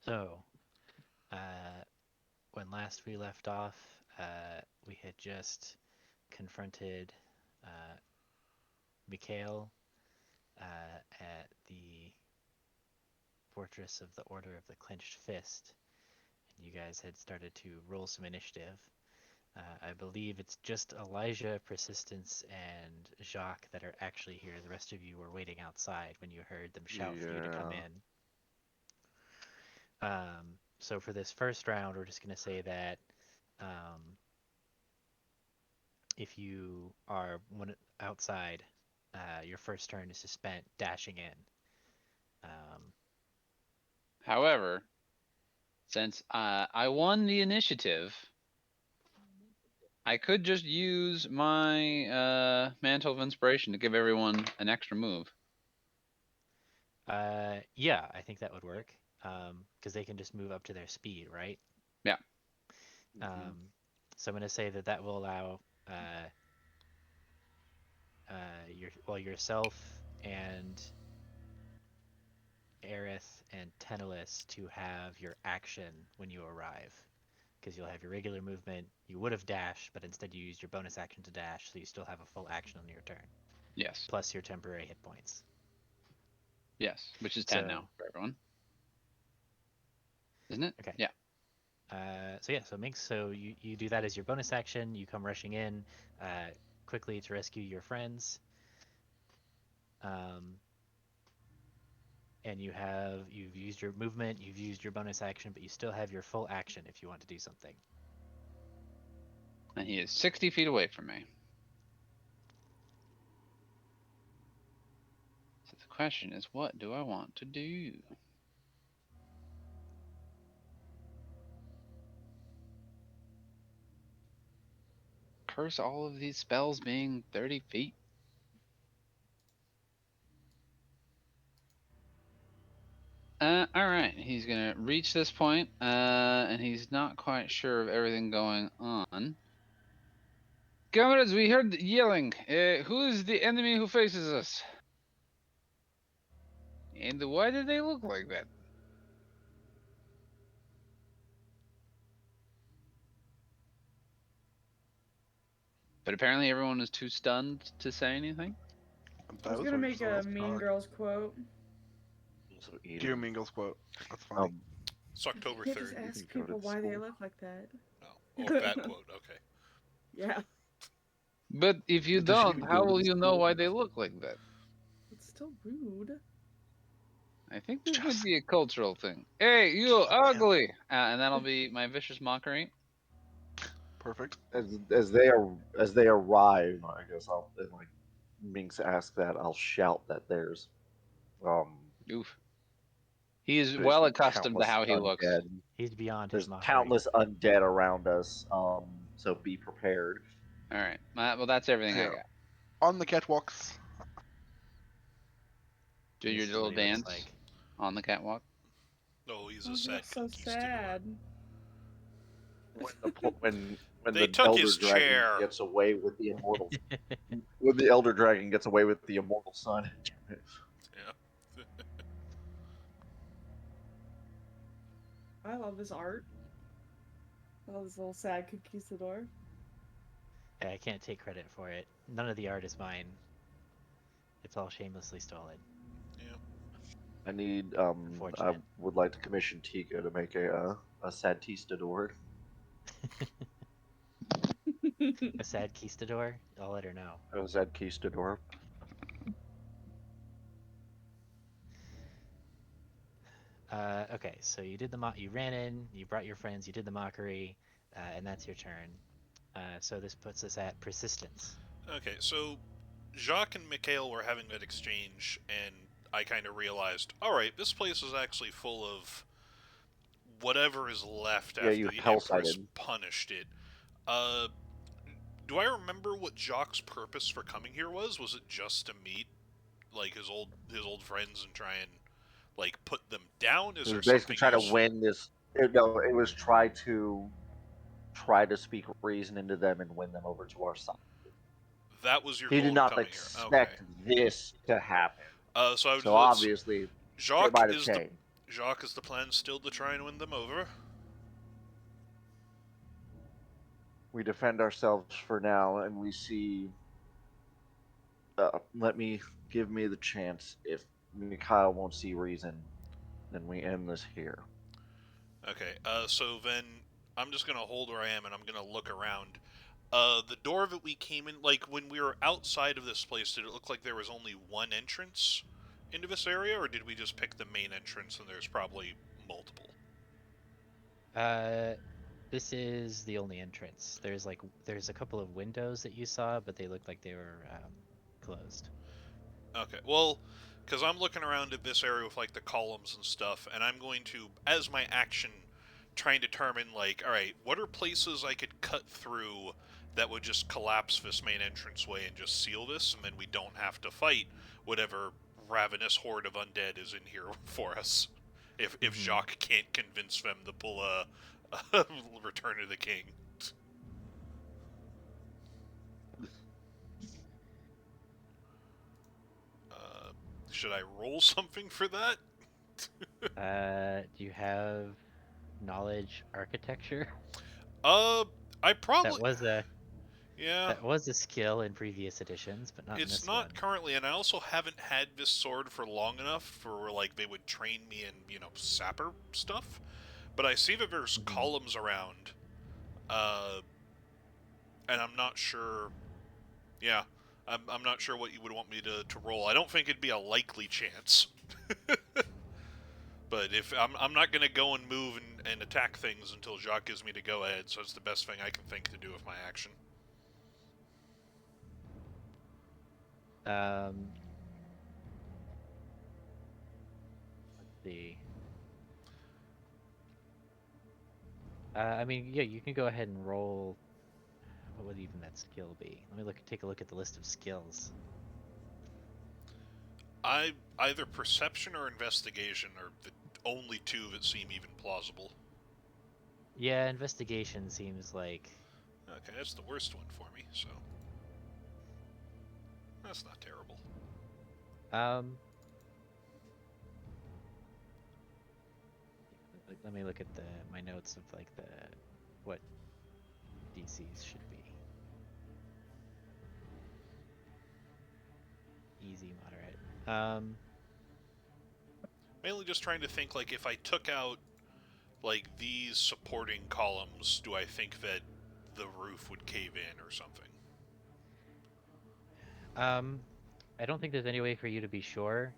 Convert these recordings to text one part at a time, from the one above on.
So, when last we left off, we had just confronted uh, Mikhail at the Fortress of the Order of the Clenched Fist, and you guys had started to roll some initiative. I believe it's just Elijah, Persistence, and Jacque that are actually here. The rest of you were waiting outside when you heard them shout for you to come Yeah. in. So for this first round, we're just going to say that um, if you are outside, your first turn is spent dashing in. Um, However, since I won the initiative, I could just use my Mantle of Inspiration to give everyone an extra move. yeah, I think that would work because they can just move up to their speed, right? Yeah. Mhm. So I'm going to say that that will allow yourself and Aerith and Tenelis to have your action when you arrive. Because you'll have your regular movement. You would have dashed, but instead you used your bonus action to dash, so you still have a full action on your turn, Yes. plus your temporary hit points. Yes. Which is 10 So, now for everyone. Isn't it? okay. Yeah. So yeah, so Minx, so you do that as your bonus action. You come rushing in quickly to rescue your friends. Um, and you've used your movement, you've used your bonus action, but you still have your full action if you want to do something. And he is 60 feet away from me. So the question is, what do I want to do? Curse all of these spells being 30 feet. All right, he's gonna reach this point, and he's not quite sure of everything going on. Comrades, we heard yelling. Who is the enemy who faces us? And why did they look like that? But apparently everyone is too stunned to say anything. I was That is gonna what make a Mean talk. Girls quote. So Do a Eden, Mingles quote. That's funny. It's You October can't just 3rd. you ask can go people to why they school. look like that. Oh, oh, that quote. Okay. Yeah, But if you Does she don't, even how go will to you know school? why they look like that? it's still rude. I think this might Just be a cultural thing. Hey, you yeah, ugly! And that'll be my vicious mockery. perfect. As they arrive, I guess I'll and like Minx ask that I'll shout that there's um Oof. He is there's well accustomed to countless how he looks. undead. He's beyond his There's mockery. countless undead around us. So be prepared. All right. Well, that's everything I Yeah, got. on the catwalks. Do And your this is little what he looks dance like. on the catwalk. Oh, he's Oh, a he sad looks so conquistador. sad. When They the took elder his dragon chair. gets away with the immortal when the elder dragon gets away with the immortal sun. Yeah. I love this art. I love this little sad conquistador. I can't take credit for it. None of the art is mine. It's all shamelessly stolen. Yeah. I need I Unfortunate. would like to commission Tika to make a Sadtistador. A sad Kistador? I'll let her know. A Zadkistador. Okay, so you did you ran in, you brought your friends, you did the mockery, and that's your turn. So this puts us at persistence. Okay, so Jacques and Mikhail were having that exchange, and I kind of realized, all right, this place is actually full of whatever is left Yeah, after you the hell Empress sighted. punished it. Uh, do I remember what Jacques' purpose for coming here was? Was it just to meet like his old friends and try and like put them down? Is It was there basically something trying to useful? win this. No, it was try to speak reason into them and win them over to our side. That was your He did goal in not coming here. Okay. expect this to happen. So I would So let's obviously, it Jacques might have is the changed. Jacques, is the plan still to try and win them over? We defend ourselves for now, and we see. Give me the chance. If Mikhail won't see reason, then we end this here. Okay, so then I'm just gonna hold where I am and I'm gonna look around. The door that we came in, like when we were outside of this place, did it look like there was only one entrance into this area, or did we just pick the main entrance and there's probably multiple? Uh, this is the only entrance. There's a couple of windows that you saw, but they looked like they were closed. Okay, well, because I'm looking around at this area with like the columns and stuff, and I'm going to, as my action, try and determine like, all right, what are places I could cut through that would just collapse this main entranceway and just seal this, and then we don't have to fight whatever ravenous horde of undead is in here for us. If Mhm. Jacques can't convince them to pull a Return of the King. Uh, should I roll something for that? Do you have knowledge architecture? Uh, I That probably, was a yeah. that was a skill in previous editions, but not in It's this not one. currently, and I also haven't had this sword for long enough for like they would train me in, sapper stuff. But I see that there's Mhm. columns around, uh, and I'm not sure. Yeah, I'm not sure what you would want me to roll. I don't think it'd be a likely chance. But if I'm not gonna go and move and attack things until Jacques gives me to go ahead, so it's the best thing I can think to do with my action. Um, let's see. I mean, yeah, you can go ahead and roll. What would even that skill be? Let me take a look at the list of skills. I either perception or investigation are the only two that seem even plausible. Yeah, investigation seems like. Okay, that's the worst one for me, so that's not terrible. Um, let me look at my notes of like the what DCs should be. Easy, moderate. Mainly just trying to think like if I took out like these supporting columns, do I think that the roof would cave in or something? Um, I don't think there's any way for you to be sure,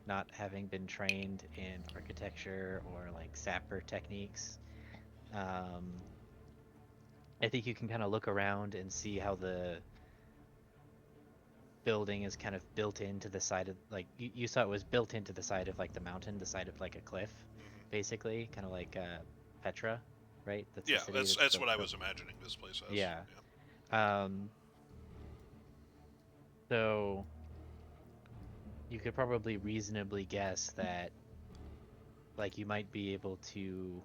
not having been trained in architecture or like sapper techniques. Um, I think you can kind of look around and see how the building is kind of built into the side of like you saw it was built into the side of like the mountain, the side of like a cliff, Mm-hmm. basically, kind of like Petra, right? That's the Yeah, city that's that's that's built. what I was imagining this place as. Yeah. Yeah. Um, so you could probably reasonably guess that like you might be able to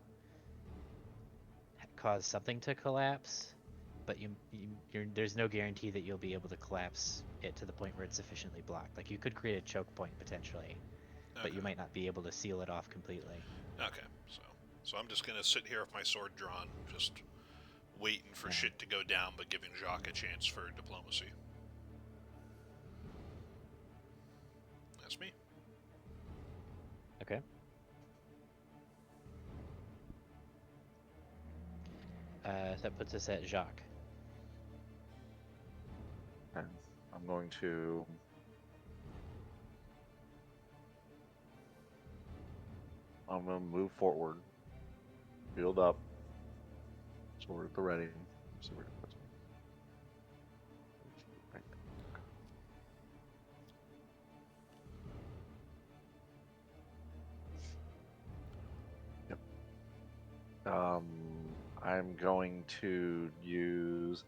cause something to collapse, but there's no guarantee that you'll be able to collapse it to the point where it's sufficiently blocked. Like you could create a choke point potentially, but you Okay. might not be able to seal it off completely. Okay. So I'm just gonna sit here with my sword drawn, just waiting for Yeah. shit to go down, but giving Jacques a chance for diplomacy. That's me. Okay. So that puts us at Jacques. And I'm going to. I'm going to move forward, build up, sword at the ready. See where it puts me. Right there. Yep. I'm going to use.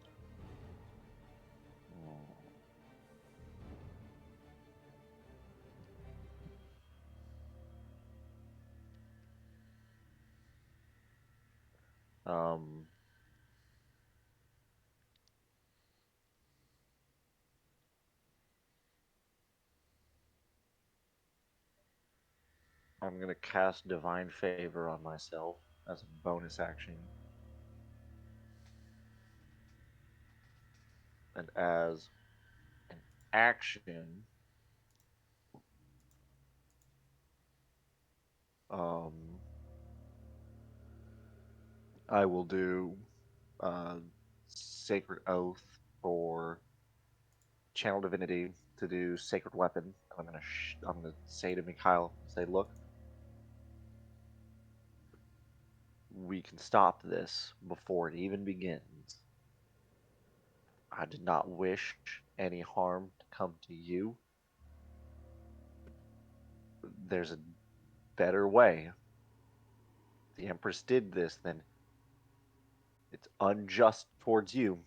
Um, I'm gonna cast Divine Favor on myself as a bonus action, and as an action, um, I will do Sacred Oath for Channel Divinity to do Sacred Weapon. And I'm gonna say to Mikhail, say, look, we can stop this before it even begins. I did not wish any harm to come to you. There's a better way. The Empress did this, then it's unjust towards you.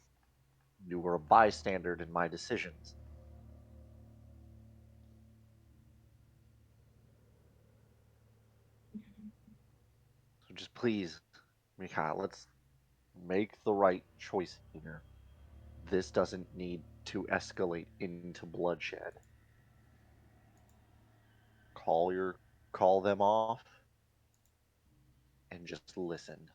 You were a bystander in my decisions. So just please, Mikhail, let's make the right choice here. This doesn't need to escalate into bloodshed. Call your call them off and just listen.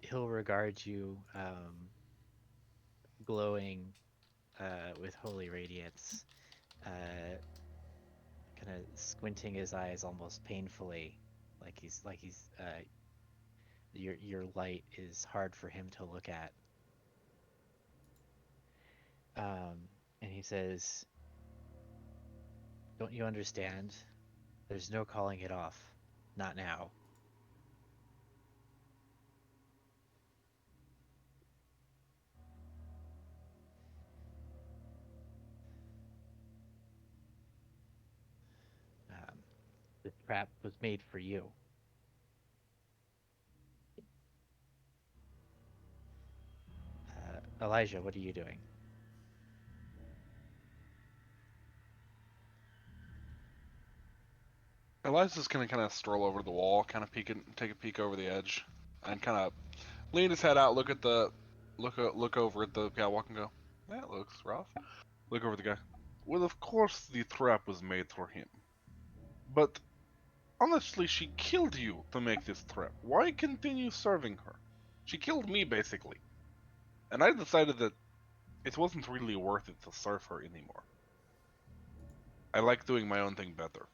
He'll regard you, glowing with holy radiance, kind of squinting his eyes almost painfully, like he's your light is hard for him to look at. And he says, "Don't you understand? There's no calling it off. Not now." Um, the trap was made for you. Elijah, what are you doing? Eliza's gonna kind of stroll over the wall, kind of take a peek over the edge, and kind of lean his head out, look over at the catwalk, and go, "That looks rough." Look over the guy. Well, of course the trap was made for him, but honestly, she killed you to make this trap. Why continue serving her? She killed me basically, and I decided that it wasn't really worth it to serve her anymore. I like doing my own thing better.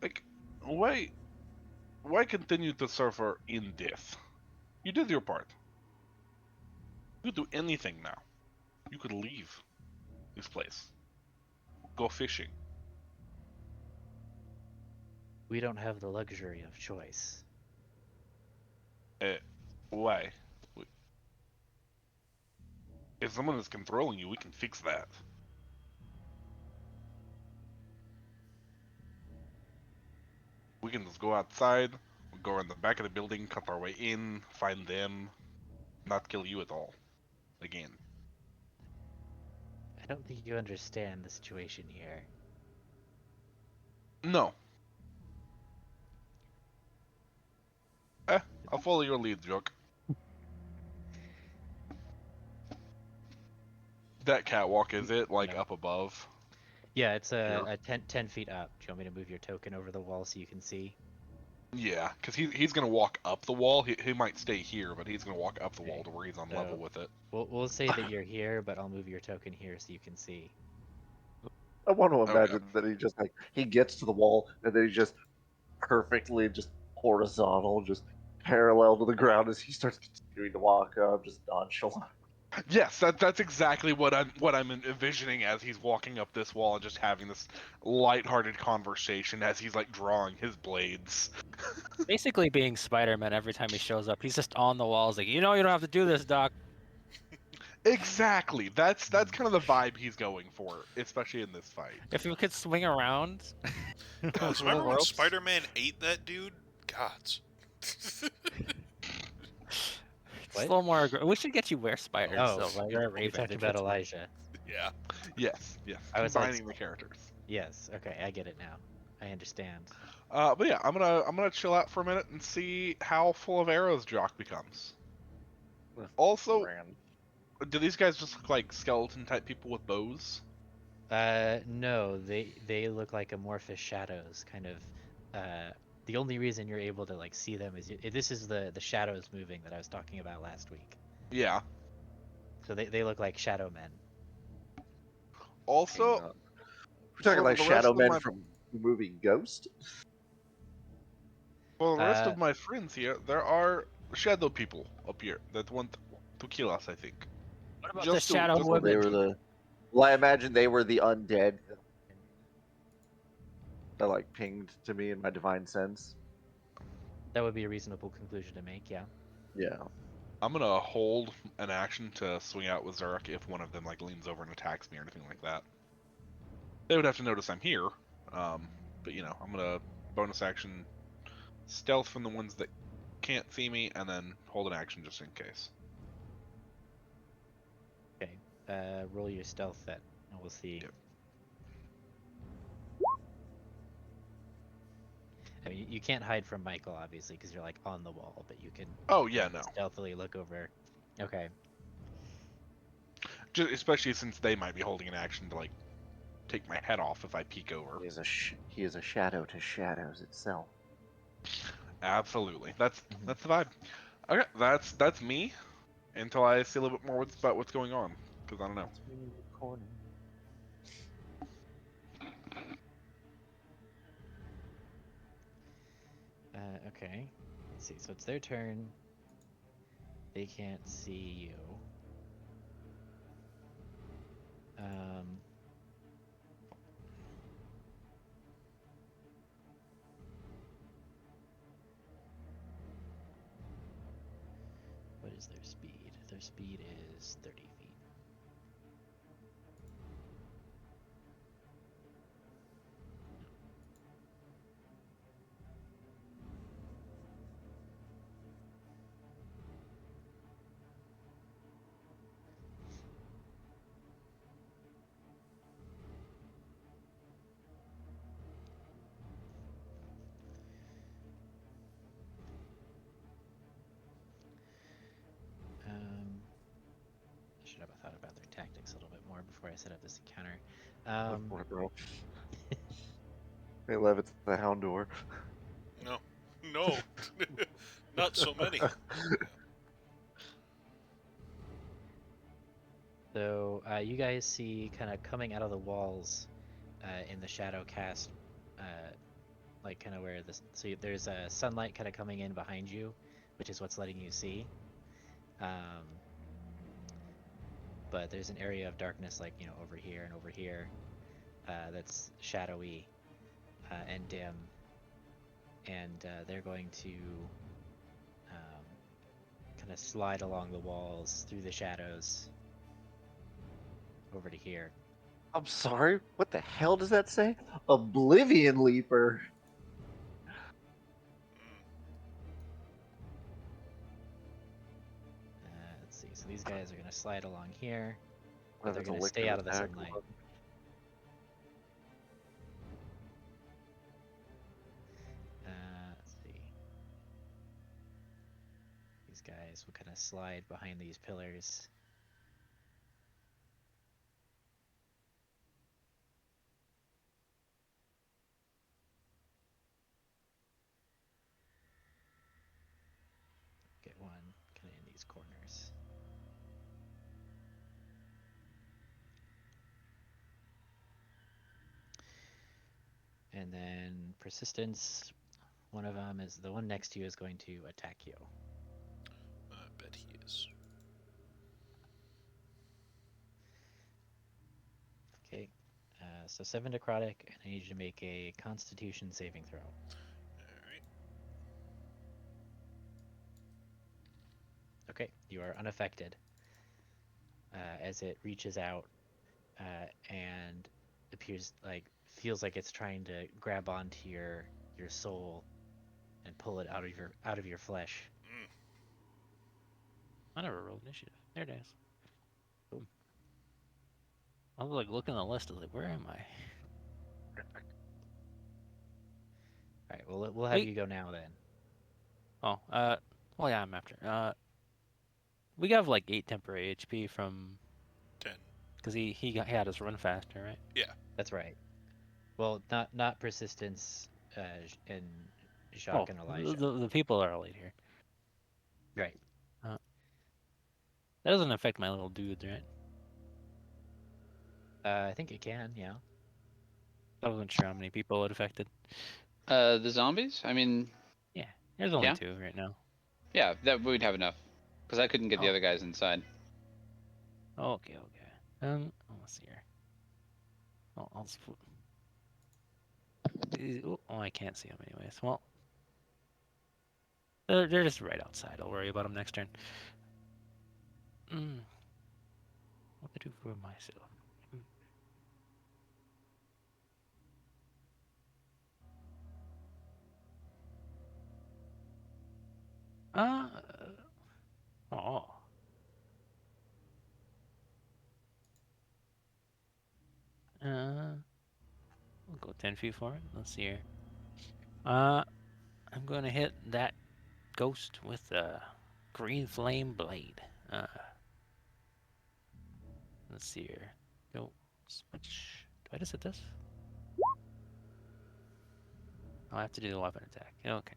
Like, why why continue to serve her in death? You did your part. You could do anything now. You could leave this place. Go fishing. We don't have the luxury of choice. Uh, why? If someone is controlling you, we can fix that. We can just go outside, go in the back of the building, cut our way in, find them, not kill you at all. Again. I don't think you understand the situation here. No. I'll follow your lead, Jacque. That catwalk, is it, like, No. up above? Yeah, it's Here? a 10 feet up. Do you want me to move your token over the wall so you can see? Yeah, because he's gonna walk up the wall. He might stay here, but he's gonna walk up the wall Okay. to where he's on level So with it. we'll say that you're here, but I'll move your token here so you can see. I want to Okay. imagine that he just like he gets to the wall and then he just perfectly just horizontal, just parallel to the ground as he starts continuing to walk up, just nonchalant. Yes, that's exactly what I'm envisioning as he's walking up this wall and just having this lighthearted conversation as he's like drawing his blades. Basically being Spider-Man every time he shows up. He's just on the walls like, you know, you don't have to do this, Doc. Exactly. That's kind of the vibe he's going for, especially in this fight. If you could swing around Guys, with remember little when ropes. Spider-Man ate that dude? Gods. It's a little more. We should get you wear spiders. Oh, So like you, wear you Raven. talked It about fits more. Elijah. Yeah. Yes. I was like, Combining the characters. yes, okay, I get it now. I understand. But yeah, I'm gonna chill out for a minute and see how full of arrows Jacque becomes. Also, Ran. do these guys just look like skeleton type people with bows? No, they look like amorphous shadows, kind of. The only reason you're able to like see them is this is the shadows moving that I was talking about last week. Yeah. So they look like shadow men. Hang Also, on. We're talking for like the rest Shadow of Men my from the movie Ghost. Uh, friends here, there are shadow people up here that want to kill us. I think. What about the shadow Just So to they women? were mention. the. Well, I imagine they were the undead that like pinged to me in my divine sense. that would be a reasonable conclusion to make, yeah. Yeah. I'm gonna hold an action to swing out with Zurich if one of them like leans over and attacks me or anything like that. They would have to notice I'm here. But I'm gonna bonus action stealth from the ones that can't see me, and then hold an action just in case. Okay. Roll your stealth then, and we'll see. Yep. I mean, you can't hide from Michael, obviously, because you're like on the wall, but you can Oh yeah, no. stealthily look over. Okay. Just, especially since they might be holding an action to like take my head off if I peek over. He is a shadow to shadows itself. Absolutely. That's Mhm. that's the vibe. Okay, that's me until I see a little bit more about what's going on because I don't know. That's me in the corner. Okay. Let's see. So it's their turn. They can't see you. Um, what is their speed? Their speed is 30 feet. I should have thought about their tactics a little bit more before I set up this encounter. Go Um, for it, bro. Hey, Lev, it's the Houndor. No, no, not so many. so you guys see kind of coming out of the walls in the shadow cast, like kind of where this. So there's sunlight kind of coming in behind you, which is what's letting you see. Um, but there's an area of darkness, like over here and over here, that's shadowy and dim, and they're going to kind of slide along the walls through the shadows over to here. I'm sorry. What the hell does that say? Oblivion Leaper. Let's see. So these guys are going to slide along here, but Lev, they're it's a going to lick stay to out of the attack. sunlight. Let's see. These guys will kind of slide behind these pillars. Get one kind of in these corners. And then persistence, one of them is the one next to you is going to attack you. I bet he is. Okay. So 7 necrotic, and I need you to make a Constitution saving throw. Alright. Okay, you are unaffected as it reaches out and feels like it's trying to grab onto your soul and pull it out of your flesh. Mm. I never rolled initiative. There it is. Boom. I was like looking at the list. I was like, where am I? All right, well we'll have Wait. you go now then. Oh, well, yeah, I'm after. We have like 8 temporary HP from 10. because he had us run faster, right? That's right. Well, not persistence, and Oh, Jacques and Elijah. the people are late here. Right. That doesn't affect my little dudes, right? I think it can. Yeah. I wasn't sure how many people it affected. The zombies? I mean, Yeah, there's only Yeah. 2 right now. yeah, that we'd have enough. Because I couldn't get the Oh. other guys inside. Okay. Let's see here. I'll just oh, I can't see them anyways. Well, they're just right outside. I'll worry about them next turn. What to do for myself? Uh, oh. We'll go 10 feet for it. Let's see here. I'm gonna hit that ghost with a green flame blade. Let's see here. Go switch. Do I just hit this? I'll have to do the weapon attack. Okay.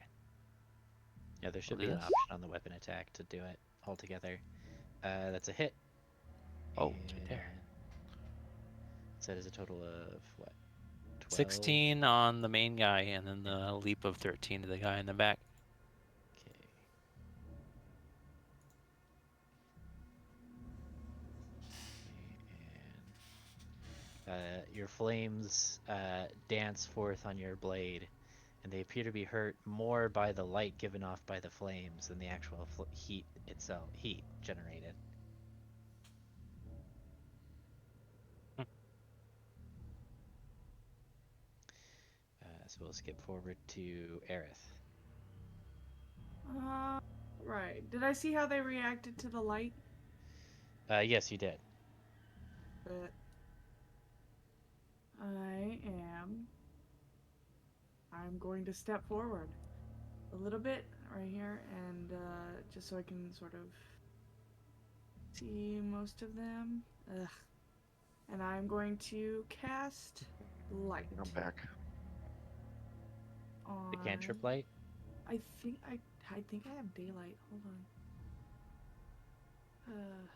Yeah, there should We'll do be an this. option on the weapon attack to do it altogether. That's a hit. Oh, it's right there. And so that is a total of what? 12? 16 on the main guy, and then the leap of 13 to the guy in the back. Okay. And your flames dance forth on your blade, and they appear to be hurt more by the light given off by the flames than the actual heat itself, heat generated. So we'll skip forward to Aerith. Right. Did I see how they reacted to the light? Yes, you did. But I'm going to step forward a little bit right here, and just so I can sort of see most of them. Ugh. And I'm going to cast light. I'm back. The cantrip On. light. I think I have daylight. Hold on. Um.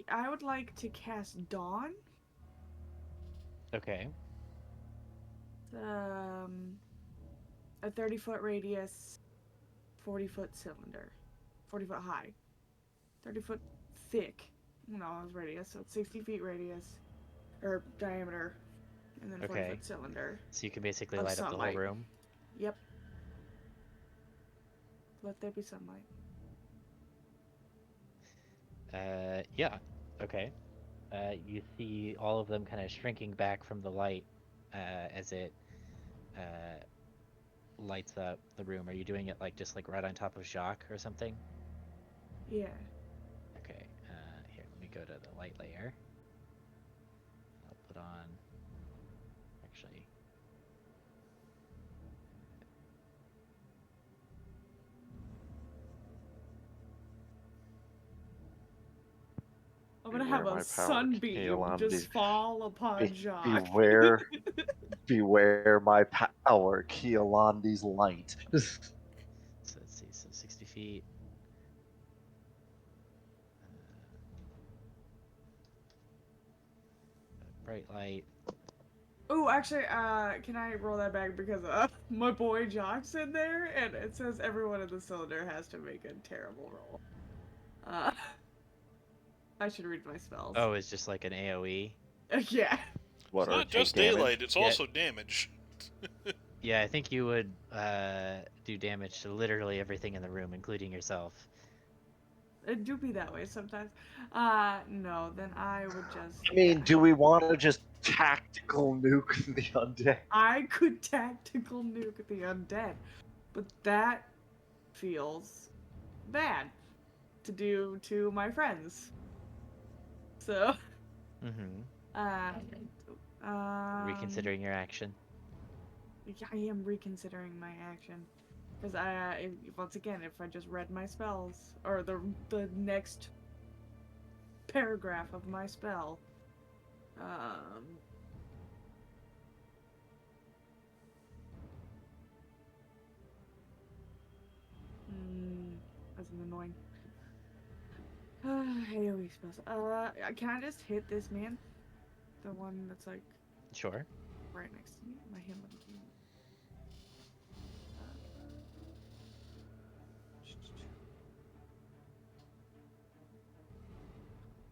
I would like to cast Dawn. Okay. A 30-foot radius, 40-foot cylinder, 40-foot high, 30-foot thick. No, it's radius, so it's 60 feet radius, or diameter, and then 40-foot cylinder. So you can basically Of light up the whole sunlight. room. Yep. Let there be sunlight. Yeah. Okay. You see all of them kind of shrinking back from the light as it lights up the room. Are you doing it like just like right on top of Jacques or something? Yeah. Okay. Here, let me go to the light layer. I'll put on. Actually. I'm gonna Beware have my a power, sunbeam Keelan, just fall upon Jacques. beware my power, Keelandi's light. So let's see. So 60 feet. Bright light. Oh, actually, can I roll that back because my boy Jock's in there, and it says everyone in the cylinder has to make a terrible roll. I should read my spells. Oh, it's just like an AOE. Yeah. What, It's or not take just damage? daylight; it's Yeah. also damage. Yeah, I think you would do damage to literally everything in the room, including yourself. It do be that way sometimes. No, then I would just. I mean, yeah. do we want to just tactical nuke the undead? I could tactical nuke the undead, but that feels bad to do to my friends. So, Mm-hmm. uh, Reconsidering your action. Yeah, I am reconsidering my action. Because once again, if I just read my spells, or the next paragraph of my spell, um, that's an annoying. AoE spells. Can I just hit this man? The one that's like Sure. right next to me? Am I him?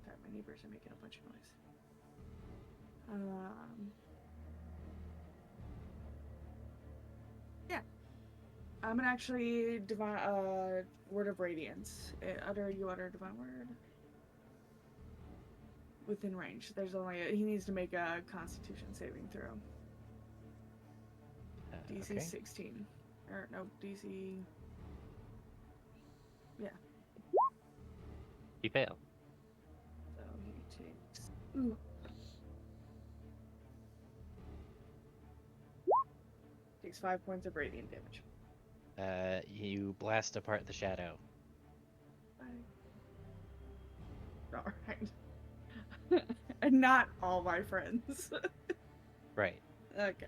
Sorry, my neighbors are making a bunch of noise. Yeah. I'm gonna actually divine word of radiance. You utter divine word within range. There's he needs to make a Constitution saving throw. DC Okay. 16, or no DC. Yeah. You fail. So he takes. Takes 5 points of radiant damage. You blast apart the shadow. Alright. And not all my friends. Right. Okay.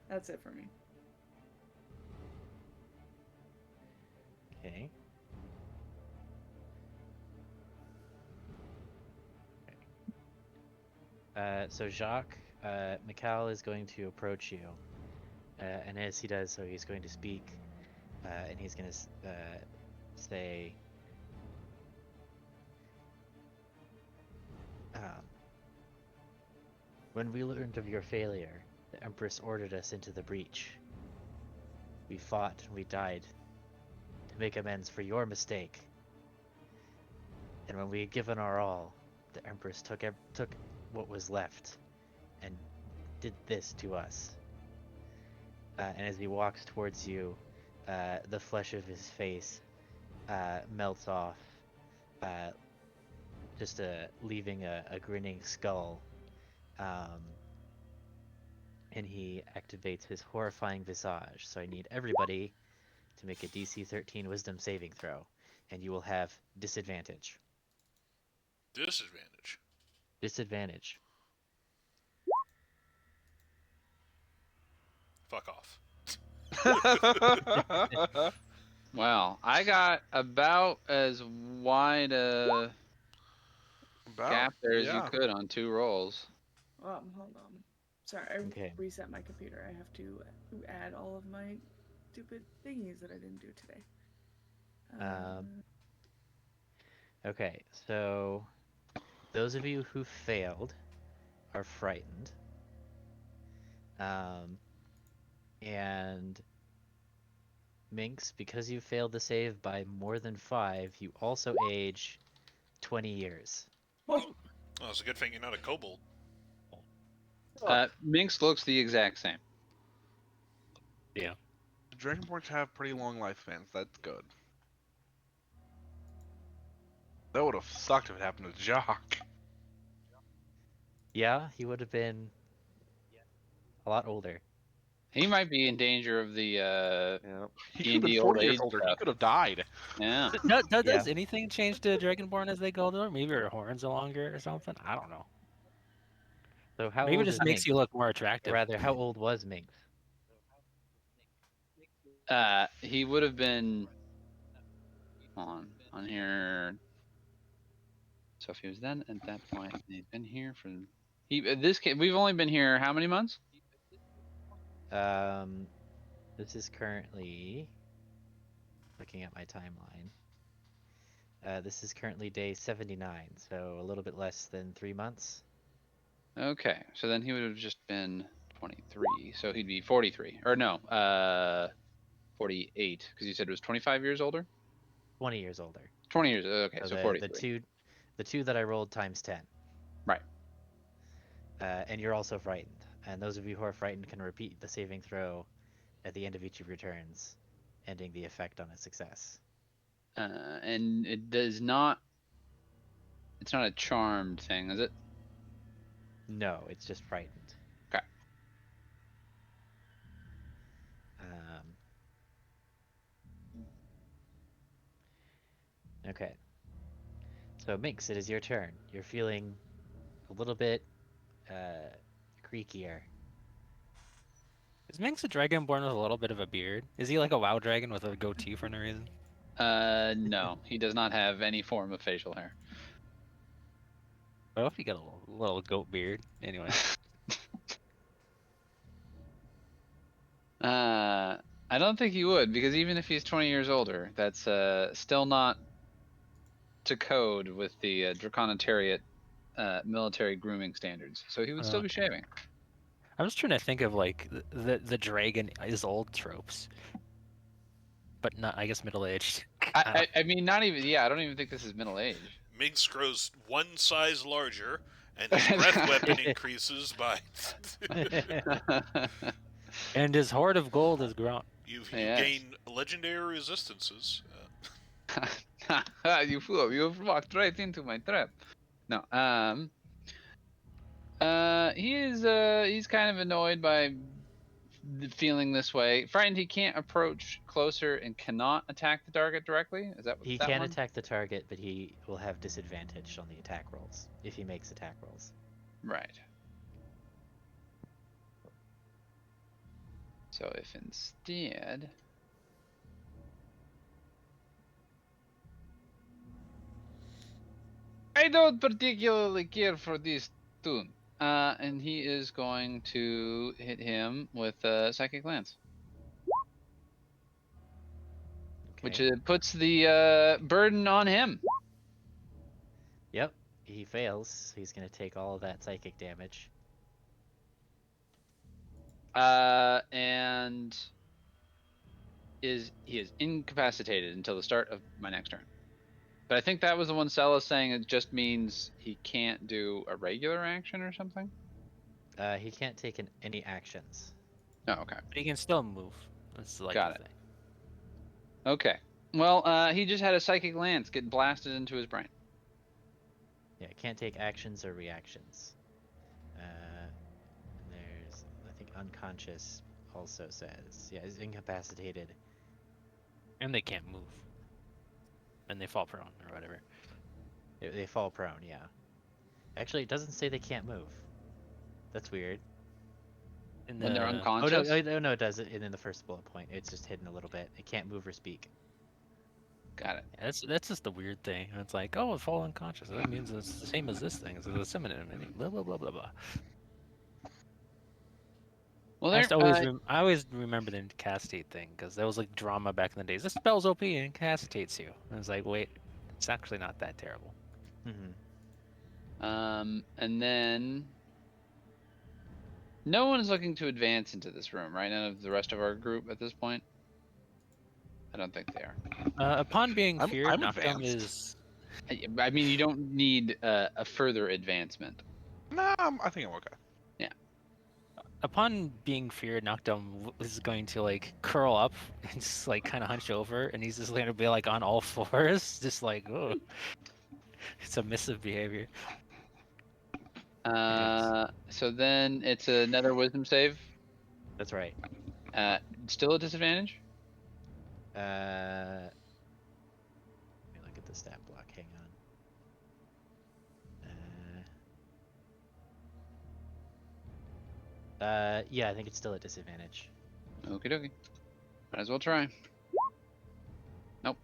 That's it for me. Okay. So Jacques, Mikal is going to approach you, and as he does so, he's going to speak, and he's going to say, "When we learned of your failure, the Empress ordered us into the breach. We fought and we died to make amends for your mistake. And when we had given our all, the Empress took what was left and did this to us." And as he walks towards you, the flesh of his face melts off, uh, just leaving a grinning skull. And he activates his horrifying visage. So I need everybody to make a DC 13 Wisdom saving throw, and you will have disadvantage. Disadvantage. Disadvantage. Fuck off. Well, I got about as wide a gap there as you yeah. could on 2 rolls. Hold on. Sorry, I Okay. reset my computer. I have to add all of my stupid thingies that I didn't do today. Okay, so those of you who failed are frightened. And Minx, because you failed the save by more than 5, you also age 20 years. Oh, it's a good thing you're not a kobold. Minx looks the exact same. Yeah. The Dragonborns have pretty long lifespans. That's good. That would have sucked if it happened to Jacque. Yeah, he would have been a lot older. He might be in danger of the Yeah. He could have been D&D 40 old years age older. He stuff. could have died. Yeah. Yeah. Does anything change to Dragonborn as they go older? Maybe their horns are longer or something? I don't know. So how Maybe it old just is makes Minx? you look more Or attractive. rather, how old was Minx? He would have been on here. So if he was then at that point, he'd been here for we've only been here how many months? This is currently looking at my timeline. This is currently day 79, so a little bit less than 3 months. Okay, so then he would have just been 23. So he'd be 43. Or no, 48 because you said it was 25 years older. 20 years older. 20 years. Okay, So so the 43. two that I rolled times 10. Right. And you're also frightened. And those of you who are frightened can repeat the saving throw at the end of each of your turns, ending the effect on a success. And it does not. It's not a charmed thing, is it? No, it's just frightened. Okay. Okay. So Minx, it is your turn. You're feeling a little bit creakier. Is Minx a dragonborn with a little bit of a beard? Is he like a WoW dragon with a goatee for no reason? No, he does not have any form of facial hair. What if he got a little goat beard? Anyway. I don't think he would, because even if he's 20 years older, that's still not to code with the Draconitariat military grooming standards. So he would still be Okay. shaving. I'm just trying to think of like the dragon is old tropes, but not, I guess, middle aged. I mean, not even. Yeah, I don't even think this is middle age. Minx grows one size larger, and his breath weapon increases by. And his hoard of gold is grown. You Yes. gain legendary resistances. You fool! You walked right into my trap. No. He's kind of annoyed by feeling this way. Frightened he can't approach closer and cannot attack the target directly. Is that He that can one? attack the target, but he will have disadvantage on the attack rolls if he makes attack rolls. Right. So if instead I don't particularly care for this tune. And he is going to hit him with a psychic lance, which Okay. puts the burden on him. Yep. He fails. He's gonna take all of that psychic damage. And he is incapacitated until the start of my next turn. But I think that was the one Sella saying it just means he can't do a regular action or something. He can't take any actions. Oh, okay. But he can still move. That's like Got the it. thing. Okay. Well, he just had a psychic lance get blasted into his brain. Yeah, can't take actions or reactions. There's, I think, unconscious also says, yeah, is incapacitated. And they can't move. And they fall prone or whatever. They fall prone, yeah. Actually, it doesn't say they can't move. That's weird. When they're Oh unconscious? no, it does. In the first bullet point, it's just hidden a little bit. It can't move or speak. Got it. Yeah, that's just the weird thing. It's like, oh, it fall unconscious. That means it's the same as this thing. It's a synonym. Blah blah blah blah blah. Well, I always remember the incapacitate thing because there was like drama back in the days. This spell's OP and incapacitates you. And it's like, wait, it's actually not that terrible. And then no one is looking to advance into this room, right? None of the rest of our group at this point. I don't think they are. Upon being feared, I'm Noctum advanced. is. I mean, you don't need a further advancement. Nah, I think I'm okay. Upon being feared, Noctum is going to like curl up and just like kind of hunch over, and he's just going to be like on all fours, just like, oh, submissive behavior. So then it's another wisdom save. That's right. Still a disadvantage? Let me look at the stat block. Hang on. Yeah, I think it's still a disadvantage. Okie dokie. Might as well try. Nope.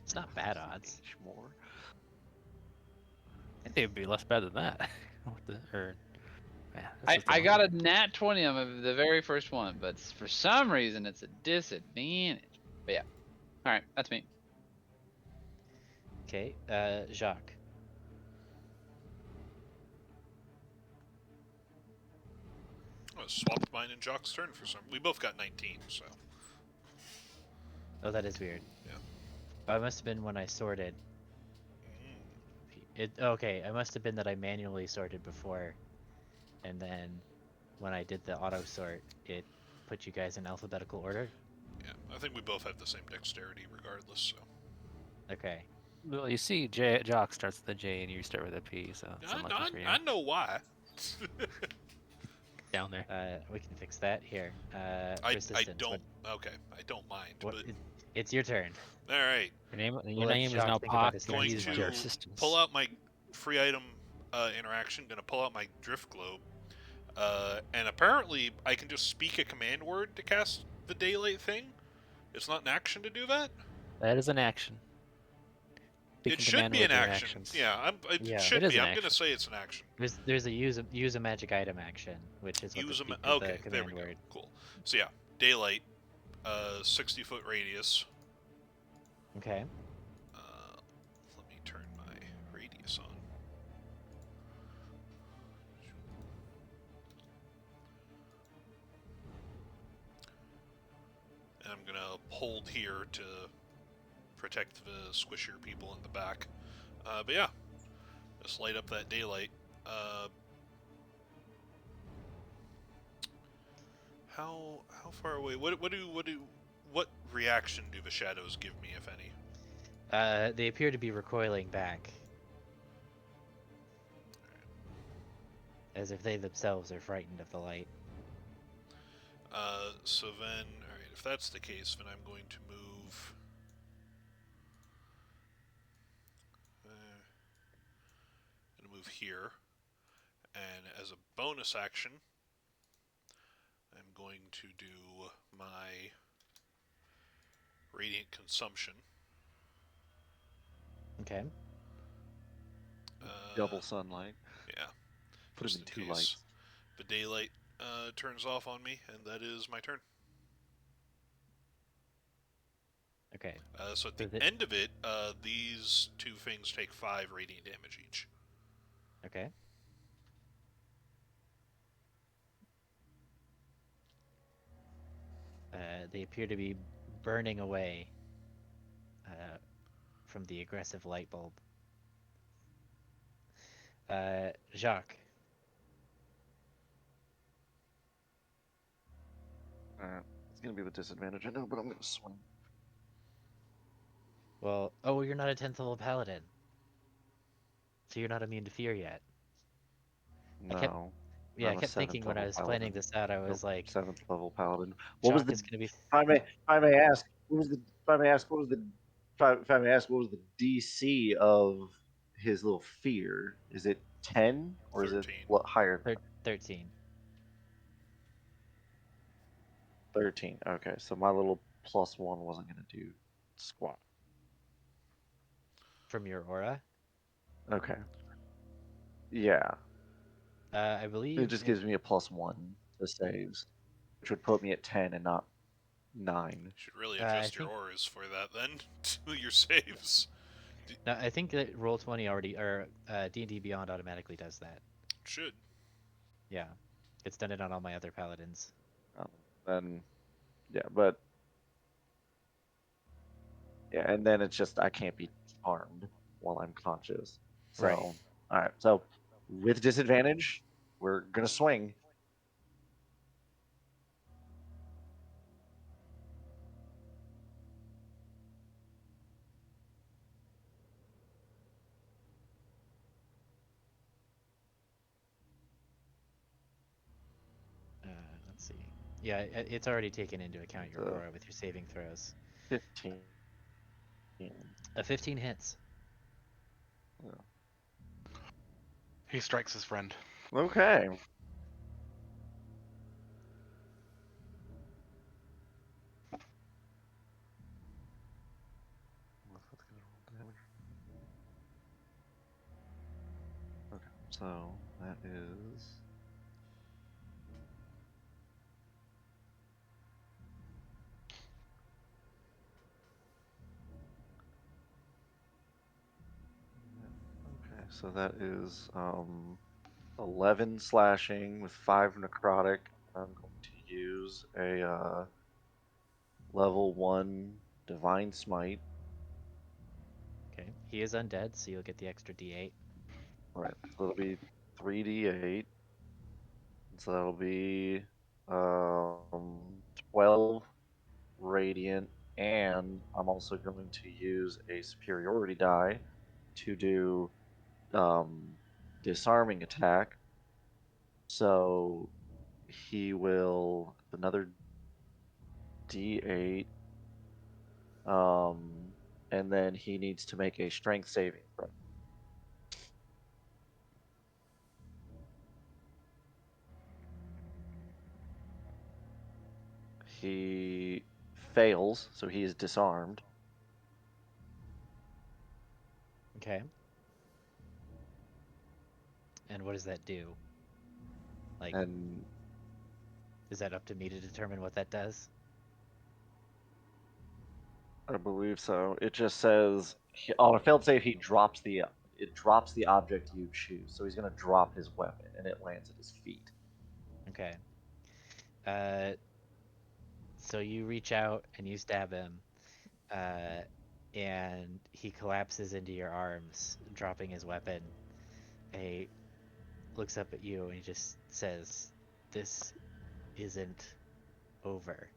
It's not bad odds. More. I think it'd be less bad than that. Yeah, I got a nat 20 on the very first one, but for some reason it's a disadvantage. But yeah. Alright, that's me. Okay, Jacque. I swapped mine and Jock's turn for some. We both got 19, so. Oh, that is weird. Yeah. Oh, it must have been when I sorted. Okay, it must have been that I manually sorted before, and then when I did the auto sort, it put you guys in alphabetical order. Yeah, I think we both have the same dexterity regardless, so. Okay. Well, you see, Jock starts with a J and you start with a P, so it's unlucky for you. I know why. Down there. We can fix that here. I Persistence. don't. Okay, I don't mind, What? but It's your turn. all right. Your let name is Jacques now think about Pock, his and next Going he's plan. to pull persistence. out my free item interaction. Gonna pull out my drift globe. And apparently I can just speak a command word to cast the daylight thing. It's not an action to do that. That is an action. It Speaking should command be an words are action. actions. Yeah, it Yeah. should It is be. an I'm gonna action. say it's an action. There's a use a magic item action, which is what Use them. the Okay, there command we go. word. Cool. So yeah, daylight, 60-foot radius. Okay. Let me turn my radius on. And I'm gonna hold here to protect the squishier people in the back. But yeah, just light up that daylight. How far away? What reaction do the shadows give me, if any? They appear to be recoiling back, as if they themselves are frightened of the light. So then, all right. If that's the case, then I'm going to move. Gonna move here, and as a bonus action, I'm going to do my radiant consumption. Okay. Double sunlight. Yeah, Put just him in in two case lights. the daylight turns off on me, and that is my turn. Okay. So at So the end of it, these two things take 5 radiant damage each. okay. They appear to be burning away from the aggressive light bulb. Jacques. It's gonna be with disadvantage, I know, but I'm gonna swing. Well, oh, you're not a 10th level paladin, so you're not immune to fear yet. I kept, No, yeah, I I'm a kept thinking seventh when I level was planning paladin. this out, I Nope, was like, seventh level paladin. What was Jacques the? is gonna be. If I may ask, what was the? If I may ask, what was the? If I may ask, what was the DC of his little fear? Is it 10 or is it 13. what higher than 13 13? Okay, so my little +1 wasn't gonna do squat. from your aura. Okay, yeah, I it believe just it. gives me a +1 to saves, which would put me at 10 and not 9. Should really I adjust your think auras for that then to your saves. no, I think that Roll20 already or D&D Beyond automatically does that. Should. Yeah, it's done it on all my other paladins. Then yeah, but yeah, and then it's just I can't be harmed while I'm conscious. So, Right. all right. So, with disadvantage, we're gonna swing. Let's see. Yeah, it's already taken into account your The aura with your saving throws. 15. A 15 hits. Yeah. He strikes his friend. Okay. Okay, so that is okay. So that is 11 slashing with 5 necrotic. I'm going to use a level 1 divine smite. Okay. He is undead, so you'll get the extra D8. All right, so it'll be 3d8. So that'll be 12 radiant and I'm also going to use a superiority die to do disarming attack. So he will another D8, and then he needs to make a strength saving throw. He fails, so he is disarmed. Okay. And what does that do? Like, And is that up to me to determine what that does? I believe so. It just says on a failed save, he drops the object you choose. So he's gonna drop his weapon, and it lands at his feet. Okay. Uh, so you reach out and you stab him, uh, and he collapses into your arms, dropping his weapon. He looks up at you and he just says, "This isn't over."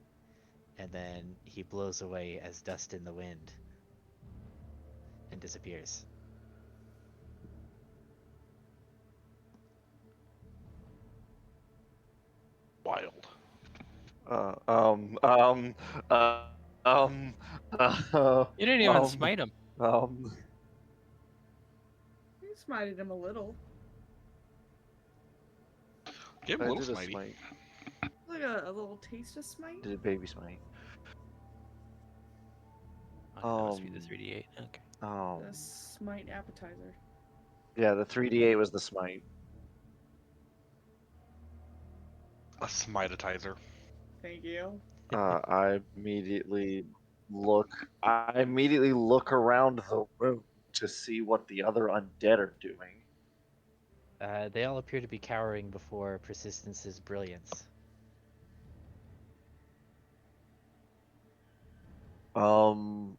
And then he blows away as dust in the wind and disappears. Wild. Uh, um, um, uh, um, You didn't even smite him. um. You smited him a little. Give him a I little did a smitey. smite. Like a little taste of smite. Did a baby smite. Okay, that must be the 3d8. Okay. The smite appetizer. Yeah, the 3d8 was the smite. A smitetizer. Thank you. I immediately look. I immediately look around the room to see what the other undead are doing. They all appear to be cowering before Persistence's brilliance. Um,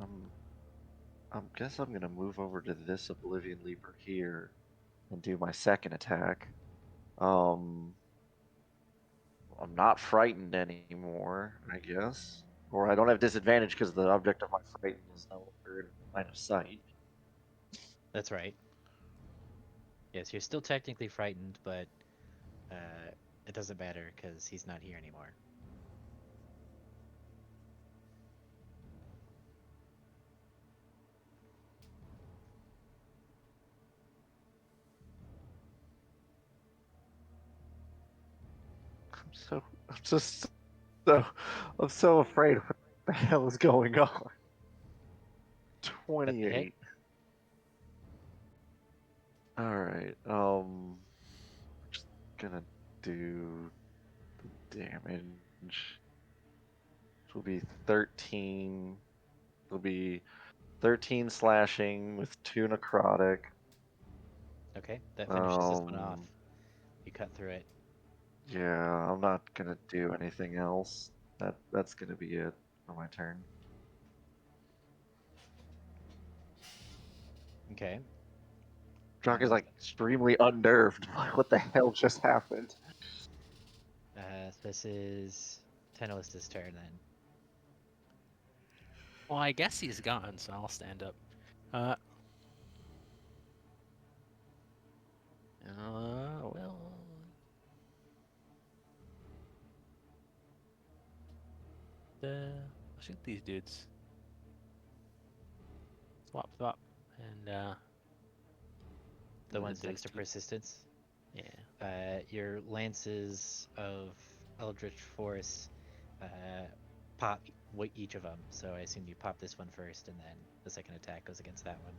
I'm, I guess I'm gonna move over to this Oblivion Leaper here and do my second attack. Um, I'm not frightened anymore, I guess, or I don't have disadvantage because the object of my frighten is no longer in line of sight. That's right. Yes, you're still technically frightened, but it doesn't matter because he's not here anymore. So I'm just so I'm so afraid. What the hell is going on? That's a hit. 28. All right. Just gonna do the damage. It will be 13. It'll be 13 slashing with 2 necrotic. Okay, that finishes this one off. Um, You cut through it. yeah, I'm not gonna do anything else. That's gonna be it for my turn. Okay. Jacque is like extremely unnerved by what the hell just happened. This is Tenos's turn then. Well, I guess he's gone, so I'll stand up. Well. I'll shoot these dudes. Swap, swap. And, The do ones next those to two. Persistence. Yeah. Your lances of Eldritch Force pop each of them. So I assume you pop this one first, and then the second attack goes against that one.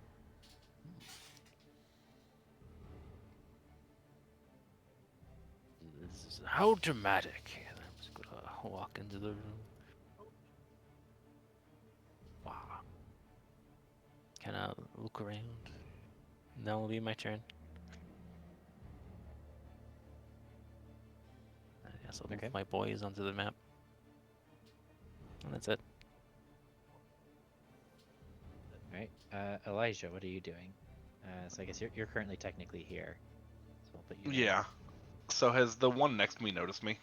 This is how dramatic. And I'm just gonna walk into the room. Wow. Kind of look around. And that will be my turn. I guess I'll Okay. move my boys onto the map. And that's it. All right. Elijah, what are you doing? So I guess you're currently technically here. So we'll put you. Yeah. So has the one next to me noticed me?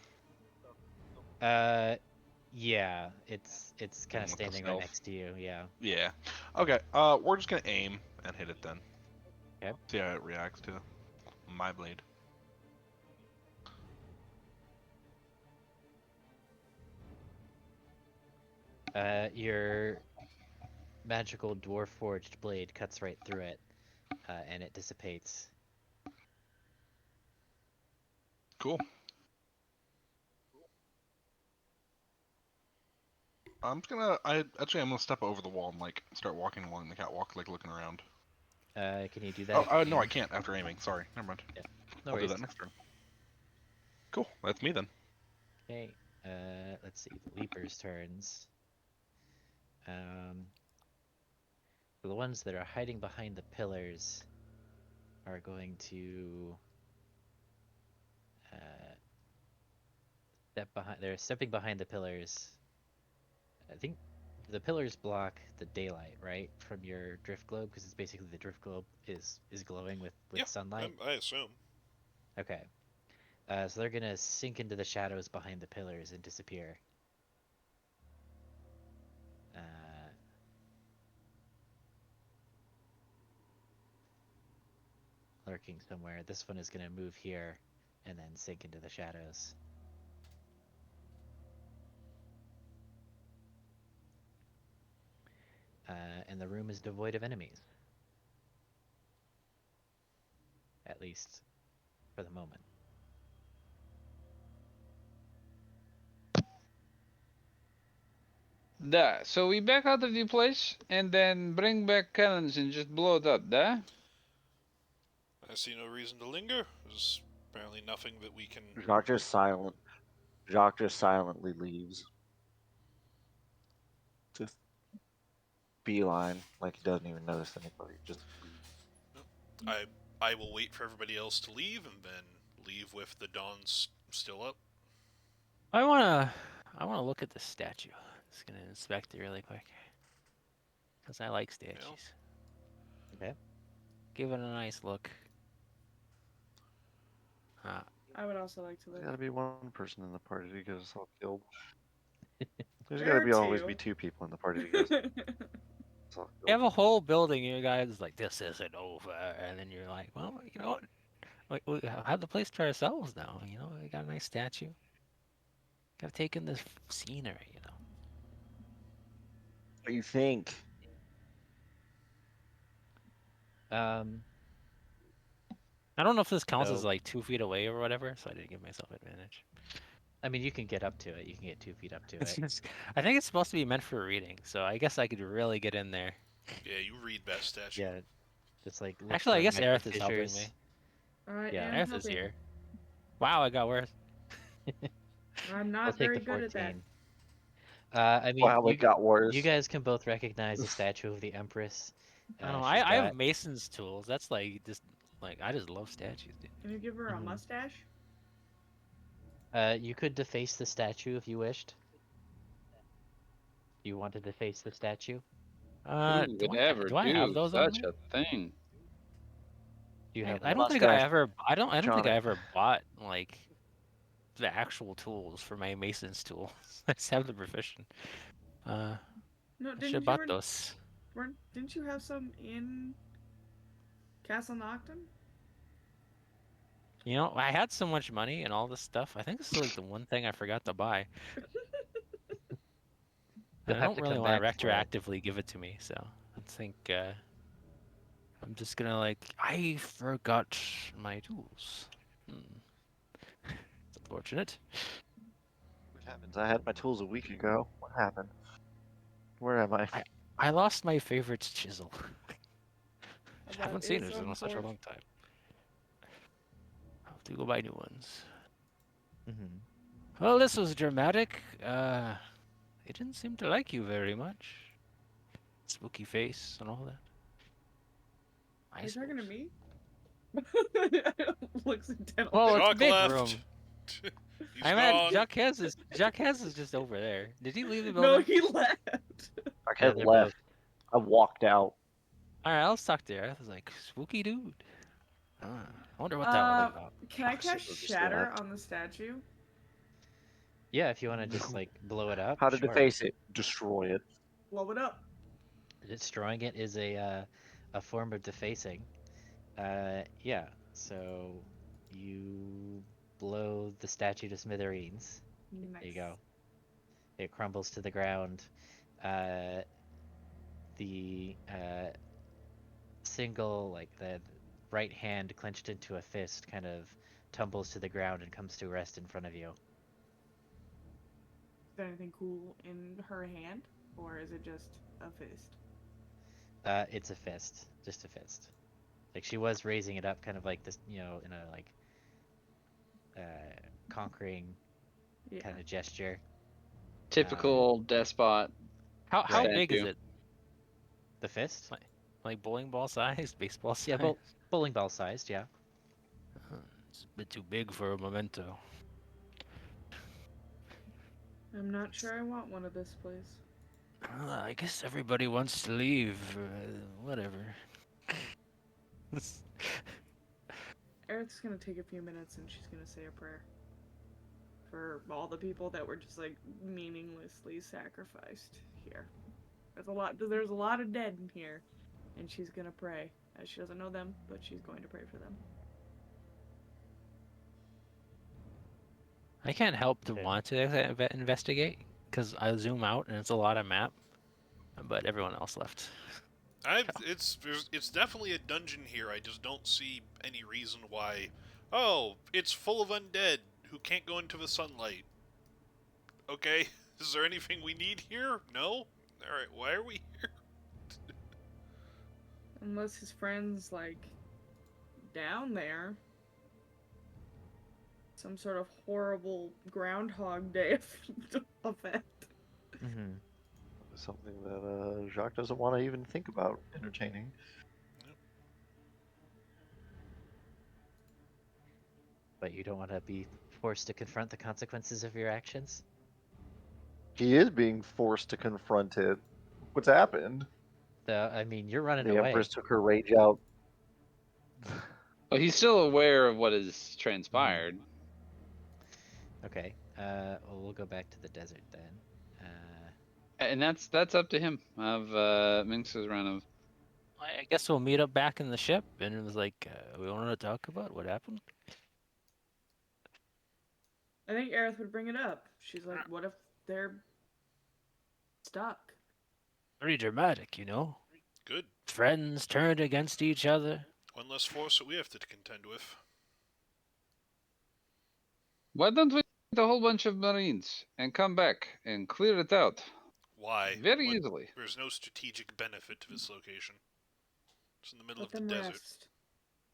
Yeah, it's The kind one of with the standing right stealth? next to you. Yeah. Yeah. Okay. We're just gonna aim and hit it then. Okay. See how it reacts to my blade. Your magical dwarf forged blade cuts right through it, and it dissipates. Cool. I'm gonna step over the wall and like start walking along the catwalk, like looking around. Can you do that Oh, if you no, I can? can't after aiming. Sorry, never mind. Yeah. No I'll do worries. that next turn. Cool, that's me then. Okay. Let's see the leapers' turns. Um, so the ones that are hiding behind the pillars are going to uh, step behind. They're stepping behind the pillars. I think the pillars block the daylight, right, from your drift globe, because it's basically the drift globe is glowing with Yeah, sunlight. I assume. Okay. So they're gonna sink into the shadows behind the pillars and disappear. Uh, Lurking somewhere. This one is gonna move here and then sink into the shadows. And the room is devoid of enemies, at least for the moment. Da. So we back out of the place and then bring back cannons and just blow it up, da? I see no reason to linger. There's apparently nothing that we can. Jacques just silent. Jacques just silently leaves. Just beeline, like he doesn't even notice anybody. Just leaves. I I will wait for everybody else to leave and then leave with the dawn still up. I wanna look at the statue. Just gonna inspect it really quick, cause I like statues. Okay. Give it a nice look. I would also like to There's look. got to be one person in the party to get us all killed. There's got There to are be always two. be two people in the party to get us all You killed. have a whole building, and you guys like this isn't over, and then you're like, well, you know what? We have the place to ourselves now. You know, we got a nice statue. Gotta take in this scenery. You know. What do you think? Um. I don't know if this counts as So like 2 feet away or whatever, so I didn't give myself advantage. I mean, you can get up to it. You can get 2 feet up to It's it. just, I think it's supposed to be meant for reading, so I guess I could really get in there. Yeah, you read that statue. Yeah. Just like look Actually, I for guess micro Aerith is helping me. fissures. I Yeah. am Aerith is helping. here. Wow, I got worse. I'm I'll not take very the good at that. 14. I mean, Wow, it got you worse. guys can both recognize the statue of the Empress. I don't know. She's I have got. Mason's tools. That's like just like I just love statues, dude. Can you give her a Mhm. mustache? You could deface the statue if you wished. You want to deface the statue? Who would ever Do I have do those on such me? a thing? Do you have I what? don't think I Mustache, ever. I don't think I Johnny. ever bought like the actual tools for my Mason's tools. I just have the proficient. Uh, No, I should have bought those. didn't you have some in Castle Nocton? You know, I had so much money and all this stuff. I think this is like the one thing I forgot to buy. You'll And I have don't to really come want to back for it. retroactively give it to me, so I think I'm just gonna like I forgot my tools. It's unfortunate. What happens? I had my tools a week ago. What happened? Where am I? I lost my favorite chisel. That Haven't seen is it in such a unfortunate. long time. I'll have to go buy new ones. Mm-hmm. Well, this was dramatic. They didn't seem to like you very much. Spooky face and all that. Are you talking to suppose. me? Looks intently. Well, it's a Jacque big left. room. He's I'm at gone. Jacques is just over there. Did he leave the No, building? he left. I Yeah, kept they're both. left. I walked out. All right, let's talk to her. I was like, spooky dude. I wonder what that was about. Can I cast Possible just Shatter left. on the statue? Yeah, if you want to just like blow it up, How to sure. deface it? Destroy it. Blow it up. Destroying it is a form of defacing. Yeah. So you blow the statue to smithereens. There you Nice. go. It crumbles to the ground. Uh, the single, like the right hand clenched into a fist, kind of tumbles to the ground and comes to rest in front of you. Is there anything cool in her hand, or is it just a fist? It's a fist, just a fist. Like she was raising it up, kind of like this, in a like conquering Yeah. kind of gesture. Typical despot How Right. big is statue. it? The fist? Like bowling ball size, baseball size? Yeah, bowling ball sized. Yeah. It's a bit too big for a memento. I'm not sure I want one of this place. I guess everybody wants to leave. Whatever. Aerith's gonna take a few minutes and she's gonna say a prayer for all the people that were just like meaninglessly sacrificed here. There's a lot of dead in here, and she's gonna pray. She doesn't know them, but she's going to pray for them. I can't help to Okay. want to investigate because I zoom out and it's a lot of map, but everyone else left. It's definitely a dungeon here. I just don't see any reason why. Oh, it's full of undead who can't go into the sunlight. Okay, is there anything we need here? No. All right, why are we here? Unless his friend's like down there. Some sort of horrible Groundhog Day effect. Mm-hmm. Something that Jacques doesn't want to even think about entertaining. But you don't want to be forced to confront the consequences of your actions? He is being forced to confront it. What's happened? I mean, you're running The away. Empress took her rage out. Well, he's still aware of what has transpired. Okay. Well, we'll go back to the desert then. And that's up to him of Minx's run of. I guess we'll meet up back in the ship, and it was like we wanted to talk about what happened. I think Aerith would bring it up. She's like, what if they're stuck? Pretty dramatic, you know. Good. Friends turned against each other. One less force that we have to contend with. Why don't we get a whole bunch of Marines and come back and clear it out Why? very easily? There's no strategic benefit to this location. It's in the middle Let of the them desert. rest.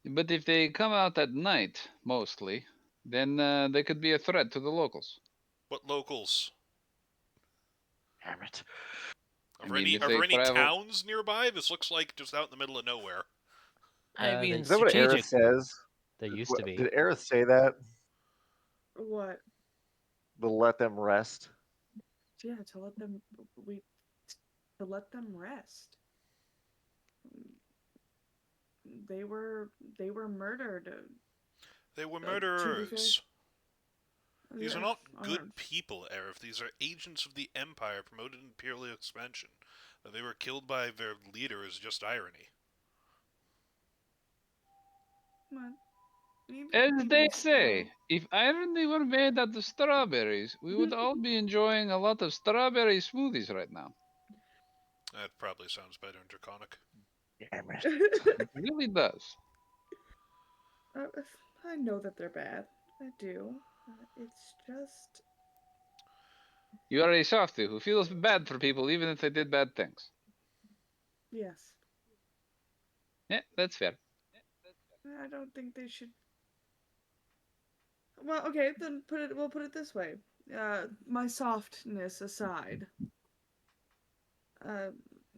But if they come out at night, mostly, then they could be a threat to the locals. What locals? Damn it. Are I there mean, any, if are they there any travel- towns nearby? This looks like just out in the middle of nowhere. I They- mean, Is that what Aerith strategic. says? There used to be. Did Aerith say that? What? To let them rest? Yeah, to let them rest. They were murdered. They were To be fair- murderers. These are Yeah, not alright. good people, Aerith. These are agents of the Empire promoted in imperial expansion. That they were killed by their leader is just irony. Come on. As Even they so- say, if irony were made out of strawberries, we would all be enjoying a lot of strawberry smoothies right now. That probably sounds better in Draconic. Damn it. It really does. I know that they're bad. I do. It's just. You are a softie who feels bad for people even if they did bad things. Yes. Yeah, that's fair. I don't think they should. Well, okay, then we'll put it this way. My softness aside,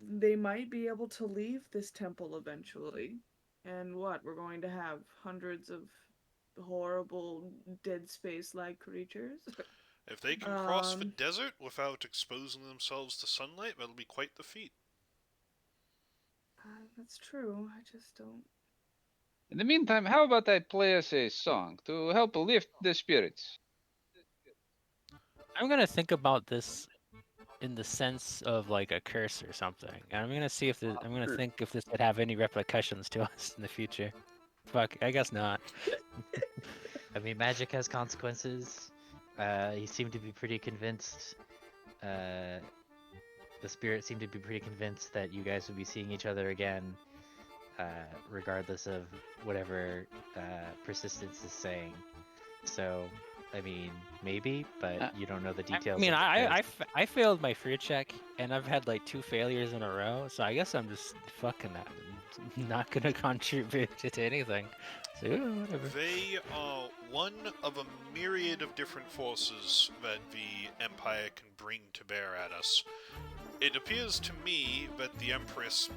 they might be able to leave this temple eventually. And what? We're going to have hundreds of horrible dead space-like creatures? If they can cross the desert without exposing themselves to sunlight, that'll be quite the feat. That's true. I just don't. In the meantime, how about I play us a song to help lift the spirits? I'm gonna think about this in the sense of like a curse or something. And I'm gonna see if this, I'm gonna think if this would have any repercussions to us in the future. Fuck, I guess not. I mean, magic has consequences. He seemed to be pretty convinced. Uh, the spirit seemed to be pretty convinced that you guys would be seeing each other again, regardless of whatever persistence is saying. So, I mean, maybe, but Uh, you don't know the I details mean, of the curse. I failed my fear check, and I've had like 2 failures in a row, so I guess I'm just fucking that. Not gonna contribute to anything. So, yeah, whatever. They are one of a myriad of different forces that the Empire can bring to bear at us. It appears to me that the Empress.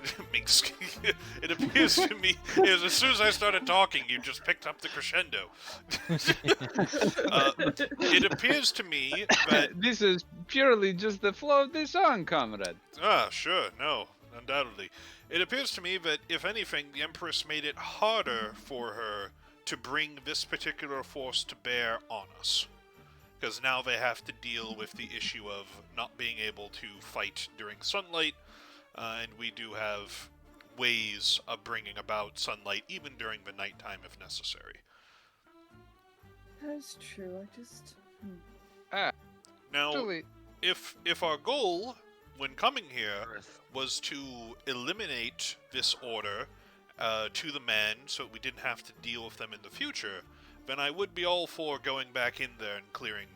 It appears to me, as soon as I started talking, you just picked up the crescendo. It appears to me that. This is purely just the flow of the song, comrade. Sure, no, undoubtedly. It appears to me that, if anything, the Empress made it harder for her to bring this particular force to bear on us. Because now they have to deal with the issue of not being able to fight during sunlight, and we do have ways of bringing about sunlight even during the nighttime if necessary. That's true. I just. Now, Actually, if our goal when coming here Earth. was to eliminate this order to the men so we didn't have to deal with them in the future, then I would be all for going back in there and clearing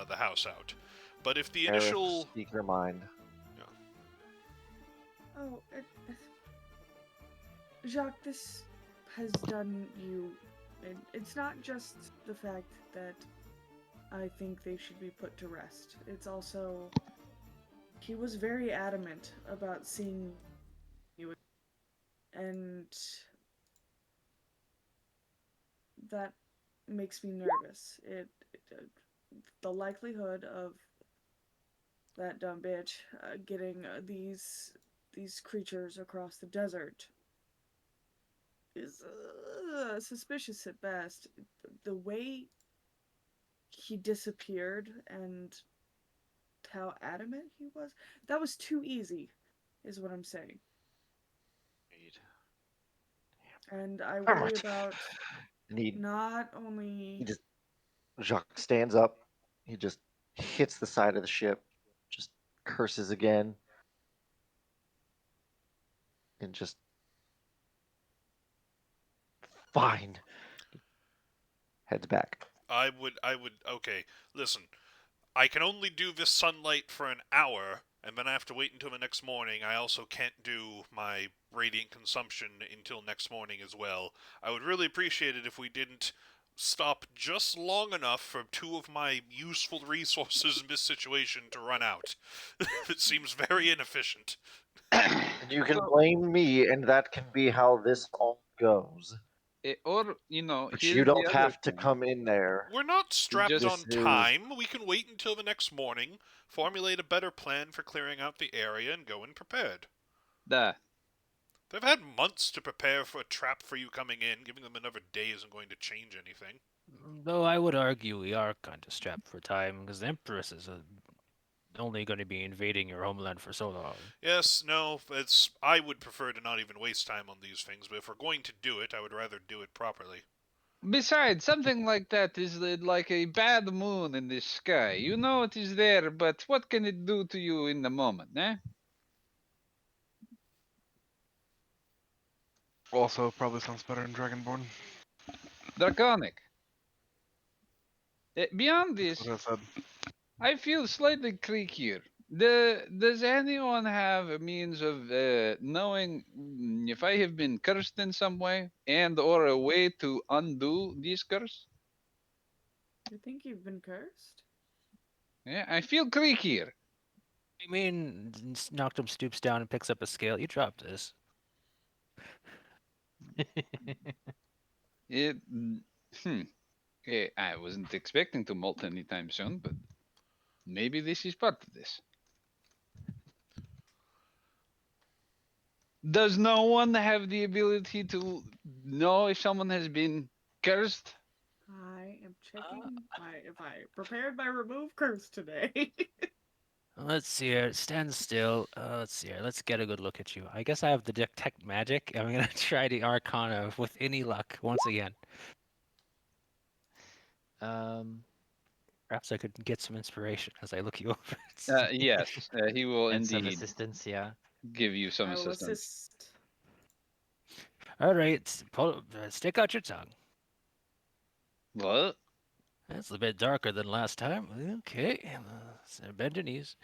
the house out. But if the Aerith, initial... speak your mind. Oh, Jacque, this has done you. It's not just the fact that I think they should be put to rest. It's also. He was very adamant about seeing you. And. That makes me nervous. The likelihood of that dumb bitch getting these creatures across the desert is suspicious at best. The way he disappeared and how adamant he was, that was too easy, is what I'm saying. And I worry about And he not only. just Jacques stands up. He just hits the side of the ship, just curses again, and just fine. Heads back. Okay, listen. I can only do this sunlight for an hour, and then I have to wait until the next morning. I also can't do my radiant consumption until next morning as well. I would really appreciate it if we didn't stop just long enough for two of my useful resources in this situation to run out. It seems very inefficient. And you can blame me, and that can be how this all goes. or, But you here's the don't other have to thing. come in there. We're not strapped just- on This is- time. We can wait until the next morning, formulate a better plan for clearing out the area, and go in prepared. Da. They've had months to prepare for a trap for you coming in. Giving them another day isn't going to change anything. Though I would argue we are kind of strapped for time because the Empress is only going to be invading your homeland for so long. Yes, no, I would prefer to not even waste time on these things, but if we're going to do it, I would rather do it properly. Besides, something like that is like a bad moon in the sky. You know it is there, but what can it do to you in the moment, eh? Also, probably sounds better in Dragonborn. Draconic. Beyond That's this, what I said. I feel slightly creakier. Does anyone have a means of knowing if I have been cursed in some way and or a way to undo this curse? You think you've been cursed? Yeah, I feel creakier. I mean, Noctum stoops down and picks up a scale. You dropped this. It, I wasn't expecting to molt anytime soon, but maybe this is part of this. Does no one have the ability to know if someone has been cursed? I am checking if I prepared my remove curse today. Let's see here. Stand still. Let's see here. Let's get a good look at you. I guess I have the detect magic. I'm gonna try the Arcana with any luck once again. Um, Perhaps I could get some inspiration as I look you over. Yes, he will and some indeed assistance, yeah. give you some I will assistance. assist. All right, stick out your tongue. What? That's a bit darker than last time. Okay, bend your knees.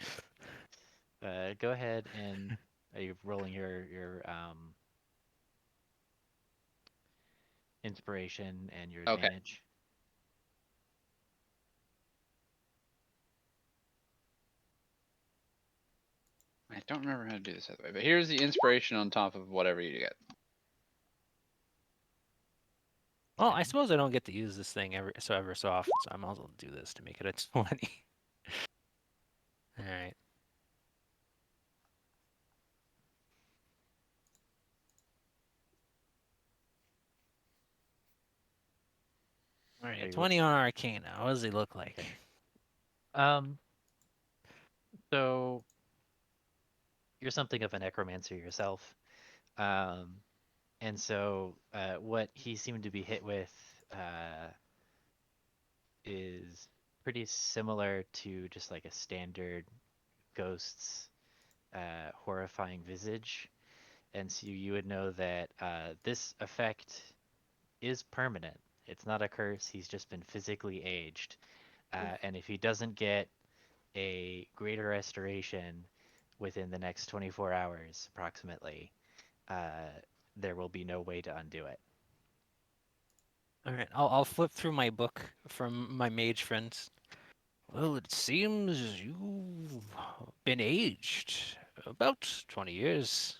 Go ahead and are you rolling your inspiration and your Okay. advantage? I don't remember how to do this other way, but here's the inspiration on top of whatever you get. Well, I 10. suppose I don't get to use this thing ever so often, so I might as well do this to make it a 20. All right. All Are right, you 20 on Arcana. What does he look like? okay? Um, so you're something of a necromancer yourself. Um, and so what he seemed to be hit with is pretty similar to just like a standard ghost's horrifying visage. And so you would know that this effect is permanent. It's not a curse. He's just been physically aged. Oof. And if he doesn't get a greater restoration within the next 24 hours, approximately, uh, there will be no way to undo it. All right, I'll flip through my book from my mage friends. Well, it seems you've been aged about 20 years,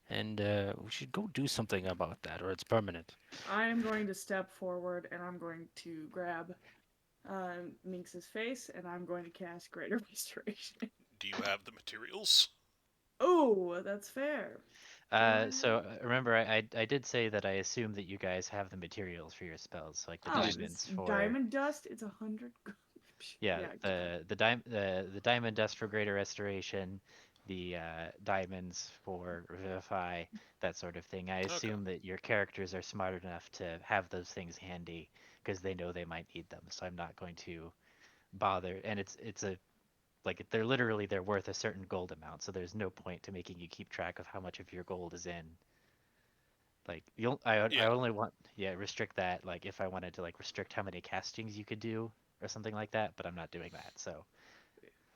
and we should go do something about that, or it's permanent. I am going to step forward and I'm going to grab Minx's face and I'm going to cast Greater Restoration. Do you have the materials? Oh, that's fair. Do I? Remember, I did say that I assume that you guys have the materials for your spells, like the Oh, Just this diamonds for diamond dust. It's 100. yeah Yeah, go ahead. the diamond dust for greater restoration, the diamonds for revivify, that sort of thing. I Okay. assume that your characters are smart enough to have those things handy because they know they might need them. So I'm not going to bother. And it's a like they're worth a certain gold amount. So there's no point to making you keep track of how much of your gold is in. Like I Yeah. only want restrict that like if I wanted to like restrict how many castings you could do or something like that, but I'm not doing that. So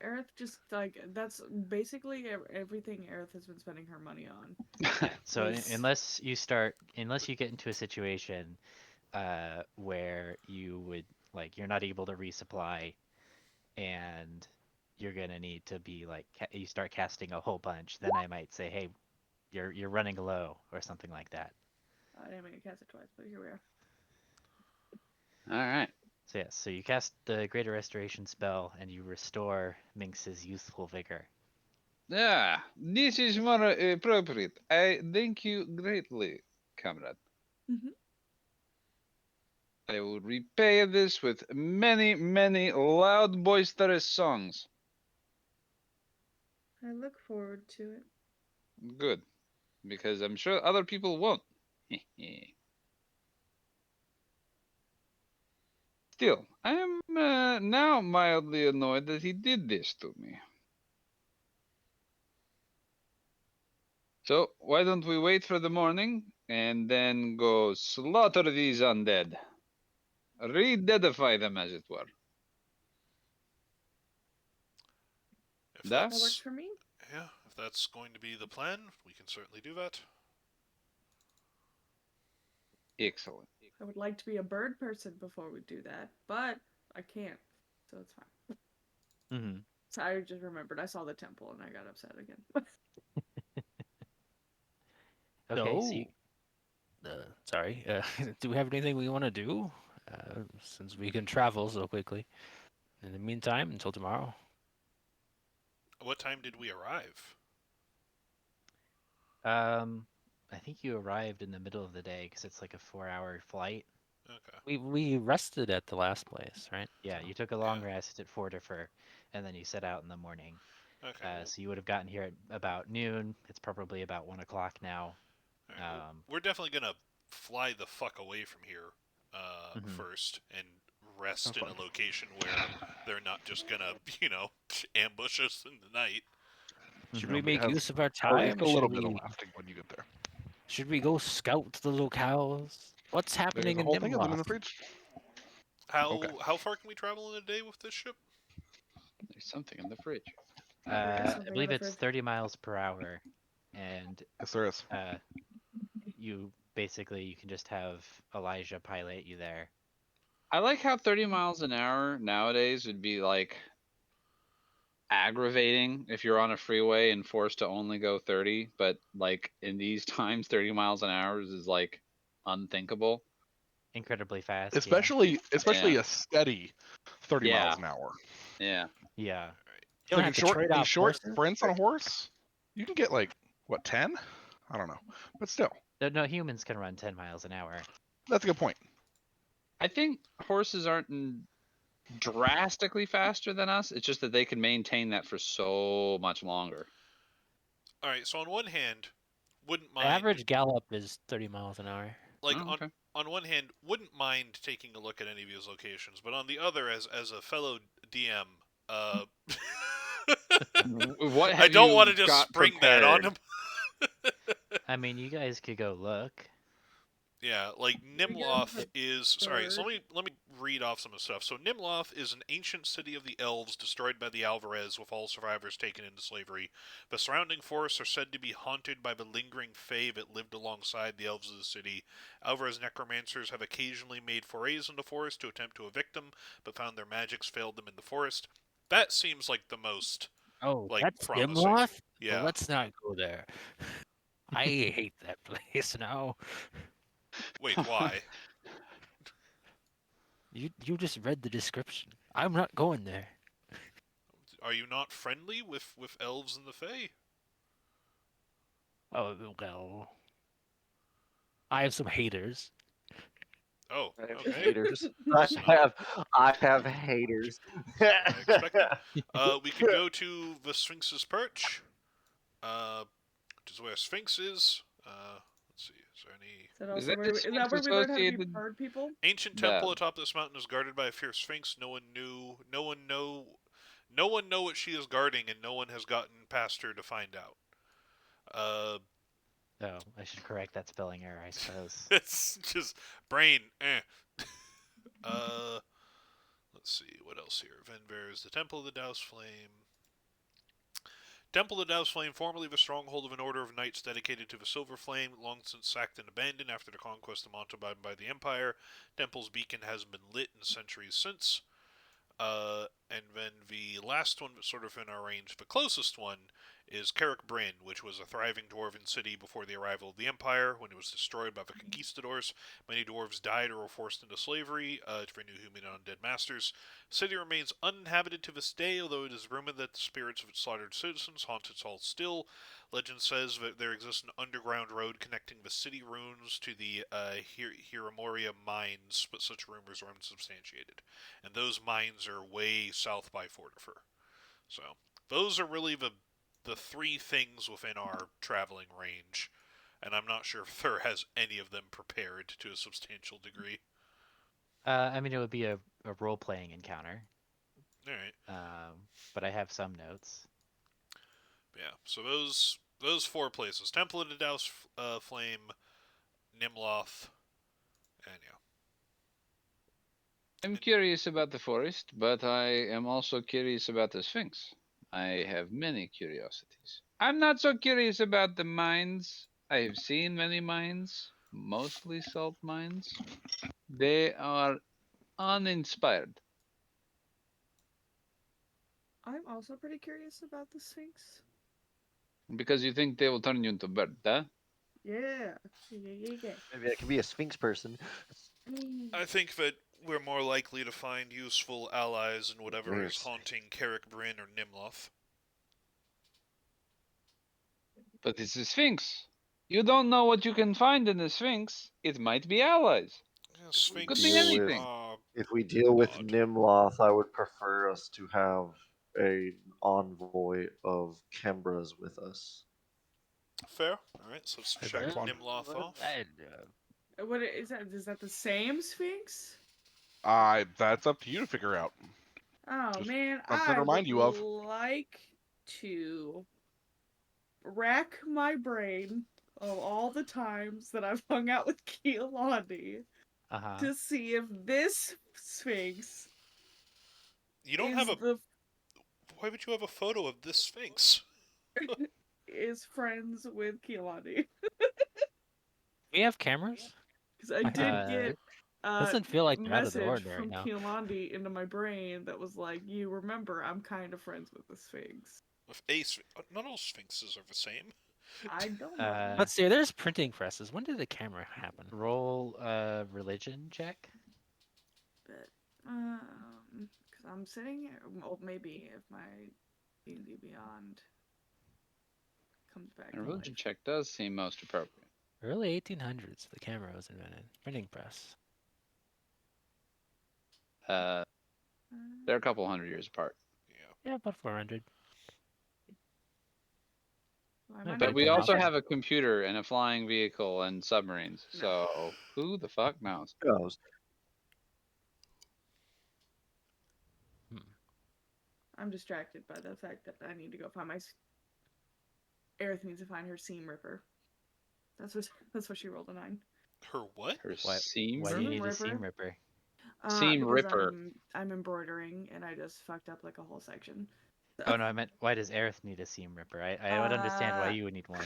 Aerith just like that's basically everything Aerith has been spending her money on. yeah. So Was unless you get into a situation where you would like you're not able to resupply and you're gonna need to be like you start casting a whole bunch, then I might say, hey, you're running low or something like that. I didn't mean to cast it twice, but here we are. all right. So yes, so you cast the Greater Restoration spell and you restore Minx's youthful vigor. Yeah, this is more appropriate. I thank you greatly, comrade. Mm-hmm. I will repay this with many, many loud, boisterous songs. I look forward to it. Good, because I'm sure other people won't. Still, I am now mildly annoyed that he did this to me. So, why don't we wait for the morning and then go slaughter these undead? Re-deadify them, as it were. If Da? That works that's for me. yeah, if that's going to be the plan, we can certainly do that. Excellent. I would like to be a bird person before we do that, but I can't, so it's fine. Mm-hmm. So I just remembered I saw the temple and I got upset again. Okay, so you, So, sorry, do we have anything we want to do? Since we can travel so quickly. In the meantime, until tomorrow. What time did we arrive? um I think you arrived in the middle of the day because it's like a 4-hour flight. Okay. We rested at the last place, right? Yeah, So- you took a long Yeah. rest at Fortifer, and then you set out in the morning. Okay. Well, So you would have gotten here at about noon. It's probably about 1 o'clock now. all right, well, we're definitely gonna fly the fuck away from here Mhm. first and rest Sounds in fun. a location where they're not just gonna, ambush us in the night. Should Mhm. we make Have use of our Take time? a little Should bit of we laughing when you get there. go scout the locales? What's There's happening a in whole thing of them in the Nimloth? fridge. Okay. How far can we travel in a day with this ship? There's something in the fridge. There is I something in believe the it's fridge. 30 miles per hour, and Yes, there is. you basically you can just have Elijah pilot you there. I like how 30 miles an hour nowadays would be like aggravating if you're on a freeway and forced to only go 30, but like in these times 30 miles an hour is like unthinkable. Incredibly fast, yeah. Especially Yeah. a steady 30 miles Yeah. an hour. Yeah. Yeah. You don't Like have to trade these off short horses. sprints on a horse, you can get like what 10? I don't know, but still, No, humans can run 10 miles an hour. that's a good point. I think horses aren't drastically faster than us. It's just that they can maintain that for so much longer. All right. So on one hand, wouldn't The mind average gallop is 30 miles an hour. like Oh, okay. on one hand, wouldn't mind taking a look at any of these locations, but on the other, as a fellow DM, uh, What I have don't want you to just got spring that on prepared? him. I mean, you guys could go look. Yeah, like We go Nimloth is sorry. So prepared. let me read off some of the stuff. So Nimloth is an ancient city of the elves destroyed by the Alvarez, with all survivors taken into slavery. The surrounding forests are said to be haunted by the lingering fae that lived alongside the elves of the city. Alvarez necromancers have occasionally made forays into the forest to attempt to evict them, but found their magics failed them in the forest. That seems like the most Oh, like that's promising. Nimloth? Well, Yeah. let's not go there. I hate that place now. Wait, why? You just read the description. I'm not going there. Are you not friendly with elves and the fae? Oh, well. I have some haters. Oh, I have okay. haters. Listen up. I have haters. I expected. We could go to the Sphinx's Perch, which is where Sphinx is. Let's see, is there any... Is that Is also that where the is that Sphinx where we learn how to be associated? bird people? Ancient temple atop this mountain is guarded by a fierce Sphinx. No one know what she is guarding, and no one has gotten past her to find out. Oh, I should correct that spelling error, I suppose. It's just brain. Uh, let's see what else here. Venver is the temple of the Douse Flame. Temple of the Douse Flame, formerly the stronghold of an order of knights dedicated to the Silver Flame, long since sacked and abandoned after the conquest of Montauban by the Empire. Temple's beacon has been lit in centuries since. And then the last one, but sort of in our range, the closest one, is Carrick Bryn, which was a thriving dwarven city before the arrival of the Empire. When it was destroyed by the conquistadors, many dwarves died or were forced into slavery to their new human and undead masters. The city remains uninhabited to this day, although it is rumored that the spirits of its slaughtered citizens haunt its halls still. Legend says that there exists an underground road connecting the city ruins to the Hiramoria mines, but such rumors are unsubstantiated. And those mines are way south by Fortifer. So those are really the three things within our traveling range, and I'm not sure if Thur has any of them prepared to a substantial degree. I mean, it would be a role-playing encounter, All right, but I have some notes. yeah. So those four places: Temple of the Douse Flame, Nimloth, and yeah. I'm curious about the forest, but I am also curious about the Sphinx. I have many curiosities. I'm not so curious about the mines. I have seen many mines, mostly salt mines. They are uninspired. I'm also pretty curious about the Sphinx. Because you think they will turn you into a bird, huh? Yeah. Yeah. Maybe I can be a Sphinx person. I think that we're more likely to find useful allies in whatever is Yes. haunting Carrick Bryn or Nimloth. But it's a Sphinx. You don't know what you can find in the Sphinx. It might be allies. Yeah, We Could be Sphinx. deal with anything. if we deal with Odd. Nimloth, I would prefer us to have an envoy of Kembras with us. Fair. All right, so let's Hey, check back one. Nimloth off. What is that? Is that the same Sphinx? That's up to you to figure out. Oh Just man, something to I remind would you of. like to rack my brain of all the times that I've hung out with Keelani Uh-huh. to see if this Sphinx You don't have is a. the Why would you have a photo of this Sphinx? is friends with Keelani. We have cameras? Because I I did mean, get it a doesn't feel like they're out of the message ordinary from now. Keelani into my brain that was like, "You remember, I'm kind of friends with the Sphinx." If not all Sphinxes are the same. I don't know. But see, there's printing presses. When did the camera happen? Roll religion check. But because I'm sitting here, well, maybe if my D&D Beyond comes back A to religion life. check does seem most appropriate. Early 1800s, the camera was invented. Printing press. They're a couple hundred years apart. Yeah. Yeah, about 400. I Yeah, might But not we get also that. have a computer and a flying vehicle and submarines. No. So who the fuck knows? Goes. I'm distracted by the fact that I need to go find my. Aerith needs to find her seam ripper. That's what she rolled a 9. Her what? Her Why? seam Why do you Seam need a ripper? seam ripper? Seam Because ripper. I'm embroidering and I just fucked up like a whole section. Oh no, I meant why does Aerith need a seam ripper? I would understand why you would need one.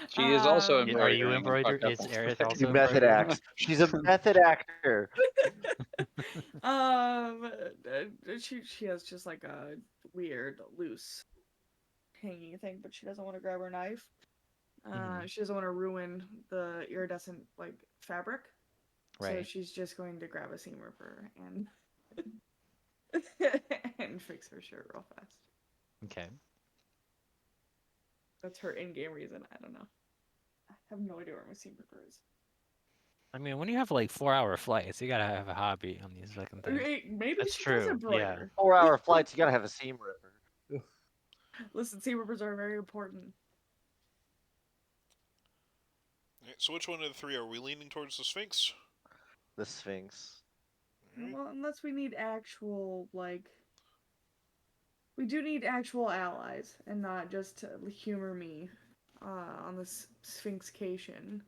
She is also Are you embroidering and embroider? fucked up. Is Aerith She also method embroidering? acts. She's a method actor. um, she has just like a weird loose hanging thing, but she doesn't want to grab her knife. Mhm. She doesn't want to ruin the iridescent like fabric, so Right. she's just going to grab a seam ripper and and fix her shirt real fast. Okay. That's her in-game reason. I don't know. I have no idea where my seam ripper is. I mean, when you have like 4-hour flights, you gotta have a hobby on these fucking things. Maybe That's she does true. Yeah. embroider. 4-hour flights, you gotta have a seam ripper. Listen, seam rippers are very important. Alright, so which one of the three are we leaning towards the Sphinx? The Sphinx. Alright. Well, unless we need actual like. We do need actual allies, and not just to humor me on this Sphinxcation.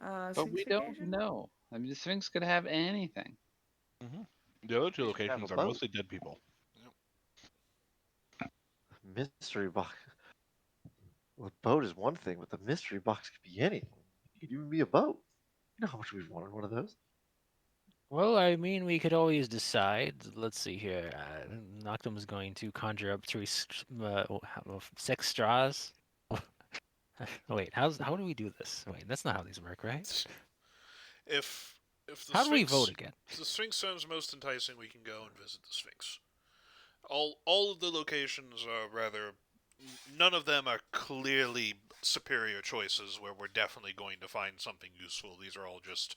But we don't Sphinxification? know. I mean, the Sphinx could have anything. The other two You should have locations a are boat. mostly dead people. Mystery box. Well, a boat is one thing, but the mystery box could be anything. It could even be a boat. You know how much we've wanted one of those? Well, I mean, we could always decide. Let's see here. Noctum is going to conjure up 6 straws. Wait, how do we do this? Wait, that's not how these work, right? If the How do we Sphinx vote again? if the Sphinx sounds most enticing, we can go and visit the Sphinx. All of the locations are rather none of them are clearly superior choices where we're definitely going to find something useful. These are all just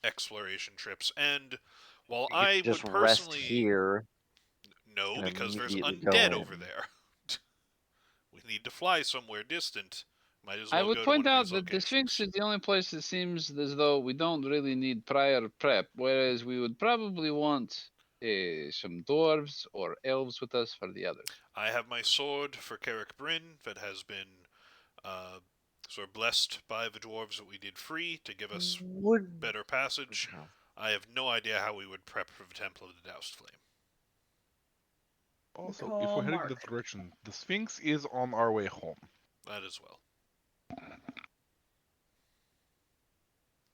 exploration trips. And while We could I just would rest personally here no, and because there's immediately go undead in. over there. We need to fly somewhere distant. Might as I well would go to one point of out these that the Sphinx locations. is the only place that seems as though we don't really need prior prep, whereas we would probably want some dwarves or elves with us for the others. I have my sword for Carrick Bryn that has been uh, sort of blessed by the dwarves that we did free to give us Would better passage. I have no idea how we would prep for the Temple of the Doused Flame. Also, if Call we're heading this Mark. direction, the Sphinx is on our way home. That as well.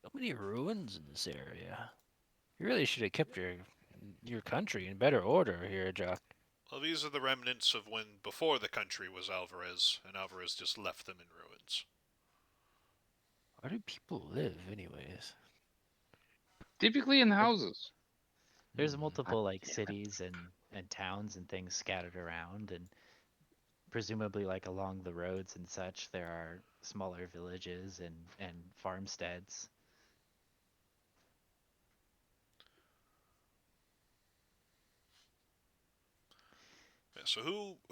So many ruins in this area. You really should have kept your country in better order here, Jacque. Well, these are the remnants of when before the country was Alvarez, and Alvarez just left them in ruins. Where do people live, anyways? Typically in houses. There's Hmm. multiple like cities and towns and things scattered around, and presumably like along the roads and such, there are smaller villages and farmsteads. Yeah, so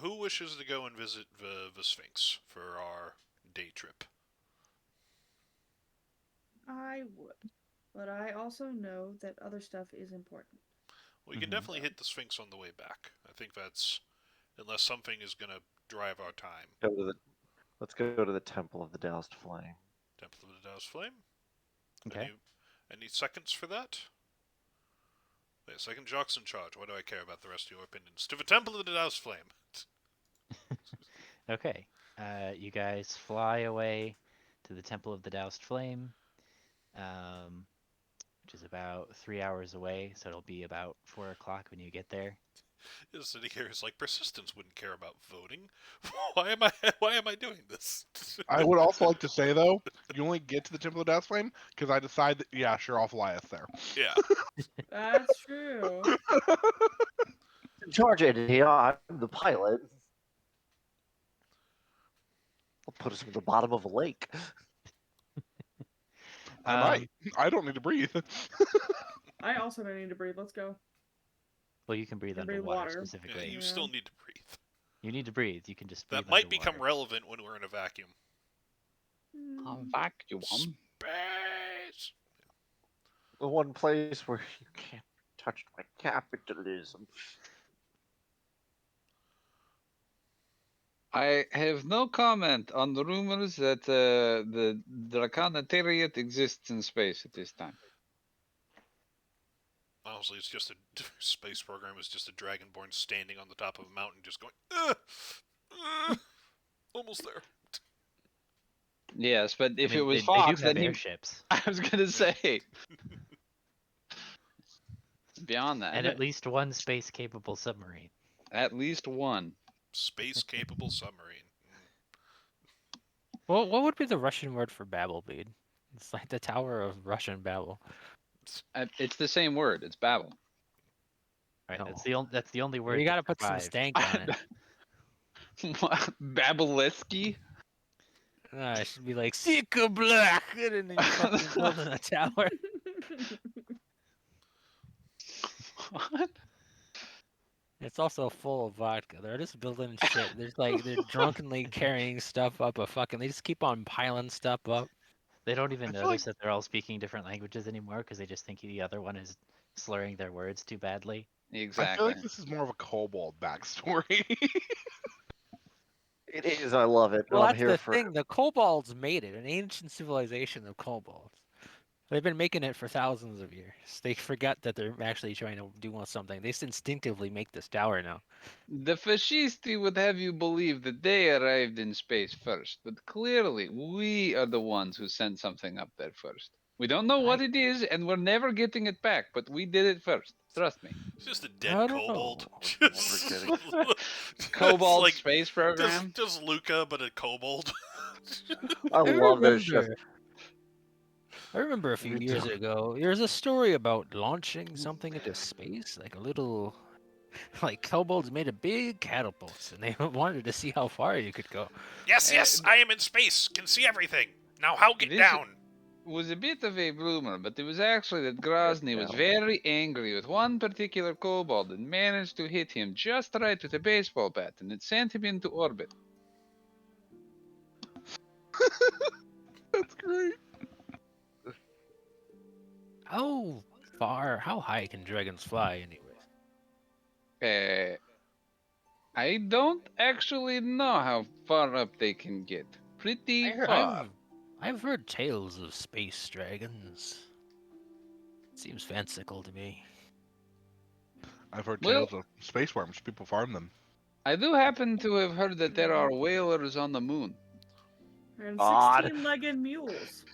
who wishes to go and visit the Sphinx for our day trip? I would. But I also know that other stuff is important. We can Mhm. definitely hit the Sphinx on the way back. I think that's unless something is gonna drive our time. Go to the, let's go to the Temple of the Doused Flame. Temple of the Tao's Flame. Okay. Any seconds for that? Wait, second Jock's in charge. Why do I care about the rest of your opinions? To the Temple of the Tao's Flame. Okay. You guys fly away to the Temple of the Doused Flame, um, which is about 3 hours away. So it'll be about 4 o'clock when you get there. Just sitting here is like persistence wouldn't care about voting. Why am I doing this? I would also like to say though, you only get to the Temple of Death Flame because I decide that yeah, sure, I'll fly us there. Yeah. That's true. In charge, Eddie. I'm the pilot. I'll put us in the bottom of a lake. I Um, might. I don't need to breathe. I also don't need to breathe. Let's go. well, you can breathe Can breathe underwater water. Yeah, specifically. you Yeah. still need to breathe. You need to breathe. You can just breathe That might underwater. become relevant when we're in a vacuum. A vacuum. Space. The one place where you can't touch my capitalism. I have no comment on the rumors that the Draconatariat exists in space at this time. Honestly, it's just a space program. Is just a dragonborn standing on the top of a mountain, just going, uh, almost there. Yes, but I if it mean, was they do Fox, have then he. airships, I was gonna say. Beyond and that, at least one space-capable submarine. at least one. Space capable submarine. Well, what would be the Russian word for Babel, dude? It's like the Tower of Russian Babel. It's the same word. It's Babel. Right. No. That's the only word You that gotta put some survived. stank on it. Babelesky. It should be like Sika Black, and then you fucking building a tower. What? It's also full of vodka. They're just building shit. There's like they're drunkenly carrying stuff up a fucking. They just keep on piling stuff up. They don't even I feel like notice that they're all speaking different languages anymore because they just think the other one is slurring their words too badly. I feel Exactly. like this is more of a kobold backstory. It is. I love it. Well, I'm that's here the for thing. The kobolds made it, an ancient civilization of kobolds. They've been making it for thousands of years. They forget that they're actually trying to do something. They just instinctively make this tower now. The fascisti would have you believe that they arrived in space first, but clearly we are the ones who sent something up there first. We don't know what I it is, and we're never getting it back, but we did it first. Trust me. It's just a dead I don't kobold. know. Just, getting Cobalt like space program. just Luca, but a kobold. I I love that it's just remember. I remember a few we years do- ago, there was a story about launching something into space, like a little, like kobolds made a big catapult, and they wanted to see how far you could go. Yes, yes, I am in space. Can see everything. Now, how get This down? was a bit of a rumor, but it was actually that Grozny was down. very angry with one particular kobold and managed to hit him just right with a baseball bat, and it sent him into orbit. That's great. How far, how high can dragons fly, anyways? Uh, I don't actually know how far up they can get. Pretty far. I've heard tales of space dragons. Seems fanciful to me. I've heard Well, tales of space worms. People farm them. I do happen to have heard that there are whalers on the moon. And God. 16-legged mules.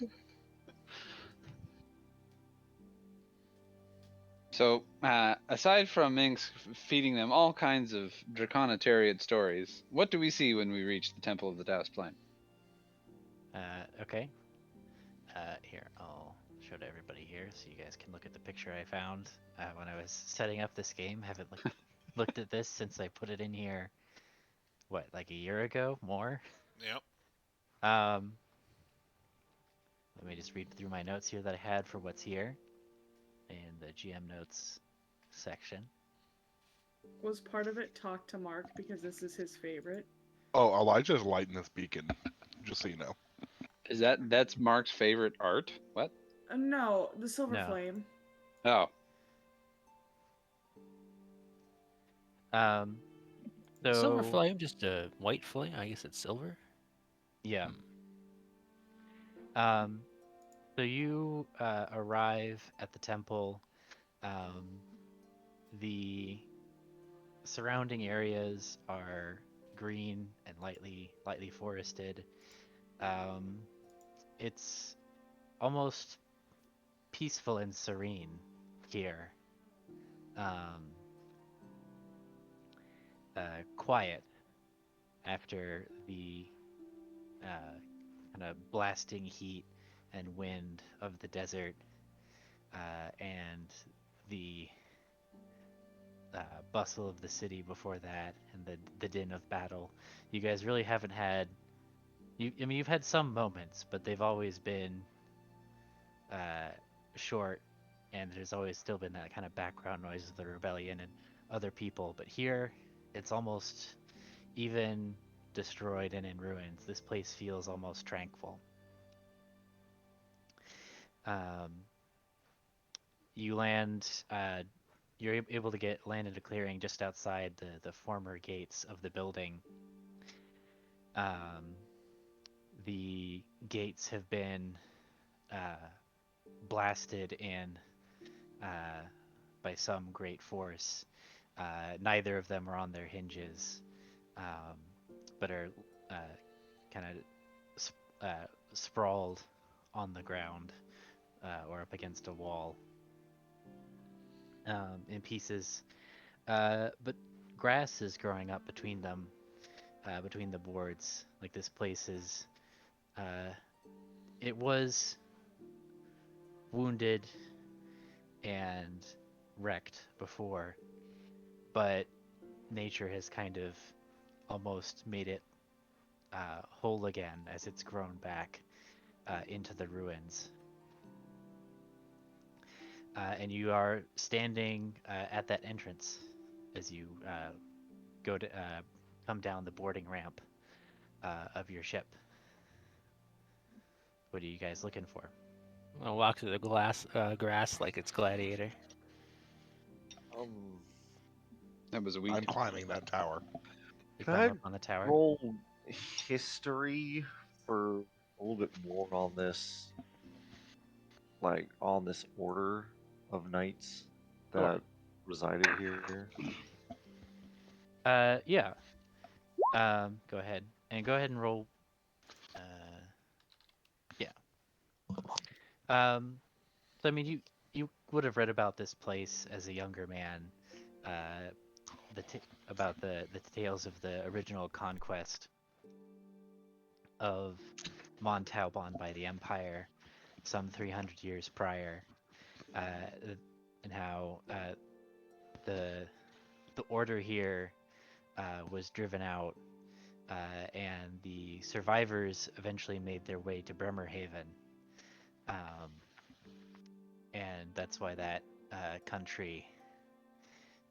So, aside from Minx feeding them all kinds of Draconatariat stories, what do we see when we reach the Temple of the Taoist Flame? Okay. Here, I'll show to everybody here so you guys can look at the picture I found when I was setting up this game. Haven't looked at this since I put it in here what, like a year ago, more. Yep. Um, Let me just read through my notes here that I had for what's here in the GM notes section. Was part of it talk to Mark because this is his favorite? Oh, Elijah's lighting this beacon, just so you know. Is that's Mark's favorite art? What? No, the silver No. flame. Oh, Um, Silver so flame, just a white flame. I guess it's silver. yeah. Hmm. Um, so you arrive at the temple. Um, the surrounding areas are green and lightly forested. Um, it's almost peaceful and serene here. Um, Quiet after the kind of blasting heat and wind of the desert, and the bustle of the city before that, and the din of battle. You guys really haven't had you. I mean, you've had some moments, but they've always been uh, short, and there's always still been that kind of background noise of the rebellion and other people. But here, it's almost even destroyed and in ruins. This place feels almost tranquil. Um, you land. You're able to land at a clearing just outside the former gates of the building. Um, the gates have been uh, blasted in uh, by some great force. Neither of them are on their hinges, um, but are kind of sprawled on the ground or up against a wall in pieces. But grass is growing up between them, between the boards. Like this place is, uh, it was wounded and wrecked before, but nature has kind of almost made it whole again as it's grown back into the ruins. And you are standing at that entrance as you go to come down the boarding ramp of your ship. What are you guys looking for? I'm gonna walk through the grass like it's Gladiator. Um, that was I'm weak. climbing that tower. You can climb I up on the tower. roll history for a little bit more on this, like on this order of knights Sure. that resided here? Yeah. Go ahead and roll. Uh, yeah. Um, so I mean, you would have read about this place as a younger man. Uh, about the tales of the original conquest of Montalban by the Empire some 300 years prior, uh, and how the the order here was driven out, and the survivors eventually made their way to Bremerhaven, um, and that's why that country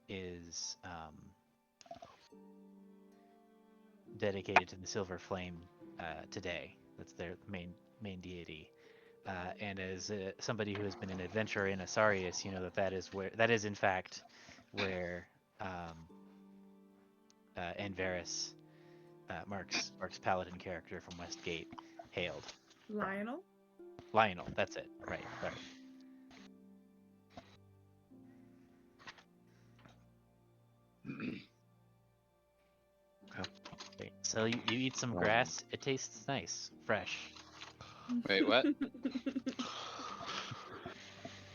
is dedicated to the Silver Flame today. That's their main deity. And as somebody who has been an adventurer in Asarius, you know that is in fact where um, Anvaris, Mark's paladin character from Westgate, hailed from. Lionel? Lionel, that's it. Right, sorry. Great. So you eat some Um, grass. It tastes nice, fresh. Wait, what?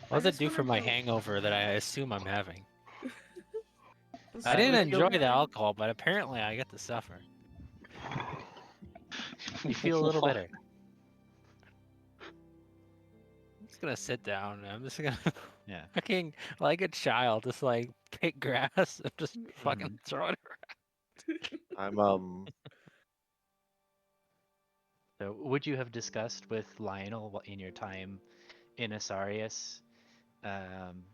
What I does it just do want for to my go. hangover that I assume I'm having? The I You didn't silver feel enjoy the flame. alcohol, but apparently I get to suffer. you feel a little What? better. I'm just gonna sit down. I'm just gonna Yeah. fucking like a child, just like pick grass and just fucking Hmm. throw it around. I'm So, would you have discussed with Lionel in your time in Asarius, um,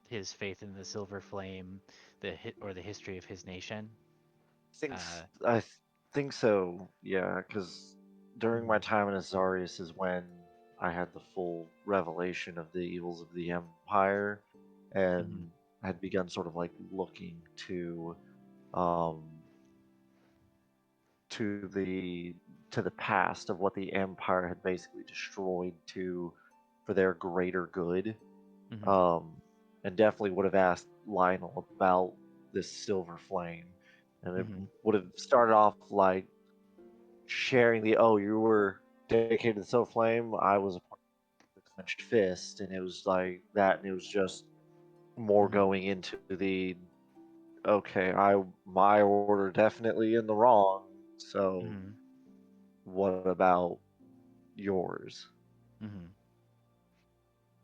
his faith in the Silver Flame, or the history of his nation? Uh, think so. Yeah, because during my mhm, time in Azarius is when I had the full revelation of the evils of the Empire, mhm, and had begun sort of like looking um to the past of what the Empire had basically destroyed to for their greater good. mhm, Um, and definitely would have asked Lionel about this silver flame, and it mhm, would have started off like sharing the you were dedicated to the silver flame. I was a part of the clenched fist, and it was like that, and it was just more mhm, going into the okay, my order definitely in the wrong. So mhm, what about yours? mhm.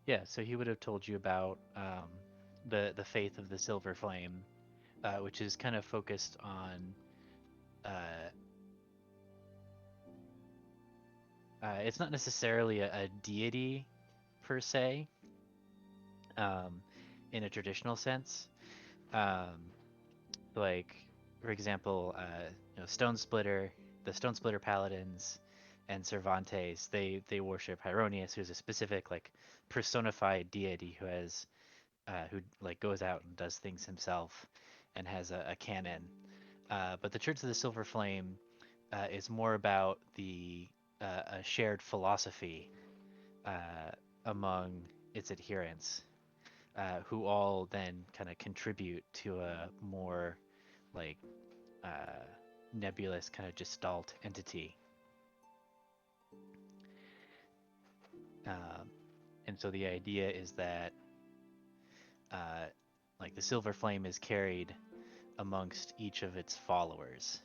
Yeah, so he would have told you about the faith of the Silver Flame, which is kind of focused on uh, it's not necessarily a deity per se, um, in a traditional sense. Um, like, for example, Stone Splitter, the Stone Splitter Paladins, and Cervantes, they worship Hieronius, who's a specific like personified deity who like goes out and does things himself, and has a canon. But the Church of the Silver Flame is more about a shared philosophy uh, among its adherents, who all then kind of contribute to a more like uh, nebulous kind of gestalt entity. Um, and so the idea is that uh, like the silver flame is carried amongst each of its followers,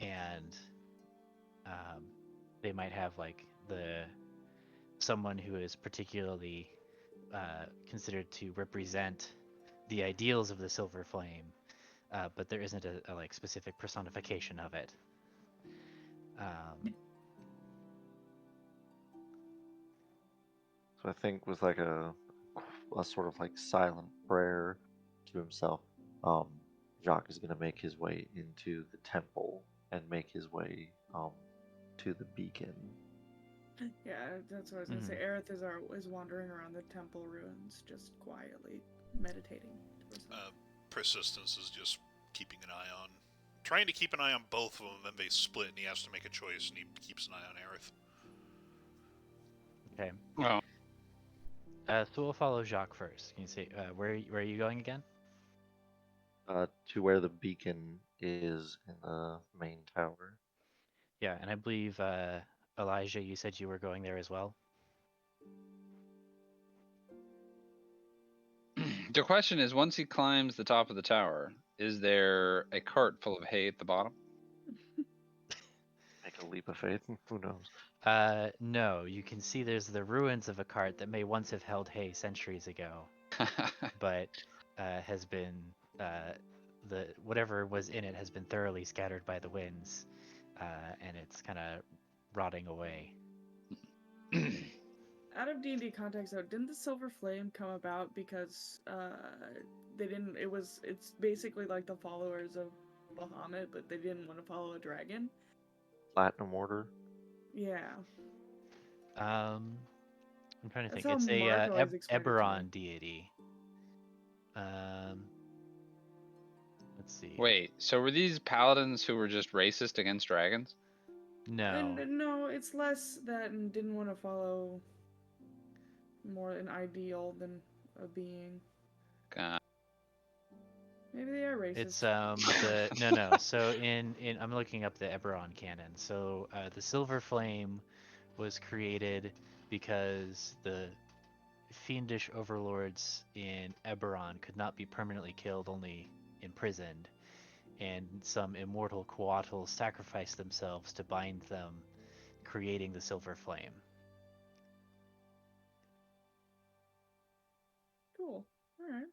and um, they might have like the someone who is particularly considered to represent the ideals of the silver flame, but there isn't a like specific personification of it. Um, So I think was like a sort of like silent prayer to himself. Um, Jacques is going to make his way into the temple and make his way to the beacon. Yeah, that's what I was gonna say. mhm. Aerith is wandering around the temple ruins, just quietly meditating to herself. Persistence is just keeping an eye on, trying to keep an eye on both of them. Then they split, and he has to make a choice, and he keeps an eye on Aerith. Okay. Well, So we'll follow Jacques first. Can you say where are you going again? To where the beacon is in the main tower. Yeah, and I believe Elijah, you said you were going there as well. the question is, once he climbs the top of the tower, is there a cart full of hay at the bottom? Make a leap of faith. Who knows? No, you can see there's the ruins of a cart that may once have held hay centuries ago, but has been uh, the whatever was in it has been thoroughly scattered by the winds, and it's kind of rotting away. Out of D&D context, though, didn't the Silver Flame come about because they didn't? It's basically like the followers of Bahamut, but they didn't want to follow a dragon. Platinum order. Yeah, Um, I'm trying to that's think. how It's a Mark always explained it to me. Eberron deity. Um, let's see. Wait, so were these paladins who were just racist against dragons? And No, no, it's less that and didn't want to follow more an ideal than a being. God. Maybe they are it's racist. the no. So in I'm looking up the Eberron canon. So the Silver Flame was created because the fiendish overlords in Eberron could not be permanently killed, only imprisoned, and some immortal Coatls sacrificed themselves to bind them, creating the Silver Flame. Cool. All right.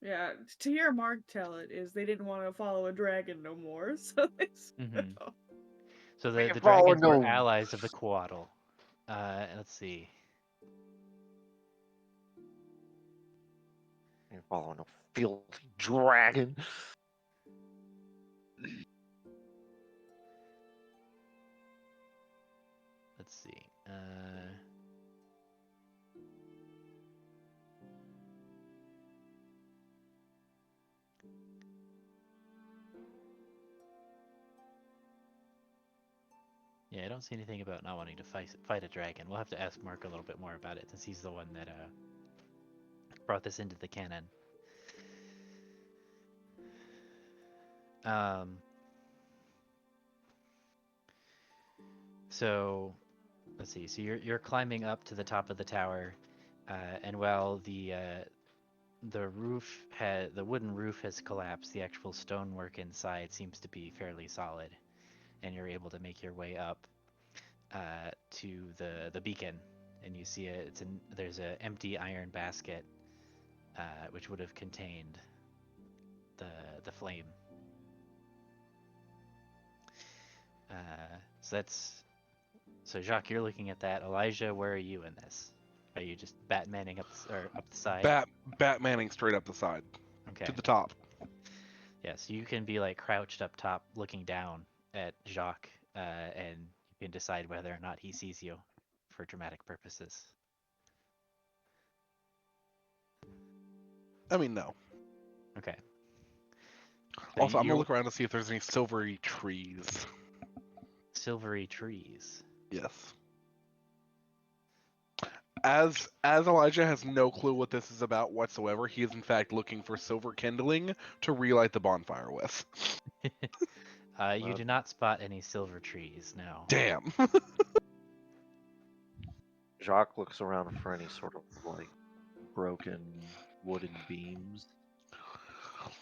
Yeah, to hear Mark tell it is they didn't want to follow a dragon no more, so they Mm-hmm. split off. So We the follow dragons were no. allies of the Coatl. Let's see. We follow no filthy dragon. Let's see. Yeah, I don't see anything about not wanting to fight a dragon. We'll have to ask Mark a little bit more about it since he's the one that brought this into the canon. Um, so let's see. So you're climbing up to the top of the tower, and while the the wooden roof has collapsed, the actual stonework inside seems to be fairly solid, and you're able to make your way up to the beacon, and you see there's an empty iron basket, which would have contained the flame. So Jacque, you're looking at that. Elijah, where are you in this? Are you just Batmaning up the side? Batmaning straight up the side Okay. to the top. Yeah, so you can be like crouched up top, looking down at Jacques, and you can decide whether or not he sees you, for dramatic purposes. I mean, no. Okay. So Also, I'm gonna you're look around to see if there's any silvery trees. silvery trees. Yes. As Elijah has no clue what this is about whatsoever, he is in fact looking for silver kindling to relight the bonfire with. You do not spot any silver trees, no. Damn. Jacques looks around for any sort of like broken wooden beams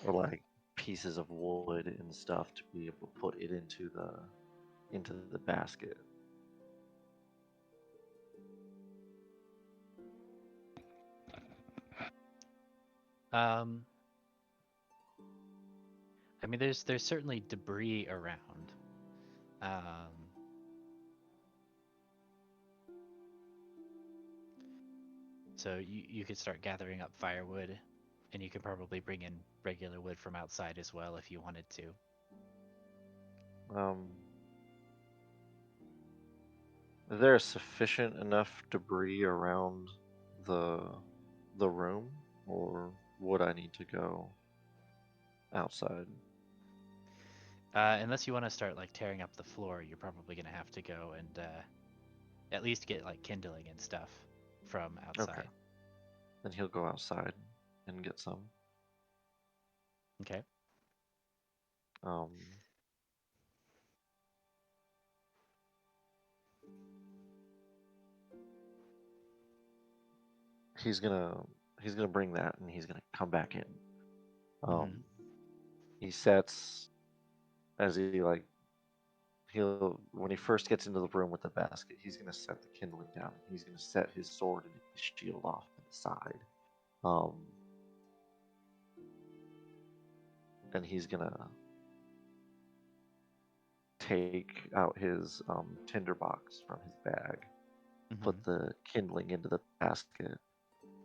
or like pieces of wood and stuff to be able to put it into the basket. Um, I mean, there's certainly debris around. Um, so you could start gathering up firewood, and you can probably bring in regular wood from outside as well if you wanted to. Um, is there sufficient enough debris around the the room, or would I need to go outside? Unless you want to start like tearing up the floor, you're probably gonna have to go and at least get like kindling and stuff from Okay, outside. then he'll go outside and get some. Okay. Um, he's gonna he's gonna bring that and he's gonna come back in. Mm-hmm. He sets as he like he'll when he first gets into the room with the basket, he's gonna set the kindling down. He's gonna set his sword and his shield off to the side. Um, and he's gonna take out his tinderbox from his bag, Mm-hmm. put the kindling into the basket.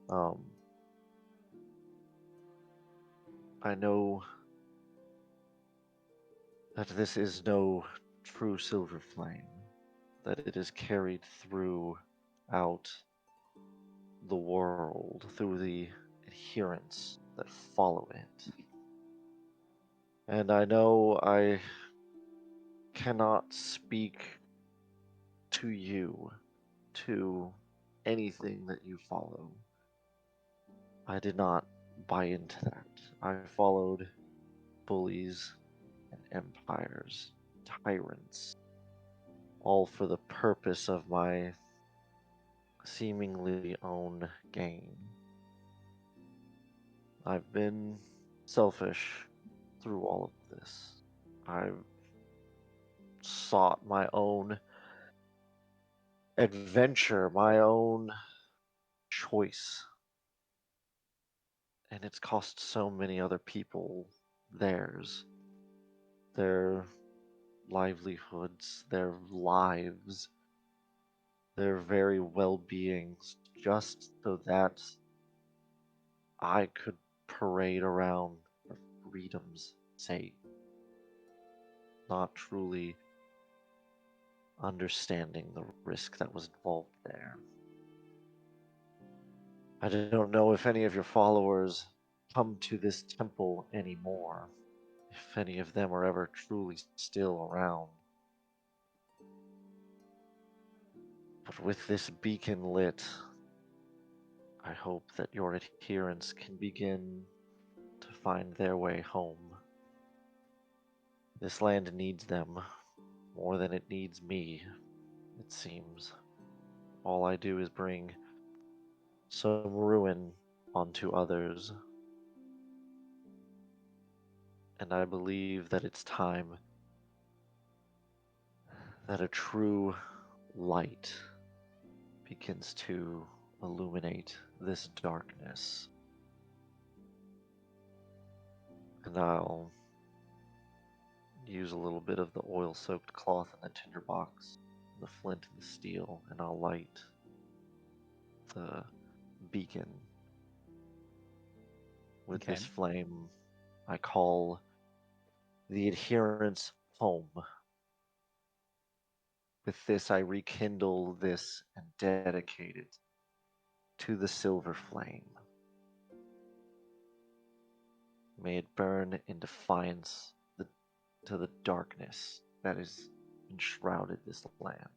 Um, I know that this is no true silver flame, that it is carried throughout the world through the adherents that follow it. And I know I cannot speak to you, to anything that you follow. I did not buy into that. I followed bullies and empires, tyrants, all for the purpose of my seemingly own gain. I've been selfish through all of this. I've sought my own adventure, my own choice. and it's cost so many other people theirs, their livelihoods, their lives, their very well beings, just so that I could parade around for freedom's sake, not truly understanding the risk that was involved there. I don't know if any of your followers come to this temple anymore, if any of them are ever truly still around. But with this beacon lit, I hope that your adherents can begin to find their way home. This land needs them more than it needs me, it seems. All I do is bring some ruin onto others, and I believe that it's time that a true light begins to illuminate this darkness. And I'll use a little bit of the oil soaked cloth in the tinderbox, the flint and the steel, and I'll light the beacon. With Okay. this flame, I call the adherents home. With this, I rekindle this and dedicate it to the silver flame. May it burn in defiance to the darkness that has enshrouded this land.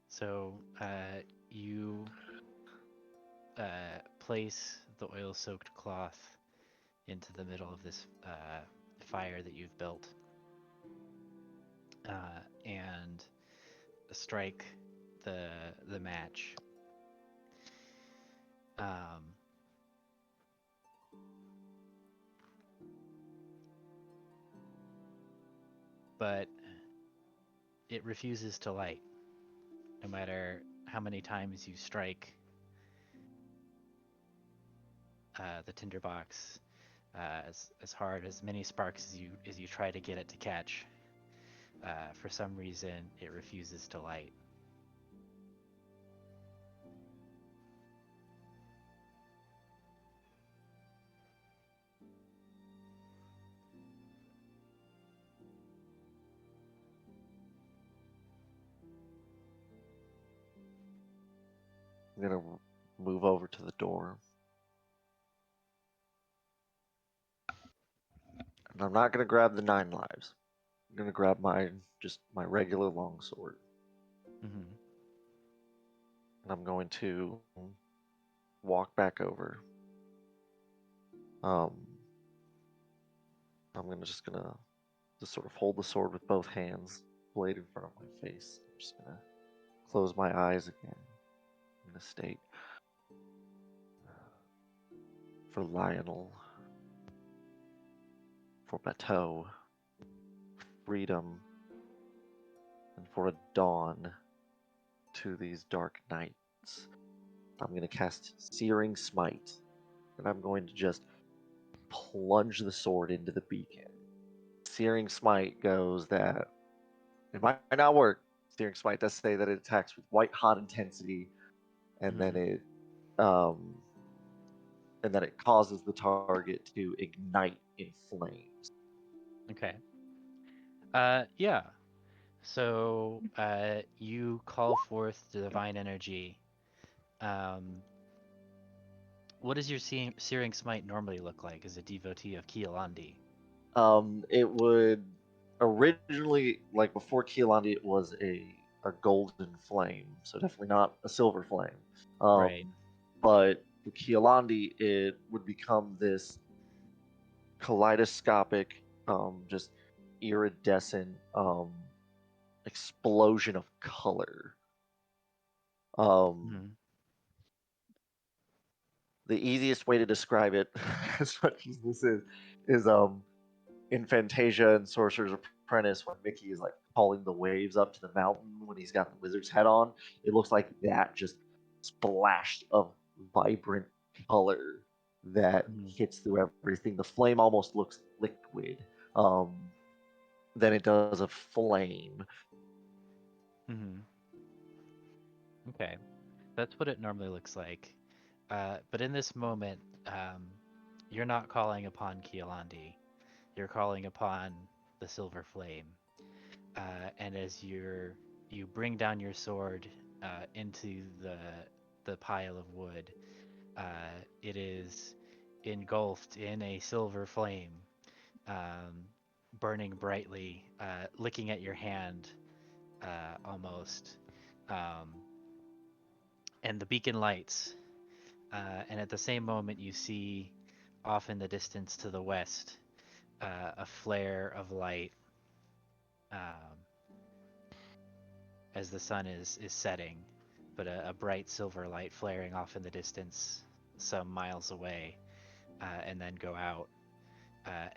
So you place the oil-soaked cloth into the middle of this fire that you've built, and strike the match. Um, but it refuses to light, no matter how many times you strike the tinderbox, as hard, as many sparks as you try to get it to catch. For some reason, it refuses to light. I'm gonna move over to the door. And I'm not gonna grab the 9 lives. I'm gonna grab my regular longsword. Mm-hmm. And I'm going to walk back over. Um, I'm gonna just sort of hold the sword with both hands, blade in front of my face. I'm just gonna close my eyes again. I'm gonna state for Lionel, for Bateau, freedom, and for a dawn to these dark nights. I'm gonna cast Searing Smite, and I'm going to just plunge the sword into the beacon. Searing Smite goes that it might not work. Searing Smite does say that it attacks with white hot intensity, and Mm-hmm. then um, it causes the target to ignite in flames. Okay. Yeah. So you call forth the divine energy. Um, what does your searing smite normally look like as a devotee of Kialandi? It would originally, like before Kialandi, it was a golden flame, so definitely not a silver flame. Right. But for Kialandi, it would become this kaleidoscopic, just iridescent explosion of color. Um, Mm-hmm. the easiest way to describe it, as much as this is in Fantasia and Sorcerer's Apprentice when Mickey is like calling the waves up to the mountain when he's got the wizard's head on. It looks like that just splashed of vibrant color that Mhm. hits through everything. The flame almost looks liquid. Um, than it does a flame. Mhm. Okay, that's what it normally looks like. But in this moment, you're not calling upon Kiolandi. You're calling upon the silver flame. And as you bring down your sword into the pile of wood, it is engulfed in a silver flame, um, burning brightly, licking at your hand almost. Um, and the beacon lights. And at the same moment, you see off in the distance to the west a flare of light um, as the sun is setting, but a bright silver light flaring off in the distance some miles away, and then go out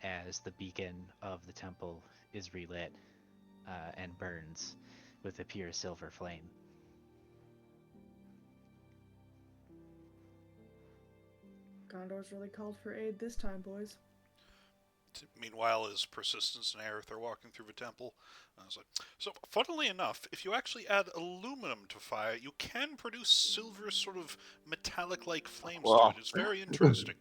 as the beacon of the temple is relit and burns with a pure silver flame. Gondor's really called for aid this time, boys. Meanwhile, as Persistence and Aerith are walking through the temple, I was like, so funnily enough, if you actually add aluminum to fire, you can produce silver, sort of metallic-like flames to it. Well, It's very interesting.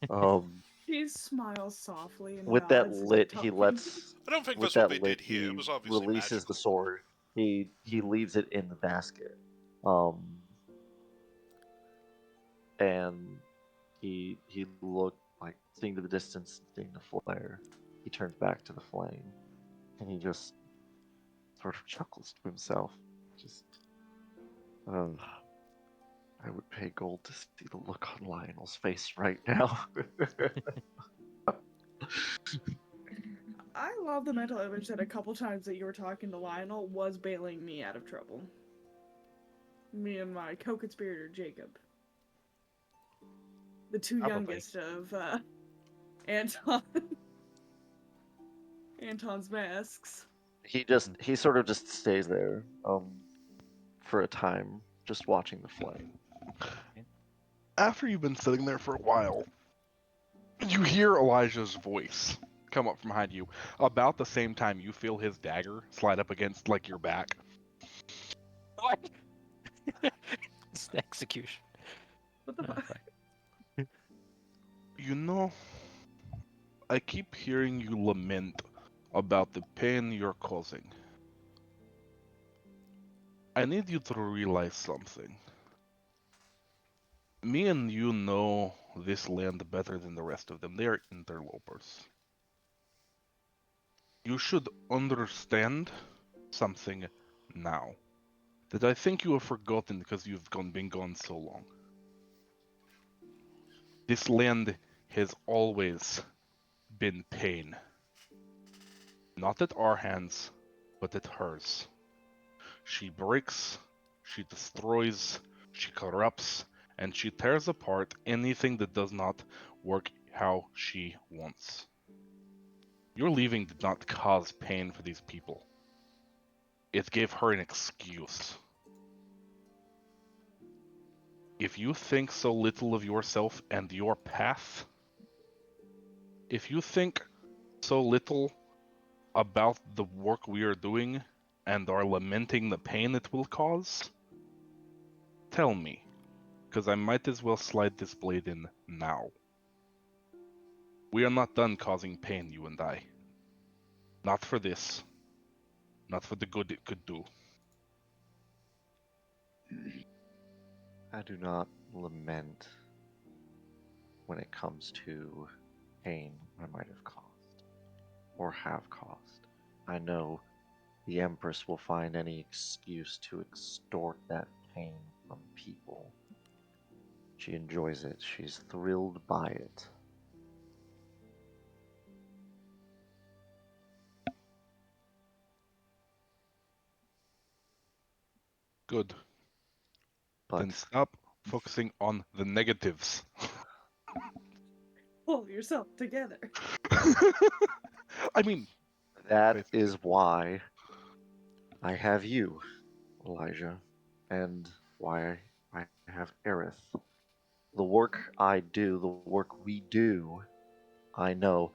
um, She smiles softly and with that nods as you're lit, he talking. lets I don't think with that's what that they lit did here. It he was obviously releases the magical. sword. He Mhm. leaves it in the basket. Um, and he looked like seeing to the distance, seeing the flare. He turns back to the flame, and he just sort of chuckles to himself. Just, um, I would pay gold to see the look on Lionel's face right now. I love the mental image that a couple times that you were talking to Lionel was bailing me out of trouble. Me and my co-conspirator Jacob, the two Probably. youngest of Anton Anton's masks. Mhm. He sort of just stays there for a time, just watching the flame. After you've been sitting there for a while, you hear Elijah's voice come up from behind you. About the same time, you feel his dagger slide up against like your back. What? It's the execution. What the Oh, fuck? fuck. You know, I keep hearing you lament about the pain you're causing. I need you to realize something. Me and you know this land better than the rest of them. They are interlopers. You should understand something now that I think you have forgotten because been gone so long. This land has always been pain. Not at our hands, but at hers. She breaks, she destroys, she corrupts, and she tears apart anything that does not work how she wants. Your leaving did not cause pain for these people. It gave her an excuse. If you think so little of yourself and your path, if you think so little about the work we are doing and are lamenting the pain it will cause, tell me, because I might as well slide this blade in now. We are not done causing pain, you and I. Not for this. Not for the good it could do. I do not lament when it comes to pain I might have caused or have caused. I know the Empress will find any excuse to extort that pain from people. She enjoys it. She's thrilled by it. Good. Then But stop focusing on the negatives. Pull yourself together. I mean, That basically. is why I have you, Elijah, and why I have Aerith. The work I do, the work we do, I know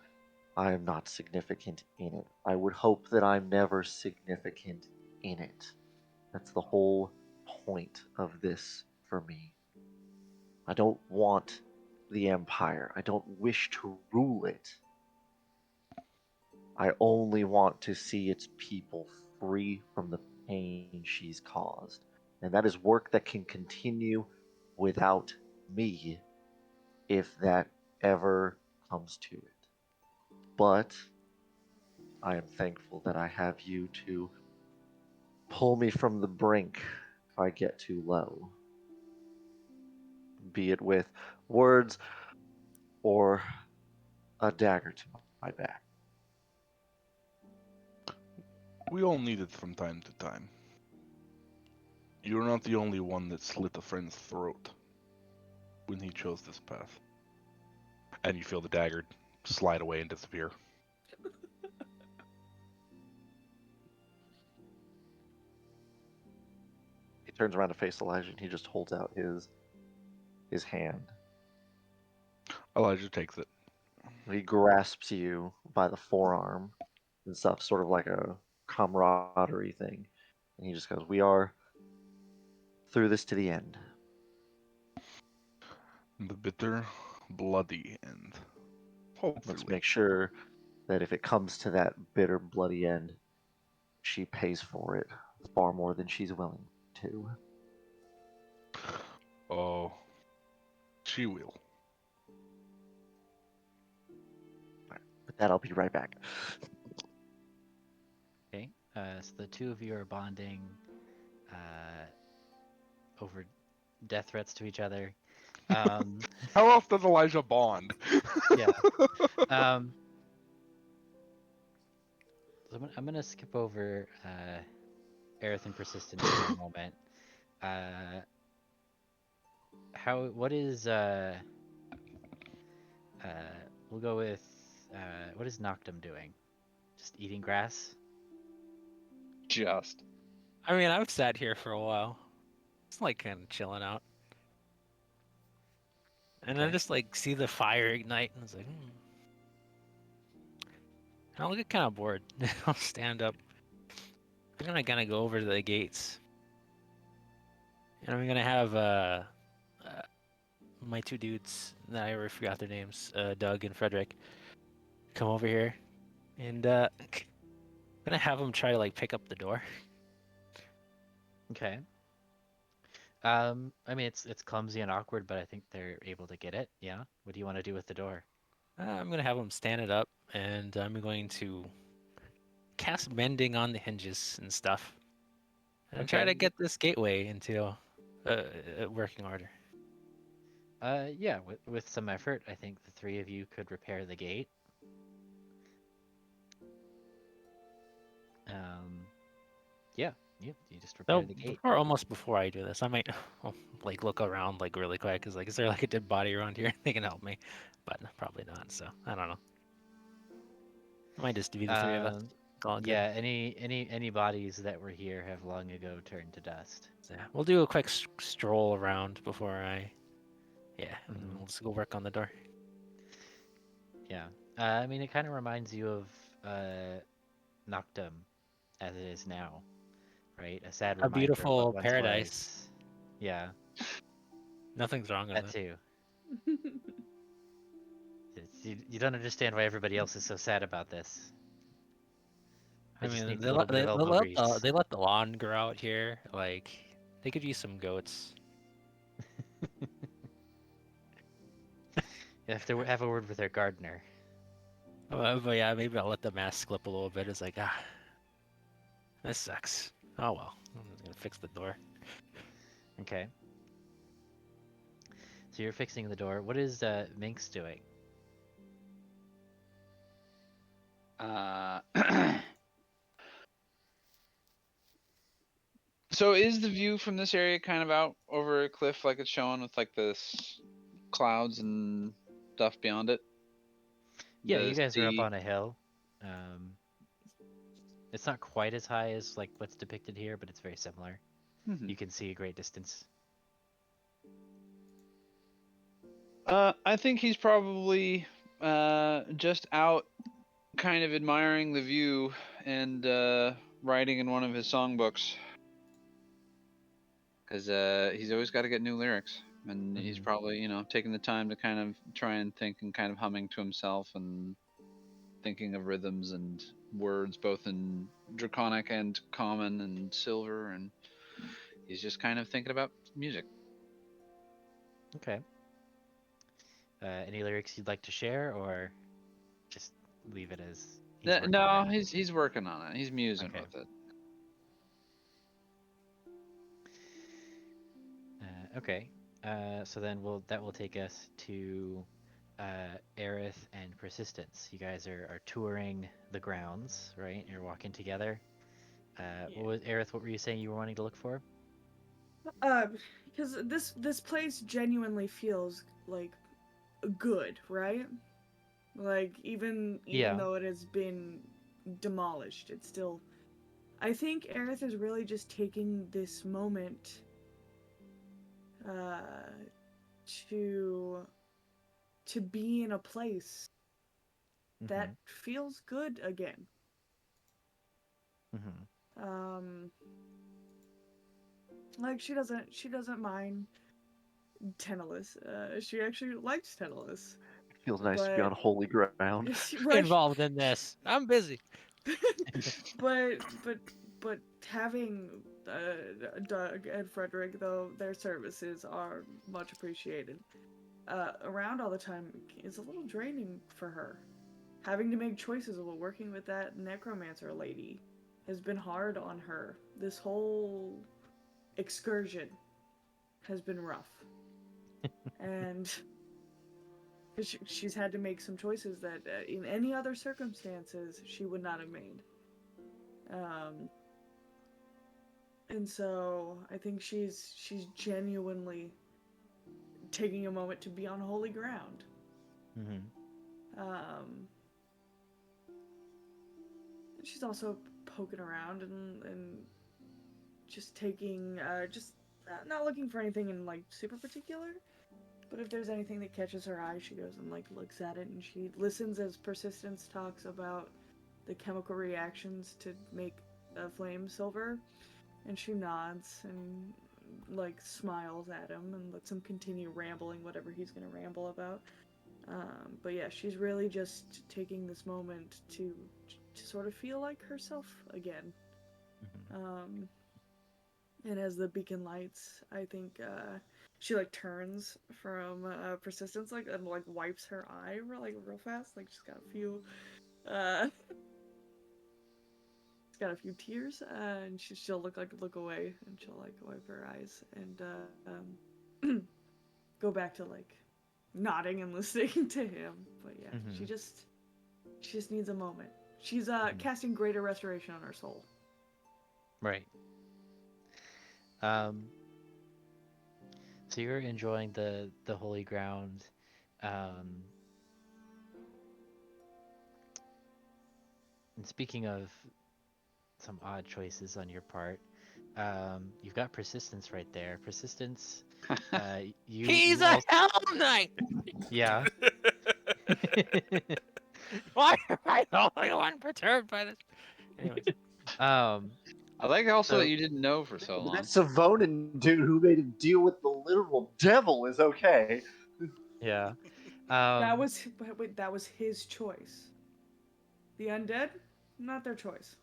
I am not significant in it. I would hope that I'm never significant in it. That's the whole point of this for me. I don't want the Empire. I don't wish to rule it. I only want to see its people free from the pain she's caused. And that is work that can continue without me if that ever comes to it. But I am thankful that I have you to pull me from the brink if I get too low, be it with words or a dagger to my back. We all need it from time to time. You're not the only one that slit a friend's throat when he chose this path. And you feel the dagger slide away and disappear. He turns around to face Elijah and he just holds out his hand. Elijah takes it. He grasps you by the forearm and stuff, sort of like a camaraderie thing. And he just goes, "We are through this to the end." The bitter, bloody end. Let's Hopefully. make sure that if it comes to that bitter, bloody end, she pays for it far more than she's willing to. Oh, she will. With that, I'll be right back. Okay. So the two of you are bonding over death threats to each other. Um, How else does Elijah bond? yeah. Um, so I'm gonna skip over Aerith and Persistence for a moment. What is uh we'll go with what is Noctum doing? Just eating grass? Just. I mean, I've sat here for a while. It's like kind of chilling out. And I Okay. just like see the fire ignite and it's like, And I'll get kind of bored. I'll stand up. I'm gonna kind of go over to the gates. And I'm gonna have my two dudes that I already forgot their names, Doug and Frederick, come over here. And I'm gonna have them try to like pick up the door. Okay. I mean it's clumsy and awkward, but I think they're able to get it. Yeah. What do you want to do with the door? I'm gonna have them stand it up, and I'm going to cast mending on the hinges and stuff, and try to Okay. get this gateway into a working order. Yeah, with some effort, I think the three of you could repair the gate. Um, yeah, you just repair So the gate. almost before I do this, I might like look around like really quick. Is like, is there like a dead body around here? They can help me, but probably not. So I don't know. It might just be the three of us. Um, All good. yeah, any bodies that were here have long ago turned to dust. So, yeah, we'll do a quick stroll around before and then Hmm. we'll just go work on the door. Yeah. I mean, it kind of reminds you of Noctum as it is now, right? A sad A reminder of what beautiful once paradise. was. Yeah, Nothing's wrong with that it. too. You don't understand why everybody else is so sad about this. I I just mean, need a little bit of elbow grease. they let the lawn grow out here. Like, they could use some goats. You have to have a word with their gardener. But yeah, maybe I'll let the mask slip a little bit. It's like, this sucks. Oh well, I'm just gonna fix the door. Okay. So you're fixing the door. What is Minx doing? So is the view from this area kind of out over a cliff like it's showing with like this clouds and stuff beyond it? Yeah, The you guys are up sea. on a hill. Um, it's not quite as high as like what's depicted here, but it's very similar. Hmm. You can see a great distance. I think he's probably just out kind of admiring the view and writing in one of his songbooks because he's always got to get new lyrics, and he's Hmm. probably taking the time to kind of try and think and kind of humming to himself and thinking of rhythms and words both in draconic and common and silver, and he's just kind of thinking about music. Okay. Any lyrics you'd like to share, or just leave it as he's working on No, it? he's working on it. He's musing Okay. with it. Okay. So then that will take us to Aerith and Persistence. You guys are touring the grounds, right? You're walking together. Yeah. What was Aerith? What were you saying you were wanting to look for? Uh, because this place genuinely feels like good, right? Like even Yeah. though it has been demolished, it's still. I think Aerith is really just taking this moment uh, to be in a place that Mm-hmm. feels good again. Mm-hmm. Um, like she doesn't mind Tennis. She actually likes Tennis, It feels nice to be but on holy ground. right. Involved in this. I'm busy. but but having Doug and Frederick, though their services are much appreciated, around all the time is a little draining for her. Having to make choices while working with that necromancer lady has been hard on her. This whole excursion has been rough, and she's had to make some choices that in any other circumstances she would not have made. Um, and so I think she's genuinely taking a moment to be on holy ground. Mm-hmm. Um, she's also poking around and just taking just not looking for anything in like super particular, but if there's anything that catches her eye, she goes and like looks at it and she listens as Persistence talks about the chemical reactions to make a flame silver, and she nods and like smiles at him and lets him continue rambling whatever he's gonna ramble about. But yeah, she's really just taking this moment to sort of feel like herself again. Mm-hmm. Um, and as the beacon lights, I think she like turns from Persistence like and like wipes her eye real fast. Like she's got a few uh she's got a few tears, and she'll look away and she'll like wipe her eyes and go back to like nodding and listening to him. But yeah, Mm-hmm. she just needs a moment. She's Mm-hmm. casting greater restoration on her soul. Right. Um, so you're enjoying the holy ground. Um, and speaking of some odd choices on your part, you've got persistence right there. Persistence. He's You a also hell knight. yeah. Why am I the only one perturbed by this? Anyways, um. I like also that So you didn't know for so That long. Savonin dude who made him deal with the literal devil is okay. yeah. That Um. was wait, that was his choice. The undead, not their choice.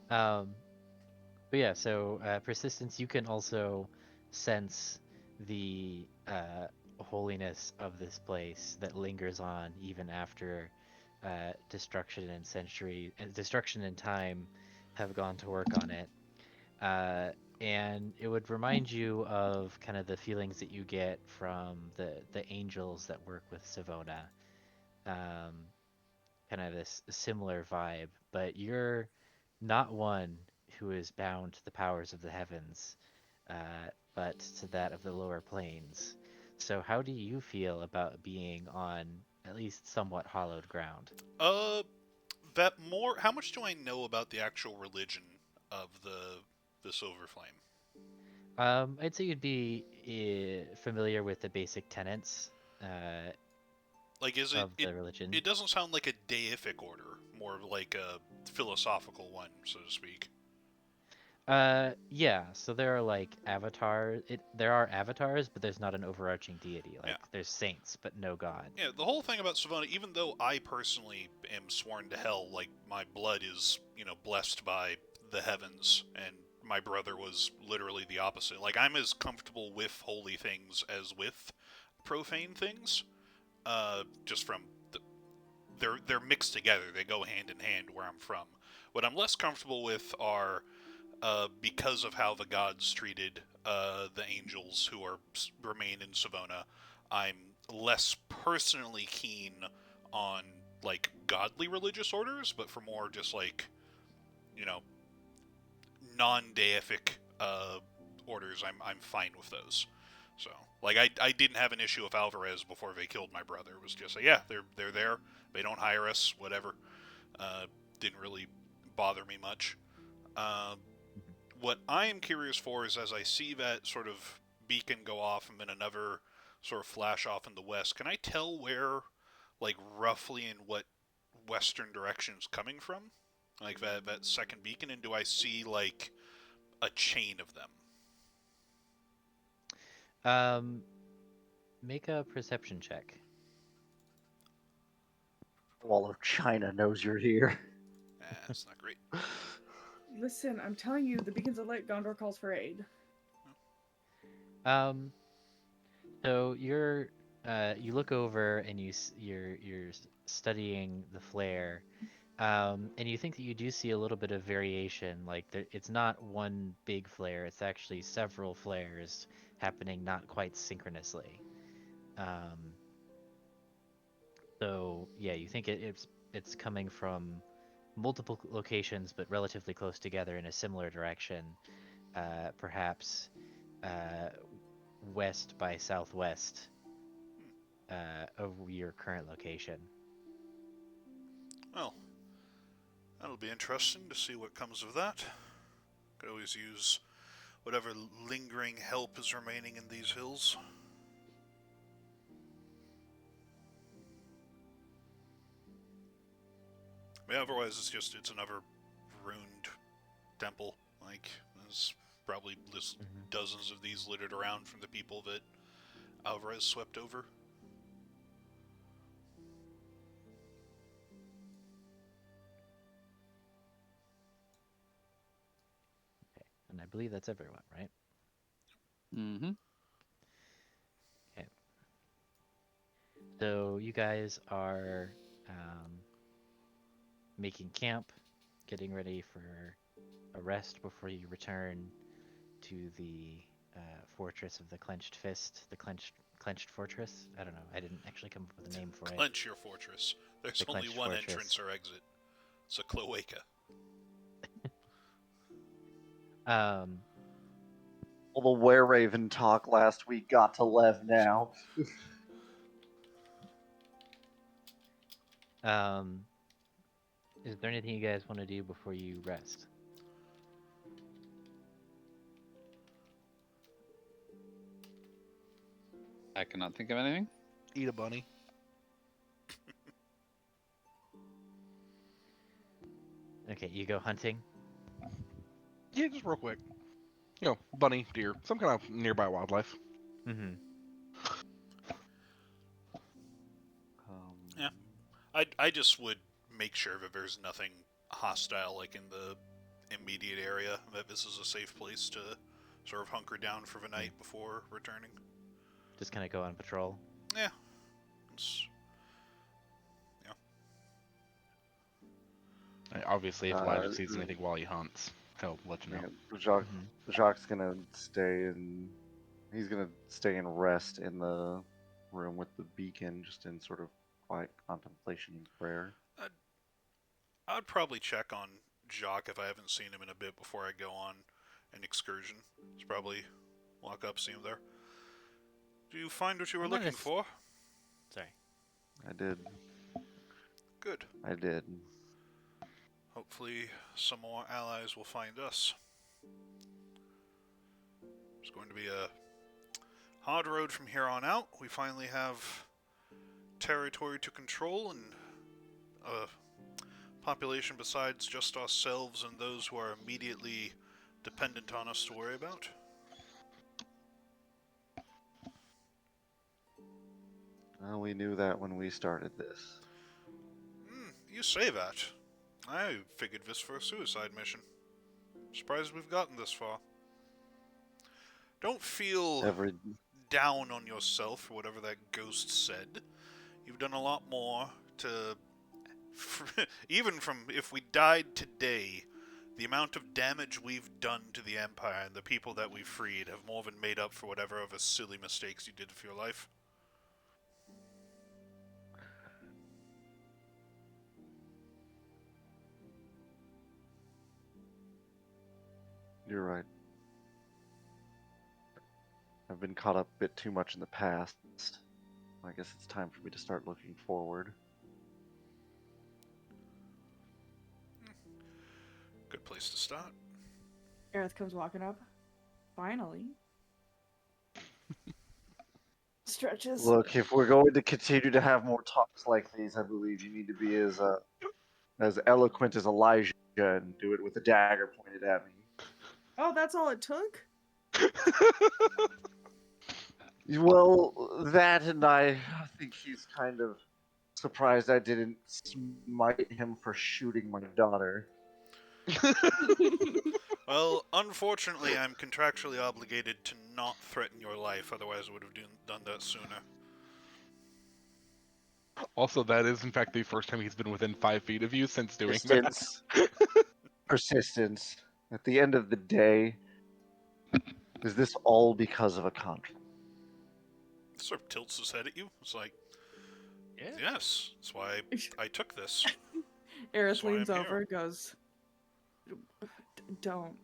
Um. But yeah. So persistence. You can also sense the holiness of this place that lingers on even after destruction and time have gone to work on it. uh, and it would remind you of kind of the feelings that you get from the angels that work with Savona. Kind of this similar vibe, but you're not one who is bound to the powers of the heavens, but to that of the lower planes. So, how do you feel about being on at least somewhat hallowed ground? Uh, that more. How much do I know about the actual religion of the Silver Flame? I'd say you'd be familiar with the basic tenets Like, is it of it? the religion. It doesn't sound like a deific order, more of like a philosophical one, so to speak. Yeah, so there are like avatars. There are avatars, but there's not an overarching deity. Yeah. Like there's saints, but no god. Yeah, the whole thing about Savona, even though I personally am sworn to hell, like my blood is, blessed by the heavens, and my brother was literally the opposite. Like I'm as comfortable with holy things as with profane things. Just from they're mixed together. They go hand in hand where I'm from. What I'm less comfortable with are because of how the gods treated the angels who remain in Savona. I'm less personally keen on like godly religious orders, but for more just like you know non-deific orders, I'm fine with those. So like I didn't have an issue with Alvarez before they killed my brother. It was just like, yeah, they're there. They don't hire us. Whatever. Uh, didn't really bother me much. Uh, what I am curious for is as I see that sort of beacon go off and then another sort of flash off in the west, can I tell where, like, roughly in what western direction it's coming from? Like that second beacon, and do I see, like, a chain of them? Um, Make a perception check. Wall of China knows you're here. That's not great. Listen, I'm telling you, the beacons of light. Gondor calls for aid. Um, so you look over and you're studying the flare, and you think that you do see a little bit of variation. Like it's not one big flare; it's actually several flares happening not quite synchronously. Um, so yeah, you think it's coming from multiple locations, but relatively close together in a similar direction. Perhaps uh, west by southwest of your current location. Well, that'll be interesting to see what comes of that. Could always use whatever lingering help is remaining in these hills. Yeah, otherwise it's another ruined temple. Like there's probably Mhm. dozens of these littered around from the people that Alvarez swept over. And I believe that's everyone, right? Mm-hmm. Okay. So you guys are um, making camp, getting ready for a rest before you return to the fortress of the clenched fist, the clenched fortress. I don't know. I didn't actually come up with a name for it. Clench your fortress. There's The only clenched one fortress. entrance or exit. It's a cloaca. Um, Well, the Were Raven talk last week got to Lev now. um, is there anything you guys want to do before you rest? I cannot think of anything. Eat a bunny. Okay, you go hunting. Yeah, just real quick. Bunny, deer, some kind of nearby wildlife. Mm-hmm. Yeah, I just would make sure that there's nothing hostile like in the immediate area. That this is a safe place to sort of hunker down for the night before returning. Just kind of go on patrol. Yeah, it's yeah. Obviously, if Elijah Uh, sees anything while he hunts, he'll let you know. yeah, Jacque's gonna stay in. He's gonna stay and rest in the room with the beacon, just in sort of quiet contemplation and prayer. I'd probably check on Jacque if I haven't seen him in a bit before I go on an excursion. Just probably walk up, see him there. Do you find what you were I'm gonna looking for? Sorry. I did. Good. I did. Hopefully, some more allies will find us. It's going to be a hard road from here on out. We finally have territory to control and a population besides just ourselves and those who are immediately dependent on us to worry about. Well, we knew that when we started this. You say that. I figured this for a suicide mission. Surprised we've gotten this far. Don't feel Every down on yourself for whatever that ghost said. You've done a lot more to... even from if we died today, the amount of damage we've done to the Empire and the people that we freed have more than made up for whatever of the silly mistakes you did with your life. You're right. I've been caught up a bit too much in the past. I guess it's time for me to start looking forward. Good place to start. Aerith comes walking up. Finally. Stretches. Look, if we're going to continue to have more talks like these, I believe you need to be as eloquent as Elijah and do it with a dagger pointed at me. Oh, that's all it took? Well, that and I think he's kind of surprised I didn't smite him for shooting my daughter. Well, unfortunately, I'm contractually obligated to not threaten your life, otherwise I would have done that sooner. Also, that is in fact the first time he's been within 5 feet of you since doing that. Persistence. Persistence. At the end of the day, is this all because of a contract? Sort of tilts his head at you. It's like, Yeah. yes, that's why I took this. Aerith why leans I'm here. over, goes, Don't.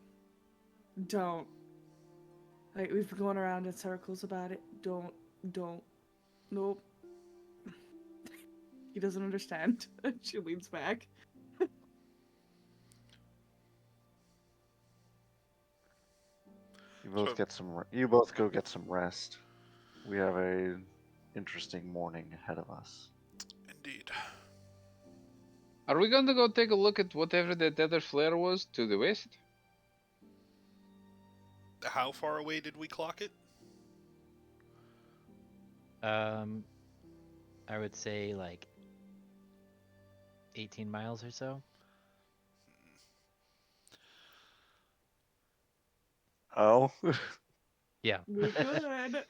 Like, we've been going around in circles about it. Don't. Nope. He doesn't understand. She leans back. You both go get some rest. We have a interesting morning ahead of us. Indeed. Are we going to go take a look at whatever that other flare was to the west? How far away did we clock it? I would say like 18 miles or so. Oh? Yeah. We're good.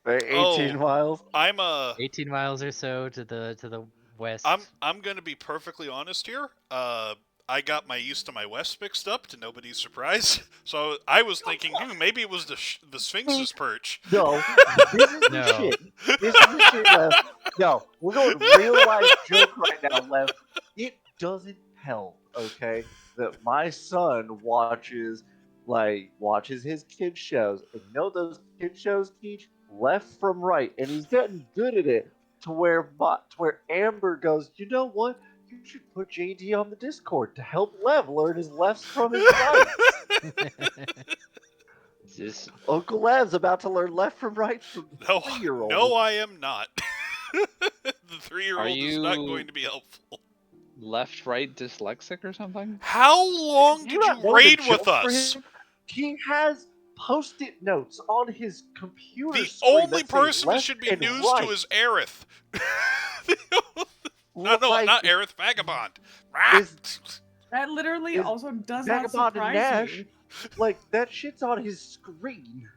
18 miles? I'm 18 miles or so to the west. I'm gonna be perfectly honest here. I got my east and my west mixed up, to nobody's surprise. So I was thinking, maybe it was the Sphinx's perch. No, this is the No. shit. This is the shit, Lev. No, we're going real life joke right now, Lev. It doesn't help, okay, that my son watches his kid shows, and you know those kid shows teach left from right, and he's getting good at it to where Amber goes, you know what? You should put JD on the Discord to help Lev learn his lefts from his rights. Just Uncle Lev's about to learn left from right from the 3-year-old. No, I am not. The 3-year-old is you- not going to be helpful. Left, right, dyslexic or something? How long Do did not you know the raid joke with for us? him? He has post-it notes on his computer The screen only that say person it left should be and news right. to is Aerith. No, Like, not Aerith, Vagabond. Is- That literally Is also does not Vagabond and surprise Nash, me. like, that shit's on his screen.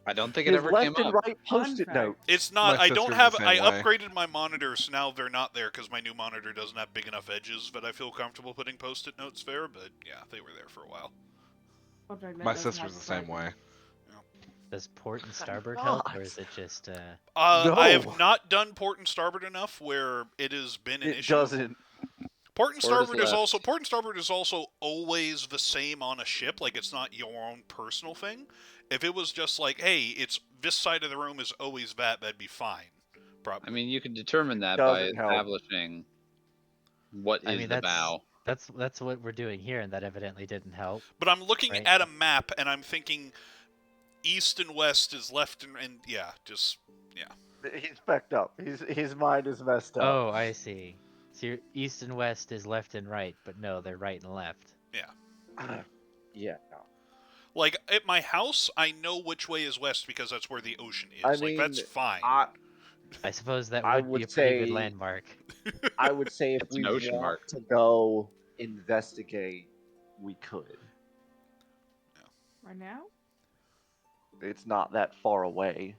I don't think it His ever left came and up. right post-it fact. note. It's not. My I don't sister's have. the I same way. upgraded my monitors. Now they're not there because my new monitor doesn't have big enough edges that I feel comfortable putting post-it notes there. But yeah, they were there for a while. My sister's the same way. does port and starboard help, or God. is it just I have No. not done port and starboard enough where it has been an It issue. doesn't. Port and Port is starboard is also left. port and starboard is also always the same on a ship. Like it's not your own personal thing. If it was just like, hey, it's this side of the room is always that'd be fine. Probably. I mean, you can determine that by Doesn't help. establishing what I is mean, the bow. that's what we're doing here, and that evidently didn't help, But I'm looking right? at a map and I'm thinking east and west is left and yeah, just yeah. He's fucked up. His mind is messed up. Oh, I see. So your east and west is left and right, but no, they're right and left. Yeah. Like at my house, I know which way is west because that's where the ocean is. I Like that's mean, fine. I suppose that I would be would a pretty good say- landmark. I would say if It's we an ocean want mark. to go investigate, we could. Right now? It's not that far away.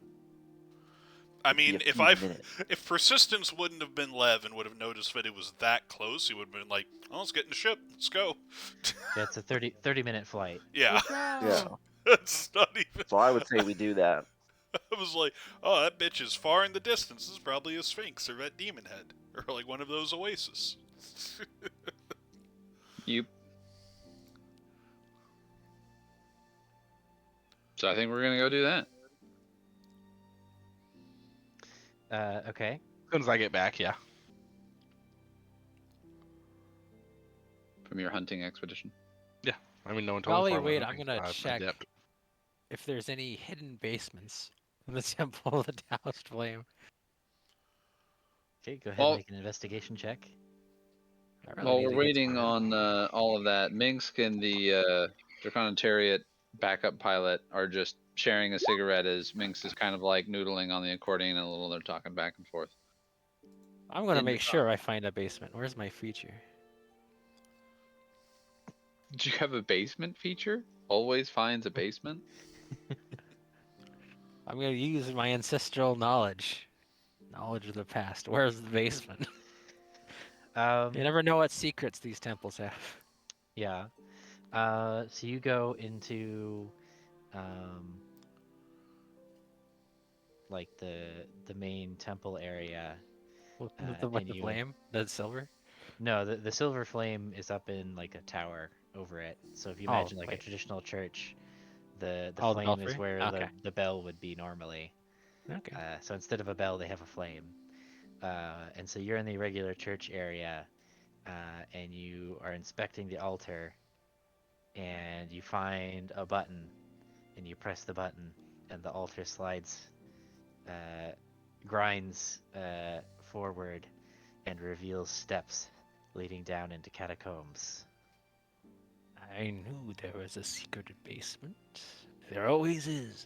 I It'd be mean, a if few I minutes. if persistence wouldn't have been Lev and would have noticed that it was that close, he would have been like, "Oh, let's get in the ship. Let's go." Yeah, it's a 30-minute flight. Yeah, Let's go. Yeah. that's not even. So I would say we do that. I was like, "Oh, that bitch is far in the distance. This is probably a sphinx or that demon head or like one of those oases." Yep. So I think we're gonna go do that. Okay. As soon as I get back, yeah. From your hunting expedition. I mean, no one told While me. we before I wait, went I'm hunting. gonna I check dipped. if there's any hidden basements in the Temple of the Doused Flame. Okay, go ahead Well- and make an investigation check. I really While need we're to get waiting smarter. on all of that, Minsk and the Draconitariat backup pilot are just sharing a cigarette as Minsk is kind of like noodling on the accordion and a little they're talking back and forth. I'm gonna In make the sure I find a basement. Where's my feature? Do you have a basement feature? Always finds a basement? I'm gonna use my ancestral knowledge of the past. Where's the basement? You never know what secrets these temples have. Yeah. So you go into, um, like the main temple area. With and the you flame, the silver. No, the silver flame is up in like a tower over it. So if you Oh, imagine like a wait. traditional church, the Oh, the flame is belfry? where Okay. the bell would be normally. Okay. So instead of a bell, they have a flame. And so you're in the regular church area, and you are inspecting the altar, and you find a button, and you press the button, and the altar slides, grinds forward, and reveals steps leading down into catacombs. I knew there was a secret basement. There always is.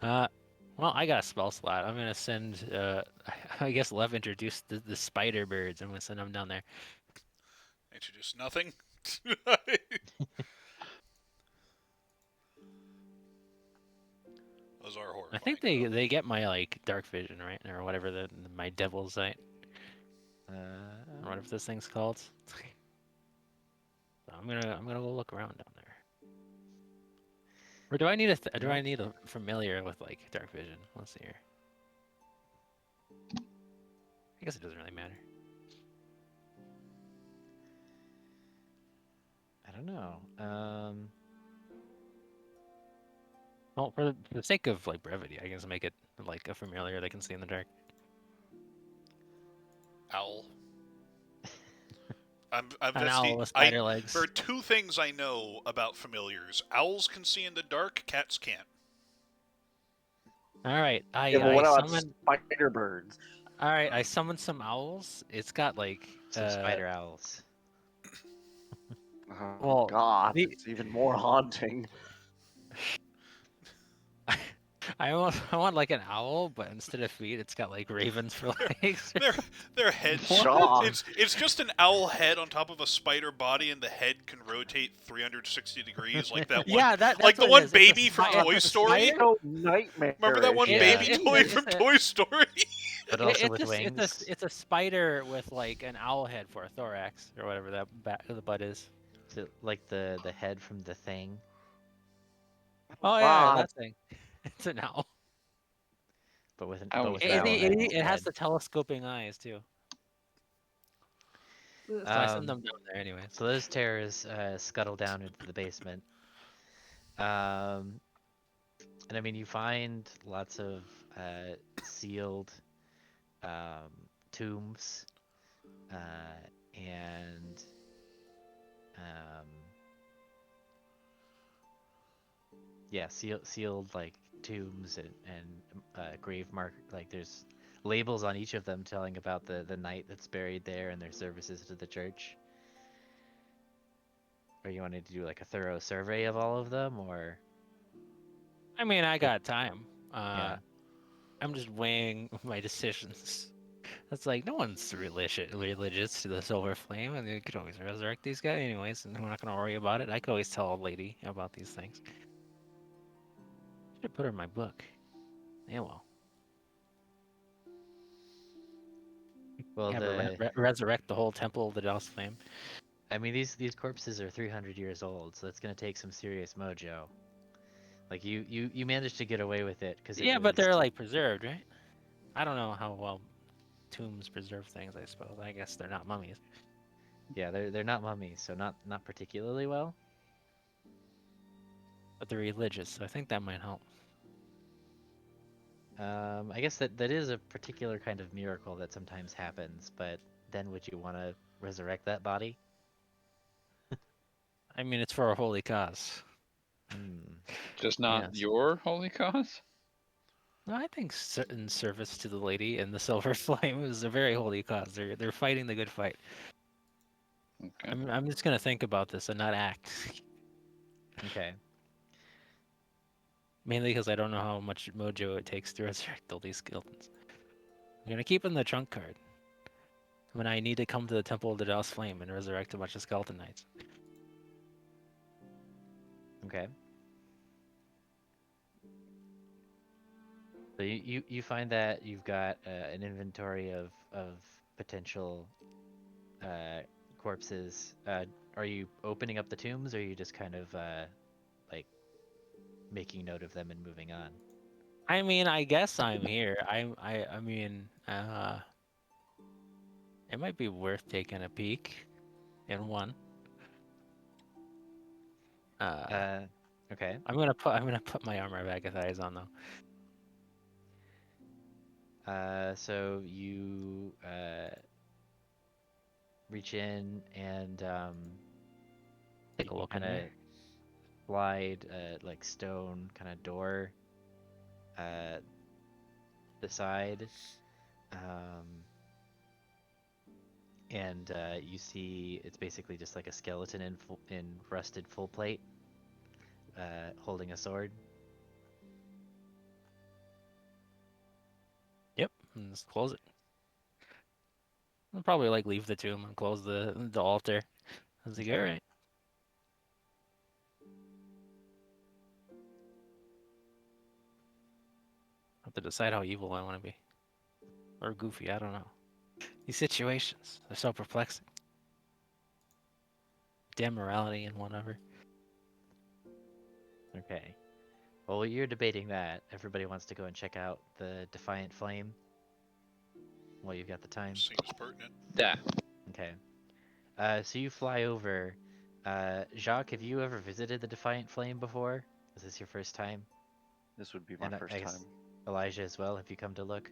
Well, I got a spell slot. I'm gonna send. I guess Lev introduced the spider birds. I'm gonna send them down there. Introduce nothing. Those are horrifying. I think they get my like dark vision, right, or whatever my devil's sight, or whatever this thing's called. So I'm gonna go look around down there. Or do I need do I need a familiar with like dark vision? Let's see here. I guess it doesn't really matter. I don't know. Well, for the sake of like brevity, I guess make it like a familiar they can see in the dark. Owl. An owl with spider legs. There are two things I know about familiars. Owls can see in the dark, cats can't. All right, Yeah, but what I about summon. spider birds? All right, I summoned some owls. It's got like Some spider owls. Oh, Well, God, the- it's even more haunting. I want like an owl, but instead of feet, it's got like ravens for legs. Their heads. What? It's just an owl head on top of a spider body, and the head can rotate 360 degrees, like that one. Yeah, that's like the what it one is. It's a baby from spi- Toy it's a Story. spider? So nightmare. Remember that one Yeah. baby It's- toy it's from a- Toy Story? But also with It's wings. it's a spider with like an owl head for a thorax or whatever that the butt is. So, like the head from the Thing. Oh yeah, Wow. that thing. It's an owl. But with an Ow. but with It- an it- owl it- head It has instead. the telescoping eyes too. Ugh. So I send Um, them down there anyways. so those terrors scuttle down into the basement. Um, and I mean, you find lots of sealed um, tombs and um, yeah, sealed like tombs and grave mark. Like there's labels on each of them telling about the knight that's buried there and their services to the church. Or you wanted to do like a thorough survey of all of them, or I mean, I it, got time. yeah, I'm just weighing my decisions. It's like no one's religious to the silver flame, and you could always resurrect these guys anyways, and we're not gonna worry about it. I could always tell a lady about these things. Should have put her in my book. Yeah, well, well have her the resurrect the whole temple of the Dust Flame. I mean these corpses are 300 years old, so that's gonna take some serious mojo. Like you managed to get away with it because it Yeah, but was they're like preserved, right? I don't know how well tombs preserve things. I suppose. I guess they're not mummies, yeah, they're not mummies, so not particularly well. but they're religious, so I think that might help. I guess that is a particular kind of miracle that sometimes happens, but then would you want to resurrect that body? I mean, it's for a holy cause. Hmm. Just not Yes. your holy cause? No, I think in service to the lady and the Silver Flame is a very holy cause. They're fighting the good fight. Okay. I'm just gonna think about this and not act. Okay. Mainly because I don't know how much mojo it takes to resurrect all these skeletons. I'm gonna keep in the trunk card when I need to come to the Temple of the Dallas Flame and resurrect a bunch of skeleton knights. Okay. So you find that you've got an inventory of potential uh, corpses. Are you opening up the tombs, or are you just kind of like making note of them and moving on? I mean, I guess I'm here. I mean, it might be worth taking a peek in one. Uh, Uh, okay. I'm gonna put my armor bag of thighs on though. So you reach in and Take a you look in kind of there. slide like stone kind of door uh the side um and you see it's basically just like a skeleton in rusted full plate holding a sword. Yep, and just close it. I'll probably like leave the tomb and close the altar. I was like, Okay. all right. I have to decide how evil I want to be or goofy. I don't know. These situations are so perplexing. Damn morality and whatever. Okay. Well, while you're debating that, everybody wants to go and check out the Defiant Flame while you've got the time. Seems pertinent. Yeah. Okay. So you fly over. Jacques, have you ever visited the Defiant Flame before? Is this your first time? This would be my And first I time. guess Elijah as well. Have you come to look?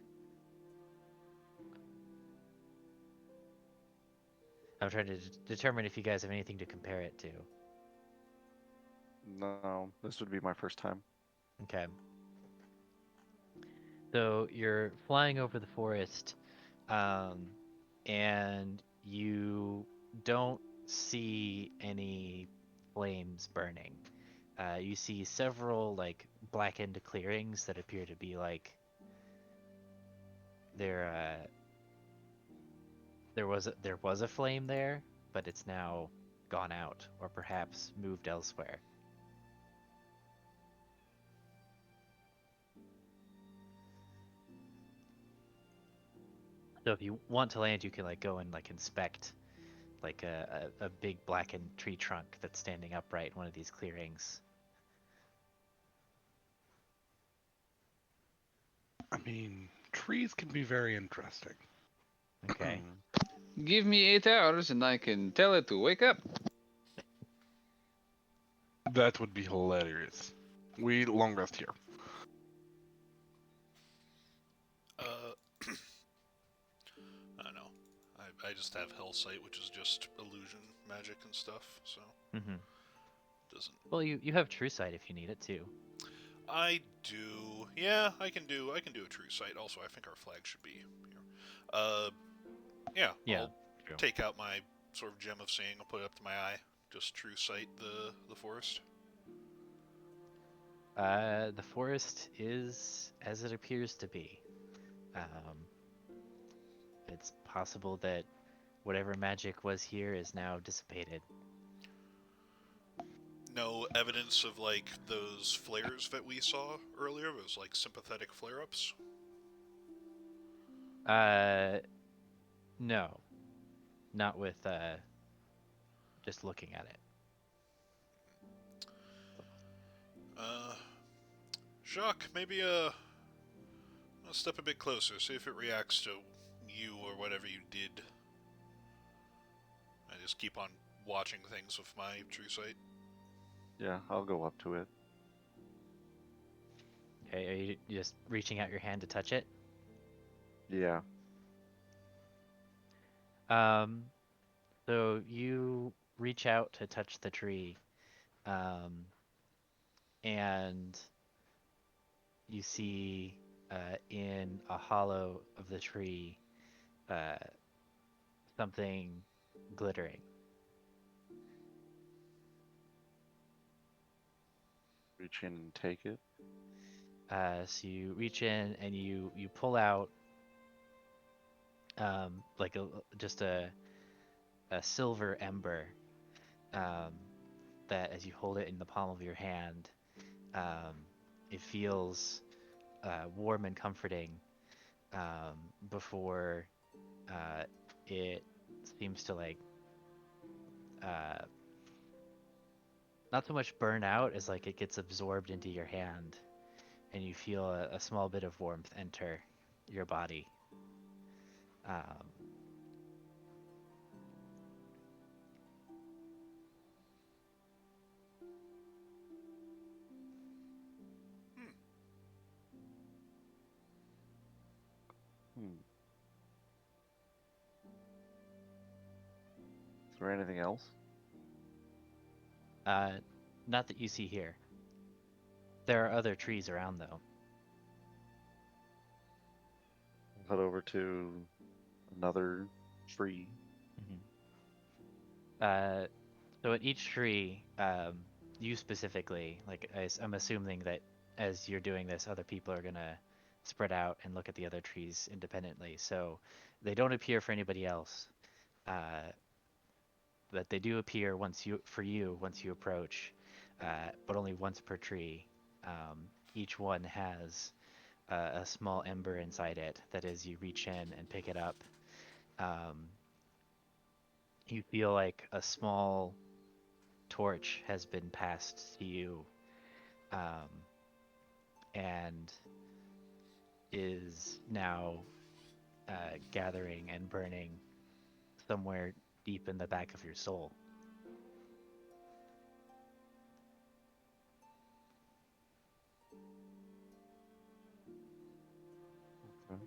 I'm trying to determine if you guys have anything to compare it to. No, this would be my first time. Okay. So you're flying over the forest, um, and you don't see any flames burning. You see several like blackened clearings that appear to be like there. There was a flame there, but it's now gone out, or perhaps moved elsewhere. So if you want to land, you can like go and like inspect like a big blackened tree trunk that's standing upright in one of these clearings. I mean, trees can be very interesting. Okay. Give me 8 hours and I can tell it to wake up. That would be hilarious. We long rest here. Uh, I don't know. I just have Hell Sight, which is just illusion, magic, and stuff. So Mm-hmm. doesn't. Well, you have True Sight if you need it too. I do. Yeah, I can do. I can do a True Sight. Also, I think our flag should be here. Yeah. Yeah. I'll True. take out my sort of gem of seeing. I'll put it up to my eye. Just True Sight the forest. The forest is as it appears to be. Um, it's possible that whatever magic was here is now dissipated. No evidence of like those flares that we saw earlier. Those like sympathetic flare-ups. Uh, no, not with just looking at it. Uh, Jacque, maybe I'll step a bit closer, see if it reacts to you or whatever you did. I just keep on watching things with my True Sight. Yeah, I'll go up to it. Okay, are you just reaching out your hand to touch it? Yeah. Um, so you reach out to touch the tree, um, and you see in a hollow of the tree uh, something glittering. Reach in and take it. So you reach in and you pull out like just a silver ember um, that as you hold it in the palm of your hand, um, it feels warm and comforting before uh, it seems to like uh, not so much burn out as like it gets absorbed into your hand and you feel a small bit of warmth enter your body. Um, Hmm. Hmm. Is there anything else? uh, not that you see here. There are other trees around though. Head over to another tree. Mhm. Uh, so at each tree, you specifically, like I'm assuming that as you're doing this, other people are gonna spread out and look at the other trees independently. So they don't appear for anybody else, uh, but they do appear once you approach, but only once per tree. Each one has a small ember inside it that as you reach in and pick it up, um, you feel like a small torch has been passed to you um, and is now gathering and burning somewhere deep in the back of your soul. Okay.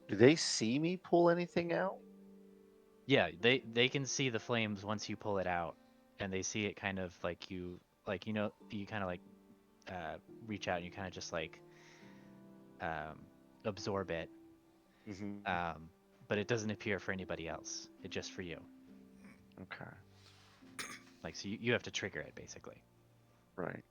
Do they see me pull anything out? Yeah, they can see the flames once you pull it out, and they see it kind of like you kind of like uh, reach out and you kind of just like um, absorb it, Mm-hmm. um, but it doesn't appear for anybody else. It's just for you. Okay. Like so you have to trigger it basically. Right.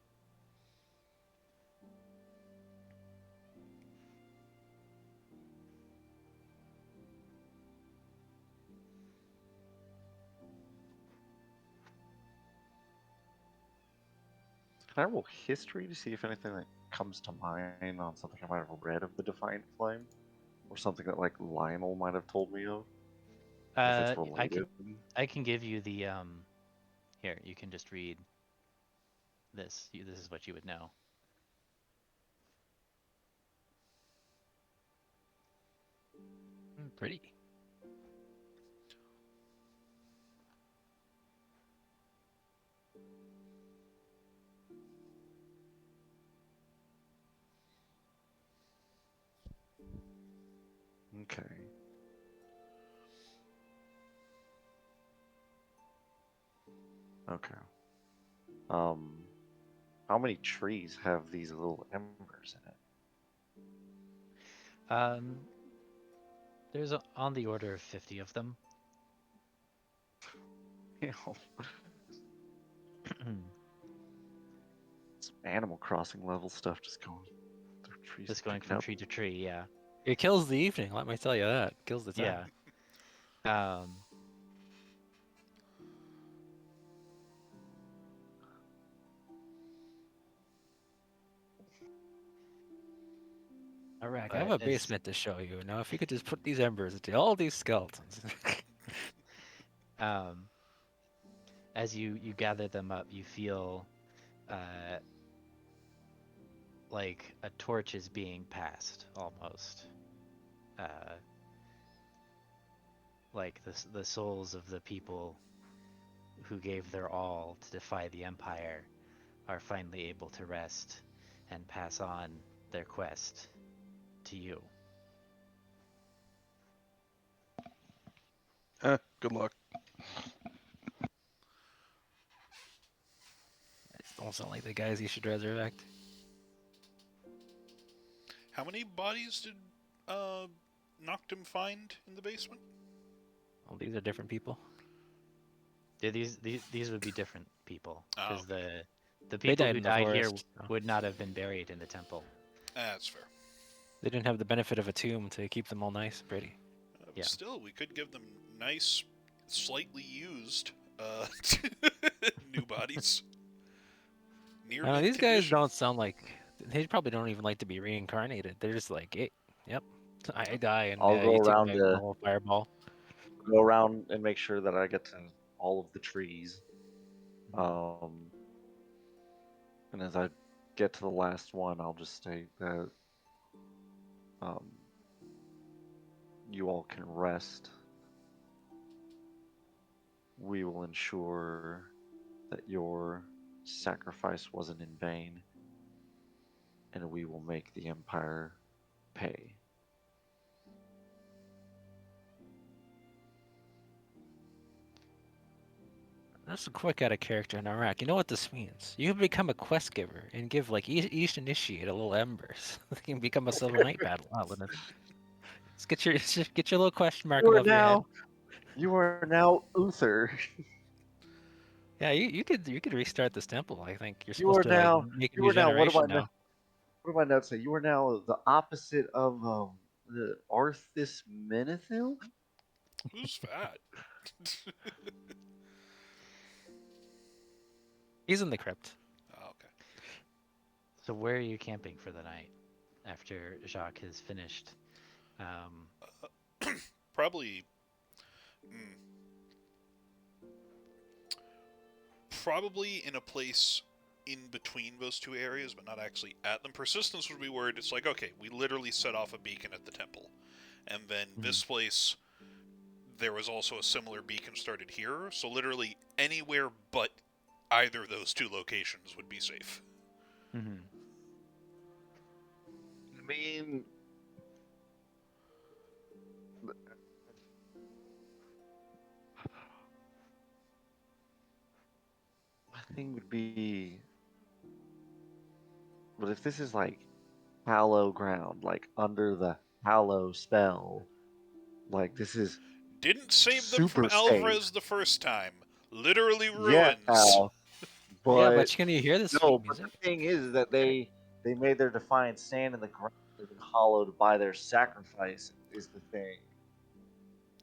Can I roll history to see if anything that comes to mind on something I might have read of the Defiant Flame? Or something that like Lionel might have told me of? If it's I related. can give you the here, you can just read this. This is what you would know. Pretty. Okay. Okay. Um, how many trees have these little embers Um, there's on the order of 50 of them. in it? Some Animal Crossing level stuff just going through trees Just going picking from up. tree to tree, yeah. It kills the evening. Let me tell you that. Kills the time. Yeah. Um, Alright, I have but a as basement to show you. Now, if you could just put these embers into all these skeletons. um, as you gather them up, you feel uh, like a torch is being passed almost. Uh, like the souls of the people who gave their all to defy the Empire are finally able to rest and pass on their quest to you. Good luck. Don't sound like the guys you should resurrect. How many bodies did Noctum find in the basement? Well, these are different people. Yeah, these would be different people Ah, because okay. the They people died who in the died here forest. So would not have been buried in the temple. That's fair. they didn't have the benefit of a tomb to keep them all nice and pretty. Yeah. Still, we could give them nice, slightly used new bodies. Near I don't know, mint these guys condition. don't sound like they probably don't even like to be reincarnated. They're just like, hey, yep, I die, and I'll go you take around a to normal fireball. go around and make sure that I get to all of the trees. Mhm. Um, and as I get to the last one, I'll just state that um, you all can rest. We will ensure that your sacrifice wasn't in vain, and we will make the Empire pay. That's a quick out of character in Iraq. You know what this means? You can become a quest giver and give like each initiate a little embers. They can become a Silver Knight battle. Let's get your little question mark You are above your head. now, you are now Uther. Yeah, you could restart this temple. I think you're You supposed are to like now, make a you new are now. generation now. What do my notes say? You are now the opposite of the Arthas Menethil. Who's fat? He's in the crypt. Oh, okay. So where are you camping for the night after Jacques has finished? Um, Probably, mm, probably in a place in between those two areas, but not actually at them. Persistence would be word. It's like, okay, we literally set off a beacon at the temple, and then mhm, this place, there was also a similar beacon started here. So literally anywhere but either of those two locations would be safe. mhm. I mean, my thing would be, but if this is like hallow ground, like under the hallow spell, like this is Didn't save them from super safe. Alvarez the first time. Literally Yeah, ruins. Yeah, but but can you hear the no, sweet but the music? thing is that they made their defiant stand in the ground. They've been hollowed by their sacrifice. Is the thing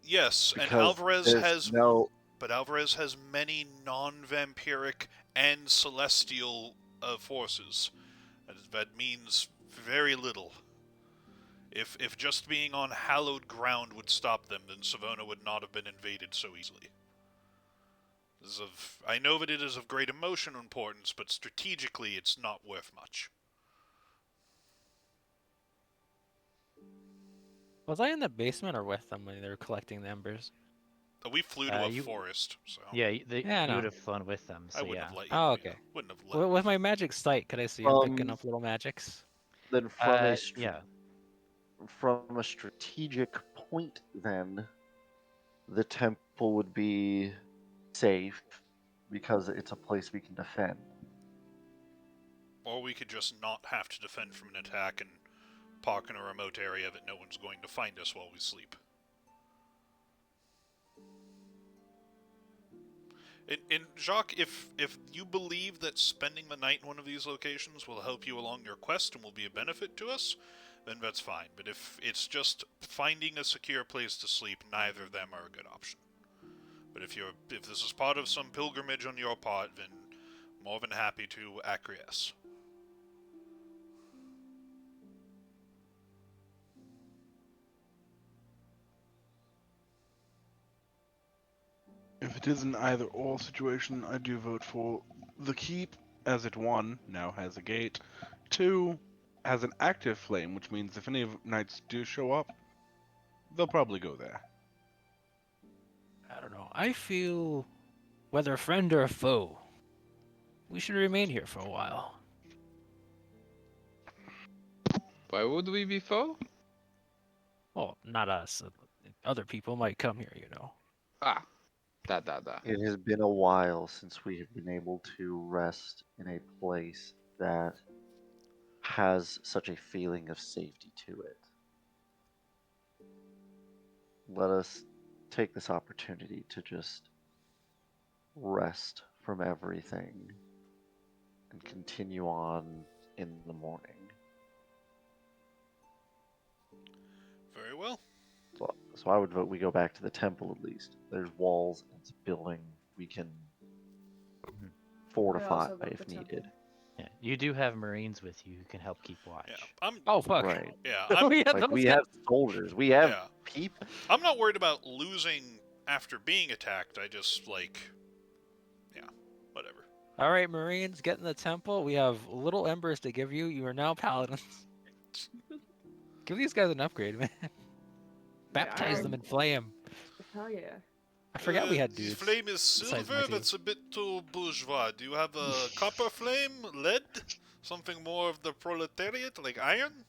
Yes, and because there's no. Alvarez has many non-vampiric and celestial forces. That means very little. If just being on hallowed ground would stop them, then Savona would not have been invaded so easily. I know that it is of great emotional importance, but strategically it's not worth much. Was I in the basement or with them when they were collecting the embers? We flew to a You forest, so yeah, Yeah, I you would know. have flown with them. I So wouldn't yeah. have let you. Oh, You know, okay. wouldn't have let. Well, with my magic sight, could I see him picking From up little magics? then Yeah. from a strategic point, then, the temple would be safe because it's a place we can defend. Or we could just not have to defend from an attack and park in a remote area that no one's going to find us while we sleep. And Jacque, if you believe that spending the night in one of these locations will help you along your quest and will be a benefit to us, then that's fine. But if it's just finding a secure place to sleep, neither of them are a good option. But if this is part of some pilgrimage on your part, then more than happy to acquiesce. If it is an either-or situation, I do vote for the keep, as it, one, now has a gate, two, has an active flame, which means if any knights do show up, they'll probably go there. I don't know. I feel whether a friend or a foe, we should remain here for a while. Why would we be foe? Well, not us. Other people might come here, you know. Ah, da. It has been a while since we have been able to rest in a place that has such a feeling of safety to it. Let us take this opportunity to just rest from everything and continue on in the morning. Very well. So I would vote we go back to the temple at least. There's walls, it's a building we can Mhm. fortify also vote if the needed. temple. Yeah, you do have Marines with you who can help keep watch. Yeah, Oh fuck! Right. Oh yeah, Like those we guys. have soldiers, we have yeah. people. I'm not worried about losing after being attacked. I just yeah, whatever. All right, Marines, get in the temple. We have little embers to give you. You are now paladins. Give these guys an upgrade, man. Baptize them in flame. Hell yeah. I forgot we had The dudes. flame is besides my silver. two. That's a bit too bourgeois. Do you have a copper flame, lead, something more of the proletariat, like iron?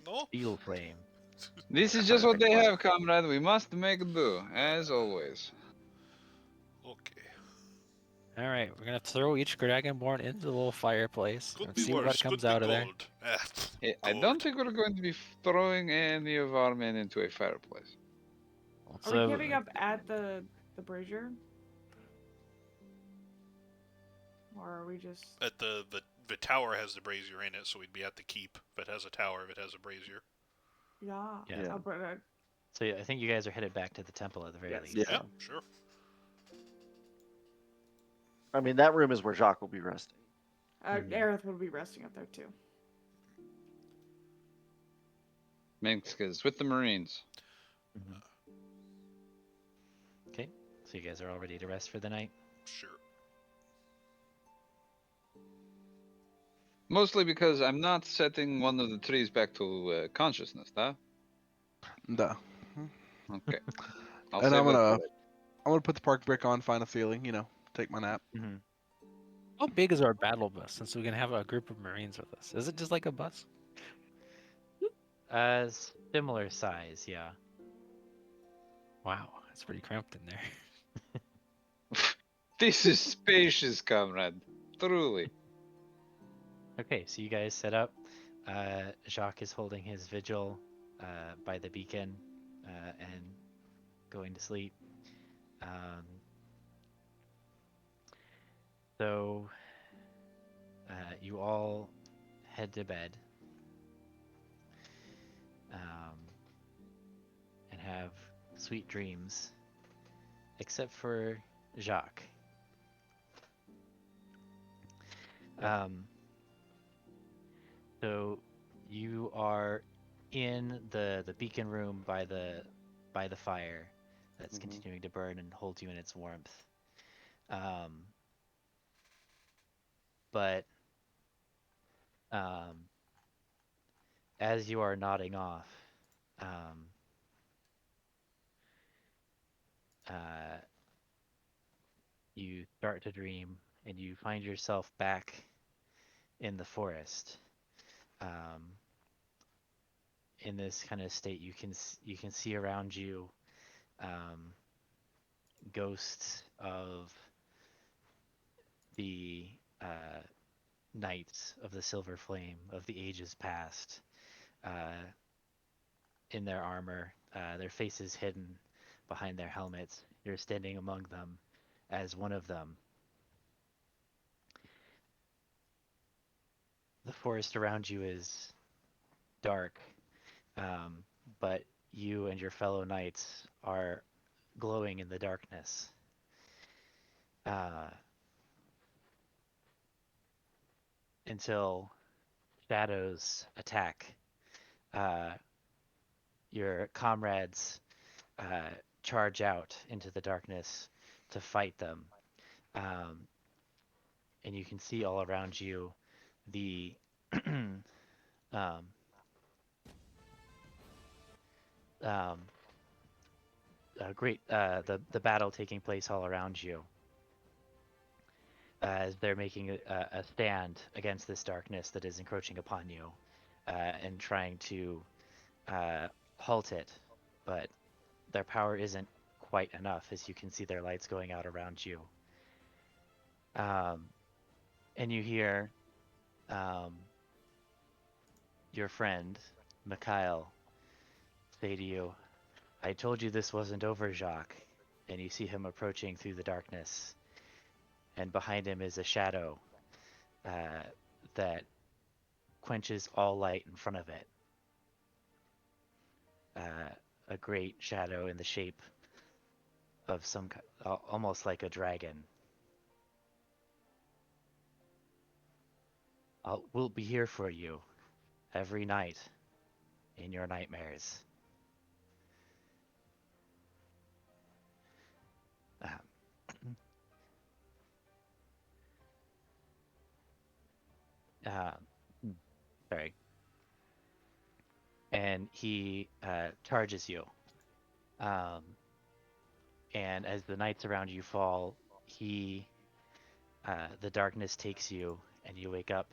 No. Steel flame. This is just what Perfect they plan. have, comrade. We must make do, as always. Okay. All right, we're gonna throw each dragonborn into the little fireplace Could and be see what worse. comes Could be out of there. gold. I Gold. don't think we're going to be throwing any of our men into a fireplace. Are we giving up at the brazier? Or are we just At the tower has the brazier in it, so we'd be at the keep. If it has a tower, if it has a brazier. yeah. Yeah. Yeah. But So yeah, I think you guys are headed back to the temple at the very Yes. least. Yeah. Yeah, sure. I mean, that room is where Jacques will be resting. Mhm. Aerith would be resting up there too. Minsk is with the Marines. Mhm. Okay, so you guys are all ready to rest for the night. Sure. Mostly because I'm not setting one of the trees back to consciousness, huh? Duh. Okay. I'll And save I'm that for gonna later. put the park brick on, find a ceiling, take my nap. Mm-hmm. How big is our battle bus? Since we can have a group of Marines with us, is it just like a bus? Similar size, yeah. Wow, that's pretty cramped in there. This is spacious, comrade. Truly. Okay, so you guys set up. Jacques is holding his vigil by the beacon and going to sleep. Um, so you all head to bed and have sweet dreams, except for Jacques. Um, so you are in the beacon room by the fire that's Mhm. continuing to burn and hold you in its warmth. Um, but um, as you are nodding off, um, uh, you start to dream and you find yourself back in the forest. Um, in this kind of state, you can see around you um, ghosts of the knights of the Silver Flame of the ages past uh, in their armor, their faces hidden behind their helmets. You're standing among them as one of them. The forest around you is dark, um, but you and your fellow knights are glowing in the darkness. Uh, until shadows attack. Uh, your comrades charge out into the darkness to fight them. Um, and you can see all around you the um, um, great the battle taking place all around you as they're making a stand against this darkness that is encroaching upon you and trying to uh, halt it, but their power isn't quite enough as you can see their lights going out around you. Um, and you hear um, your friend, Mikhail, say to you, I told you this wasn't over, Jacques. And you see him approaching through the darkness. And behind him is a shadow uh, that quenches all light in front of it. A great shadow in the shape of almost like a dragon. We'll be here for you every night in your nightmares. Um, uh, sorry. And he charges you. Um, and as the nights around you fall, the darkness takes you, and you wake up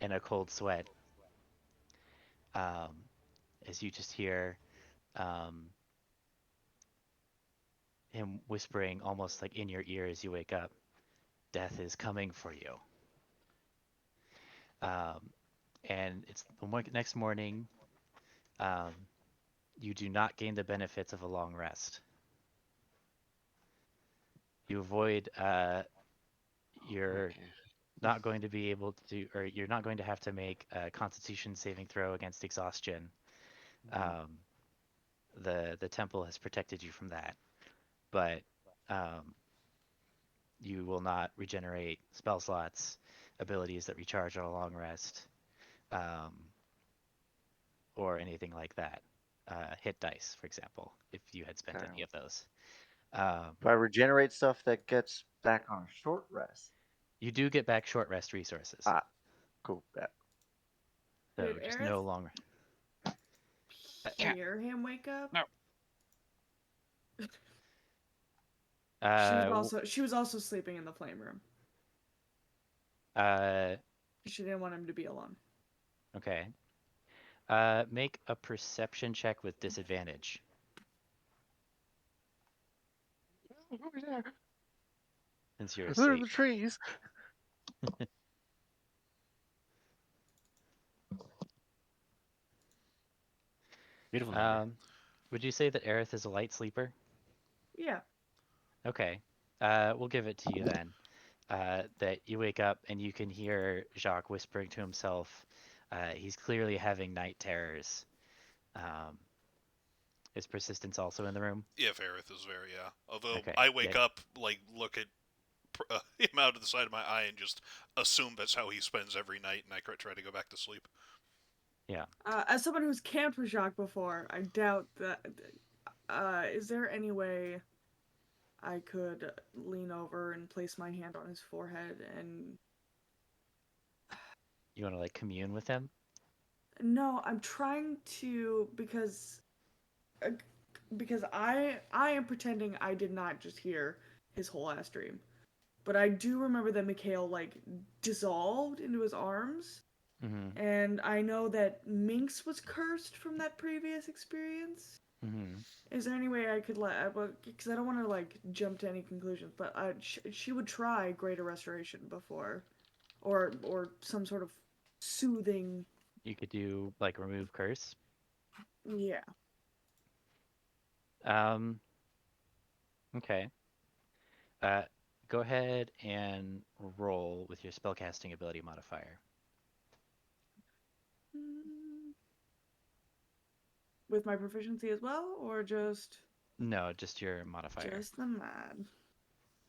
in a cold sweat. Um, as you just hear um, him whispering almost like in your ear as you wake up, "Death is coming for you." Um, and it's the next morning. Um, you do not gain the benefits of a long rest. You avoid. You're Okay. not going to be able to, or you're not going to have to make a Constitution saving throw against exhaustion. Mhm. Um, the temple has protected you from that, but um, you will not regenerate spell slots, abilities that recharge on a long rest, um, or anything like that. Hit dice, for example, if you had spent Okay. any of those. Um, Do I regenerate stuff that gets back on a short rest? you do get back short rest resources, Ah, cool. Bet. so Did just Aerith no longer. Cat. hear him wake up? No. Uh, She was also sleeping in the flame room. uh, She didn't want him to be alone. okay. Make a perception check with disadvantage Over there. since you're There are the asleep. trees. Beautiful number. Um, would you say that Aerith is a light sleeper? Yeah. Okay. We'll give it to you then. That you wake up and you can hear Jacques whispering to himself. He's clearly having night terrors. Um, is persistence also in the room? Yeah, Farith is very, yeah. Although Okay. I Yeah. wake up, like, look at him out of the side of my eye and just assume that's how he spends every night, and I try to go back to sleep. Yeah. As someone who's camped with Jacques before, I doubt that. Is there any way I could lean over and place my hand on his forehead and? You want to like commune with him? No, I'm trying to uh, because I am pretending I did not just hear his whole ass dream, but I do remember that Mikhail like dissolved into his arms. Mm-hmm. And I know that Minx was cursed from that previous experience. Mm-hmm. Is there any way I could let? Because I don't want to like jump to any conclusions, but she would try greater restoration before, or some sort of soothing. You could do like remove curse. Yeah. Um. Okay. Uh, Go ahead and roll with your spellcasting ability modifier. Mm, with my proficiency as well, or No, just your modifier. just the mad.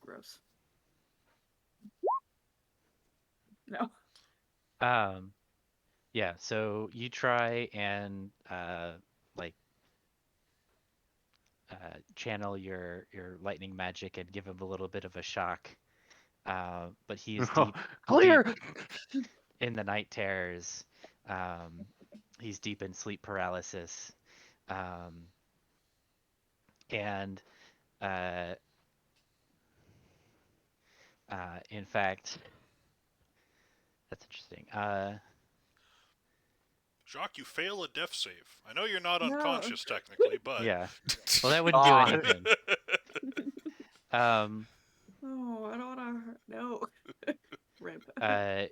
Gross. No. Um. Yeah. So you try and like channel your lightning magic and give him a little bit of a shock. But he is deep Clear. in the night terrors. Um, he's deep in sleep paralysis. Um, and uh, in fact, that's interesting. Jacques, you fail a death save. I know you're not No. unconscious technically, but Yeah. Well, that wouldn't do God. anything. Um, Oh, I don't want to. No. Rip. uh,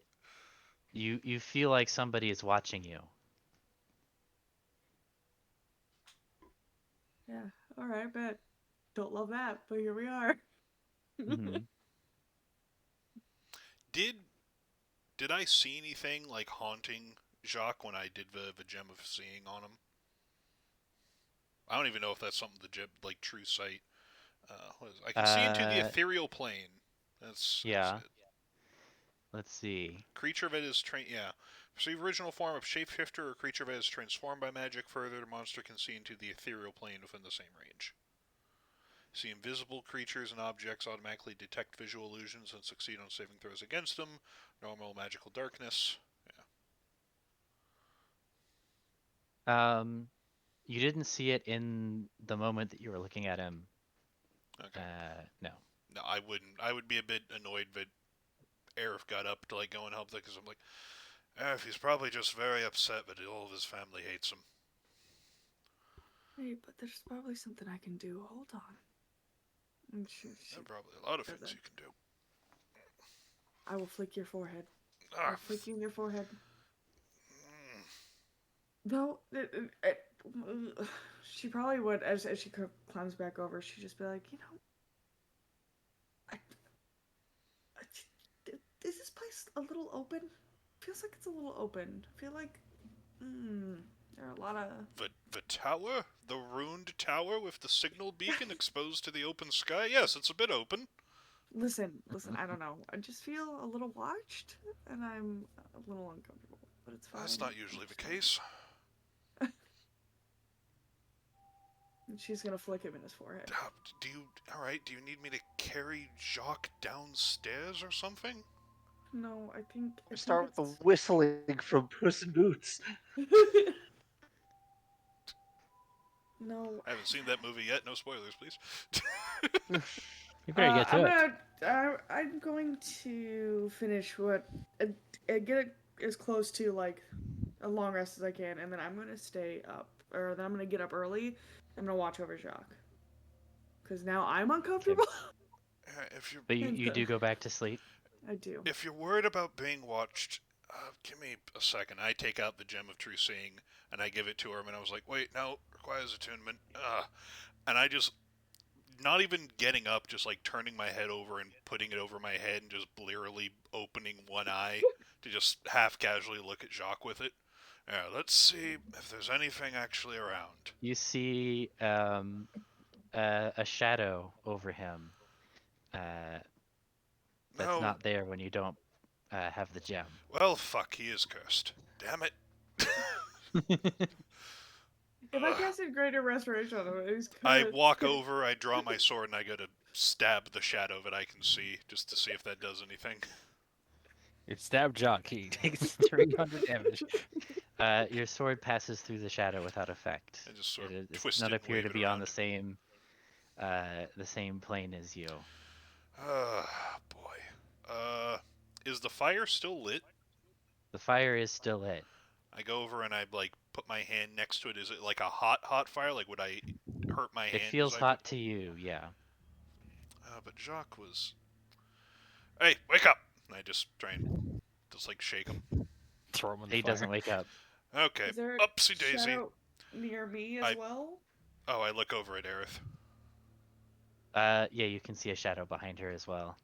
you feel like somebody is watching you. Yeah. All right, bet. Don't love that, but here we are. Hmm. did did I see anything like haunting Jacques when I did the gem of seeing on him? I don't even know if that's something the gem like true sight. What is it? I can see into the Uh, ethereal plane. That's yeah. it. Let's see. Creature that is yeah. Perceive original form of shapeshifter or creature that is transformed by magic. Further, the monster can see into the ethereal plane within the same range. See invisible creatures and objects automatically detect visual illusions and succeed on saving throws against them. Normal magical darkness. Um, you didn't see it in the moment that you were looking at him. Okay. No. No, I wouldn't. I would be a bit annoyed that Arif got up to like go and help them because I'm like, Arif, he's probably just very upset that all of his family hates him. Hey, but there's probably something I can do. Hold on. And There she are probably a lot of things doesn't. you can do. I will flick your forehead. Ah, I'm flicking your forehead. mm, No, she probably would, as she climbs back over, she'd just be like, I, is this place a little open? Feels like it's a little open. I feel like, there are a lot of. the tower, the ruined tower with the signal beacon exposed to the open sky. Yes, it's a bit open. Listen, I don't know. I just feel a little watched, and I'm a little uncomfortable, but it's fine. That's not usually the case. And she's gonna flick him in his forehead. Do you? All right. Do you need me to carry Jacques downstairs or something? No, I think Start with the it's. whistling from Puss in Boots. No, I haven't seen that movie yet. No spoilers, please. You better get to it. I'm going to finish get it as close to like a long rest as I can, and then I'm gonna stay up, or then I'm gonna get up early. I'm gonna watch over Jacques, because now I'm Okay. uncomfortable. if you But you do go back to sleep. I do. if you're worried about being watched, give me a second. I take out the gem of true seeing and I give it to her, and I was like, wait, no, requires attunement. And I just not even getting up, just like turning my head over and putting it over my head and just blearily opening one eye to just half casually look at Jacques with it. Yeah, let's see if there's anything actually around. You see a shadow over him uh, that's No, not there when you don't have the gem. well, fuck, he is cursed. Damn it. If I casted Greater Restoration on him, he's I good. walk over, I draw my sword, and I go to stab the shadow that I can see, just to see if that does anything. It stabbed Jacques. He takes 300 damage. Your sword passes through the shadow without effect. I just sort of It does twist not it and appear wave to it be on around. the same plane as you. Boy. Is the fire still lit? The fire is still lit. I go over and I like put my hand next to it. Is it like a hot fire? Like would I hurt my It hand as feels I put? hot to you, yeah. But Jacques was. Hey, wake up! And I just try and just like shake him. Throw him in the He fire. doesn't wake up. Okay, Is there a upsy daisy. shadow near me as I- well? Oh, I look over at Aerith. Yeah, you can see a shadow behind her as well.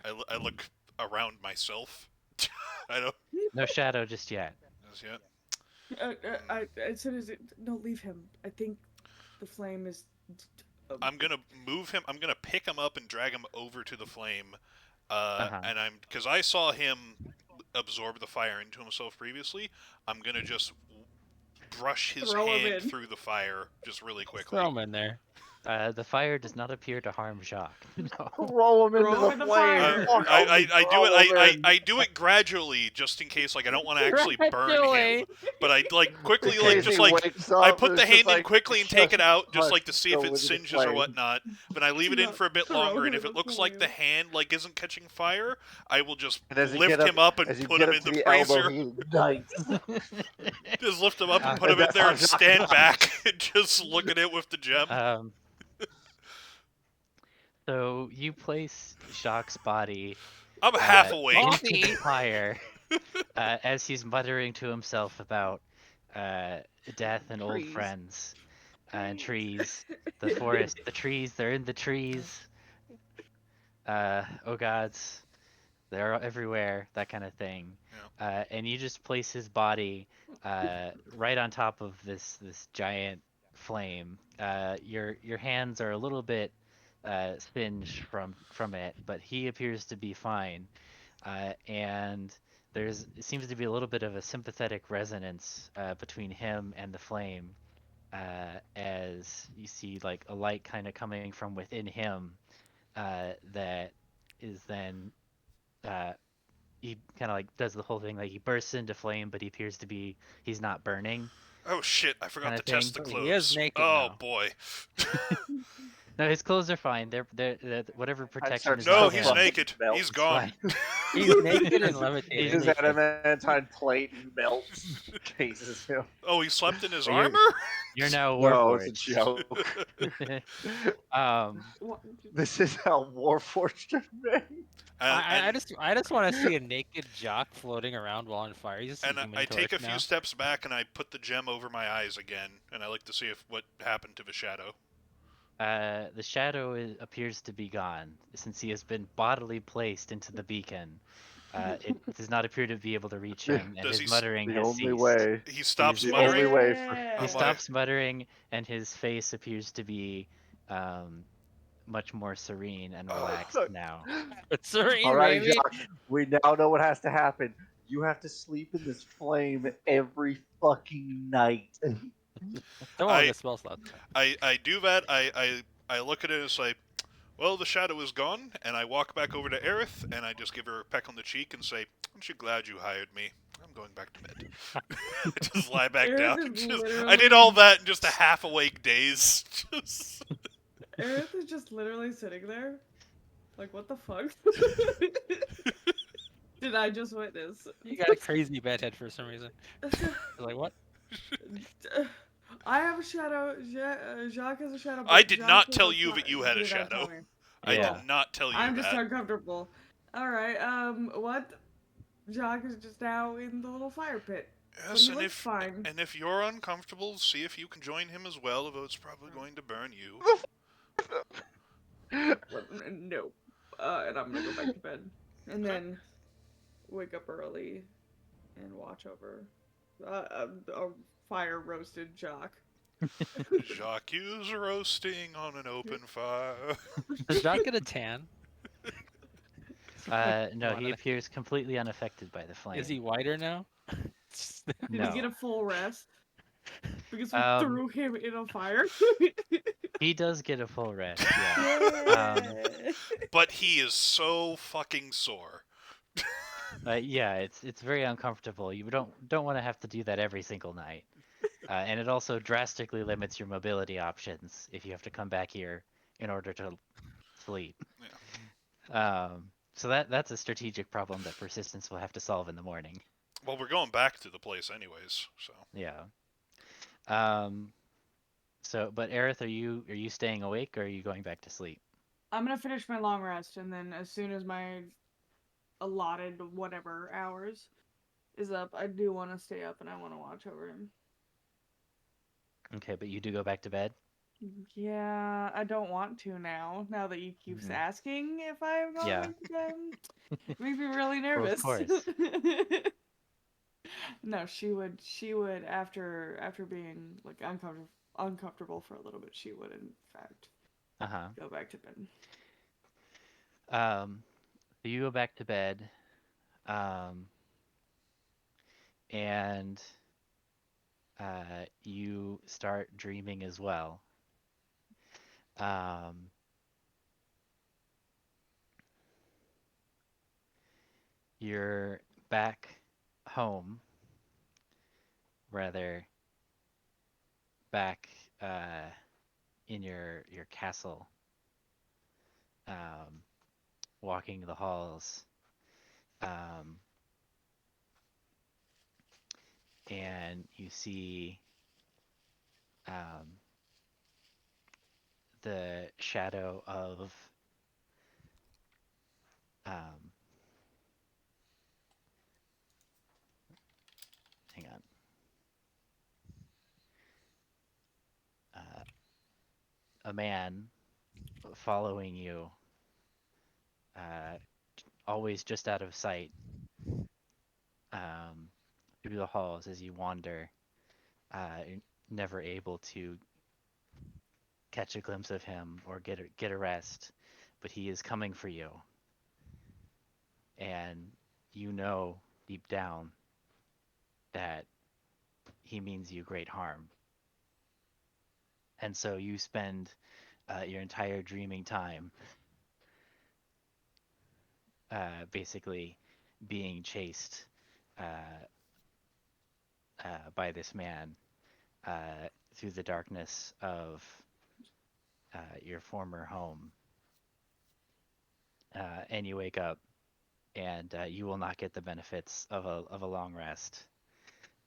I look around myself. I don't. No shadow just yet. As yet. As soon as no, leave him. I think the flame is. I'm gonna move him. I'm gonna pick him up and drag him over to the flame. Uh-huh. And because I saw him absorb the fire into himself previously, I'm gonna just brush his Throw him hand in. through the fire just really quickly. Throw him in there. The fire does not appear to harm Jacques. No. Throw him into Throw him the in the flame. fire. Fuck I him, do throw him it. in. I do it gradually, just in case. Like I don't want to actually burn him, Gradually. but I like quickly, In like case just he like wakes I up put and the it's just hand in like, quickly and take it out, just hush, like to see if go it into the singes or flame. whatnot. But I leave it in Not for a bit throw longer, him and in if it the looks like the flame. hand like isn't catching fire, I will just And as you lift get him up and as you put get him up in to the the elbow, freezer. he ignites. Just lift him up and Uh, put him in that's there how and Jacques stand dies. back and just look at it with the gem. So you place Jacques' body I'm half uh, awake. into Body. the fire as he's muttering to himself about uh, death and old Trees. friends and trees, the forest, the trees. They're in the trees. Oh gods, they're everywhere. That kind of thing. And you just place his body right on top of this giant flame. Your hands are a little bit singed from it, but he appears to be fine. And it seems to be a little bit of a sympathetic resonance between him and the flame, as you see like a light kind of coming from within him that is then he kind of like does the whole thing like he bursts into flame, but he appears to be he's not burning Oh shit! I forgot kind to of thing. test the He is clothes. naked Oh now. boy. No, his clothes are fine. They're whatever protection start is to No, on so he's him. naked. melt. He's It's gone. fine. He's naked and He's levitating. His naked. adamantine plate melts, chases him. Oh, he slept in his You're- armor? You're now No, it's a Warforged. joke. This is how Warforged are made. I just want to see a naked Jacques floating around while on fire. He's just a and human I take a torch now. few steps back and I put the gem over my eyes again, and I look to see if what happened to the shadow. The shadow appears to be gone since he has been bodily placed into the beacon. It does not appear to be able to reach him, and Does his he muttering The has only ceased. way. He stops the muttering. only way He Oh, my. stops muttering, and his face appears to be much more serene and relaxed now. It's serene, Alright, baby. Jacques, we now know what has to happen. You have to sleep in this flame every fucking night. Don't want to spell slots. I do that. I look at it and say, well, the shadow is gone, and I walk back over to Aerith, and I just give her a peck on the cheek and say, aren't you glad you hired me? I'm going back to bed. I just lie back Aerith down. is I literally- did all that in just a half-awake daze. Just... Aerith is just literally sitting there. Like, what the fuck? Did I just witness? You got a crazy bedhead for some reason. Like what? I have a shadow. Jacques has a shadow. I but did Jacques not was tell a you fi- that you had a did not tell shadow. me. I Yeah. did not tell you I'm just that. uncomfortable. Alright, what? Jacques is just now in the little fire pit. But Yes, he and looks if fine. and if you're uncomfortable, see if you can join him as well, although it's probably going to burn you. No. And I'm gonna go back to bed. And then wake up early and watch over a fire roasted Jacques. Jacques is roasting on an open fire. Does Jacques get a tan? No, he appears completely unaffected by the flame. Is he whiter now? Did No. he get a full rest? Because we Um, threw him in a fire. He does get a full rest, yeah. But he is so fucking sore. Yeah, it's very uncomfortable. You don't want to have to do that every single night, and it also drastically limits your mobility options if you have to come back here in order to sleep. So that's a strategic problem that persistence will have to solve in the morning. Well, we're going back to the place anyways, so. Yeah. But Aerith, are you staying awake or are you going back to sleep? I'm gonna finish my long rest, and then as soon as my allotted whatever hours is up, I do want to stay up and I want to watch over him. Okay, but you do go back to bed? Yeah, I don't want to now. Now that you keep Mhm. asking if I'm going Yeah. back to bed, makes me really Well, of nervous. course. No, she would. She would after being like uncomfortable for a little bit. She would in fact Uh-huh. go back to bed. So you go back to bed, um, and you start dreaming as well. Um, you're back home, rather back in your castle, um, walking the halls, um, and you see um, the shadow of um, hang on, uh, a man following you, uh, always just out of sight, um, through the halls as you wander, never able to catch a glimpse of him or get a rest, but he is coming for you, and you know deep down that he means you great harm, and so you spend your entire dreaming time basically being chased uh, by this man through the darkness of your former home, and you wake up, and you will not get the benefits of a long rest.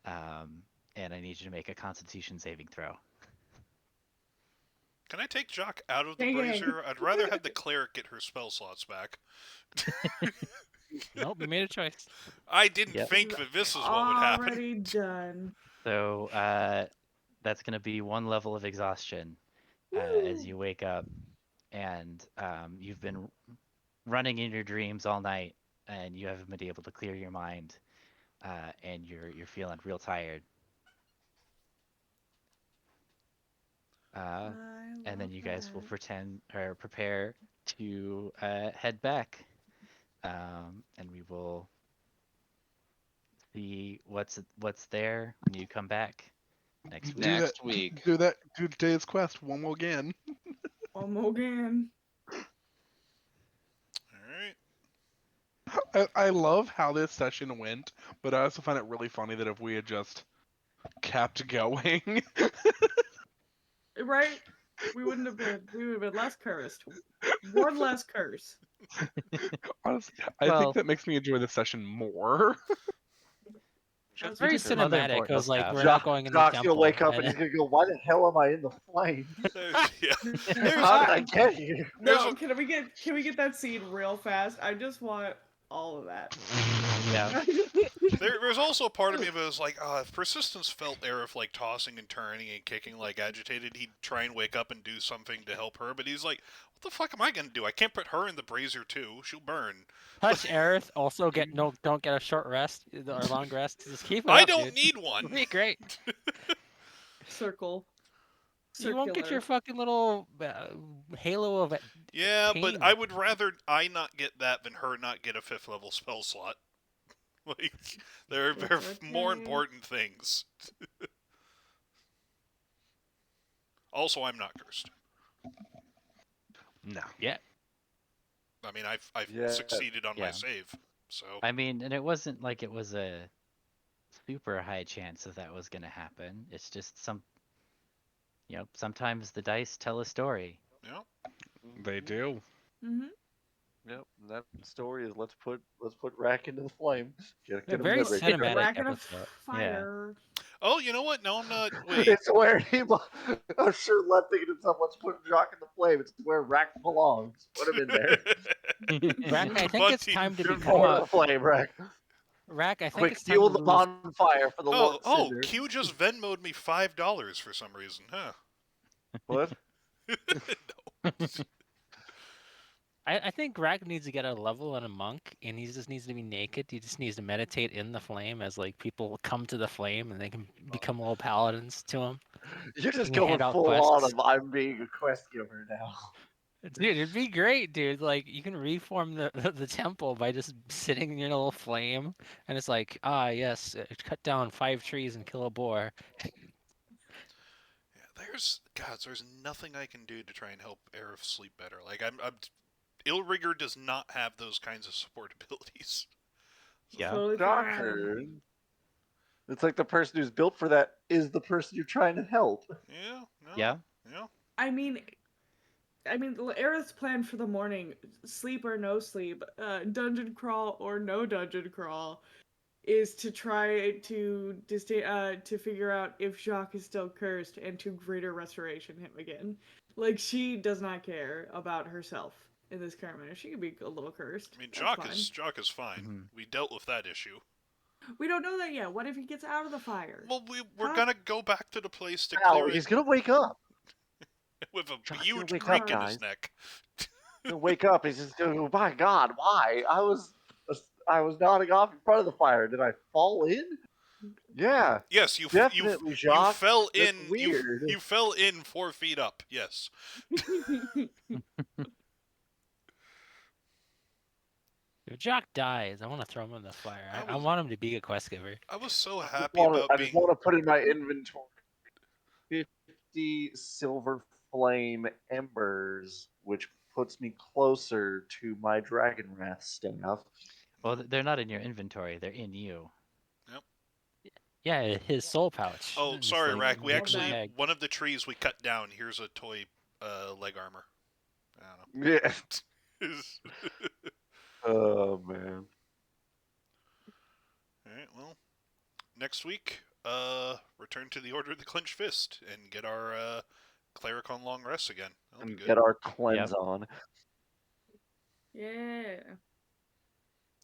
Um, and I need you to make a Constitution saving throw. Can I take Jacque out of the Dang. brazier? I'd rather have the cleric get her spell slots back. Nope, you made a choice. I didn't Yep. think that this is what would happen. Already done. So that's going to be one level of exhaustion as Woo! you wake up, and you've been running in your dreams all night, and you haven't been able to clear your mind, and you're feeling real tired. Uh, I and then love you guys will that. pretend or prepare to head back, and we will see what's there when you come back next week. Do that. Next week. Do that. Do today's quest one more again. One more again. Alright. I love how this session went, but I also find it really funny that if we had just kept going, Right? We would have been less cursed. One less curse. honestly, I think Well, that makes me enjoy this session more. That's you Very did for some sure. other cinematic. It important was like stuff. we're not going in the Jacques, you'll temple. wake up and he's gonna go, "Why the hell am I in the flames? Yeah. How did I get here?" There's No, a- can we get that scene real fast? I just want all of that. Yeah. there's also a part of me that was like, if Persistence felt Aerith like tossing and turning and kicking like agitated, he'd try and wake up and do something to help her, but he's like, what the fuck am I gonna do? I can't put her in the brazier too. She'll burn. Touch Aerith. Also don't get a short rest or long rest. Just keep it I up, don't dude. need It'll one. be great. Circle. You won't get your Circular. fucking little halo of Yeah, but pain. I would rather I not get that than her not get a 5th level spell slot. Like, there It's are more okay. important things. Also, I'm not cursed. No. Yeah. I mean, I've Yeah. succeeded on my Yeah. save, so I mean, and it wasn't like it was a super high chance that was going to happen. It's just sometimes the dice tell a story. yeah. They do. Mm-hmm. Yep. And that story is let's put Rack into the flame. Get him Very liberated. cinematic Rack in a episode. Yeah. fire. Oh, you know what? No, I'm not. Wait. It's where he. I'm sure Lev thinking to himself, let's put Jacque in the flame. It's where Rack belongs. Put him in there. Rack, I think it's Monty. time to Get become more of a the flame, Rack. Rack. I think Quick, it's time fuel to the lose. bonfire for the Lord Oh, Cinder. Q just Venmoed me $5 for some reason, huh? What? No. I think Rack needs to get a level on a monk, and he just needs to be naked. He just needs to meditate in the flame as like people come to the flame, and they can become little paladins to him. You're just You can going hand out full on quests. of I'm being a quest giver now. Dude, it'd be great, dude. Like you can reform the temple by just sitting in your little flame, and it's like, yes, cut down 5 trees and kill a boar. Yeah, there's nothing I can do to try and help Aerith sleep better. Like I'm Illrigger does not have those kinds of support abilities. Yeah. Totally fine. Doctor. It's like the person who's built for that is the person you're trying to help. Yeah, no. Yeah. Yeah. I mean, Aerith's plan for the morning, sleep or no sleep, dungeon crawl or no dungeon crawl, is to try to figure out if Jacques is still cursed and to greater restoration him again. Like she does not care about herself in this current manner. She could be a little cursed. I mean, That's fine. Jacques is fine. Mhm. We dealt with that issue. We don't know that yet. What if he gets out of the fire? Well, we're Huh? gonna go back to the place to Ow, clear it he's gonna wake up. with a Jacques, huge wake break up, in guys. his neck. He'll wake up. He's just going, oh my God, why? I was nodding off in front of the fire. Did I fall in? Yeah, Yes, you definitely, you Jacques. fell That's in. weird. You fell in 4 feet up. Yes. If Jock dies, I want to throw him in the fire. I I was- want him to be a quest giver. I was so I happy about just being. want to put in my inventory 50 silver flame embers, which puts me closer to my dragon wrath staff. Well, they're not in your inventory. They're in you. Yeah, his soul pouch. Oh, It's sorry, like Rack. We Love actually that. one of the trees we cut down. Here's a toy leg armor. I don't Yeah. know. Oh man. All right. Well, next week, return to the Order of the Clenched Fist and get our cleric on long rests again. That'll be And good. get our cleanse on. Yeah.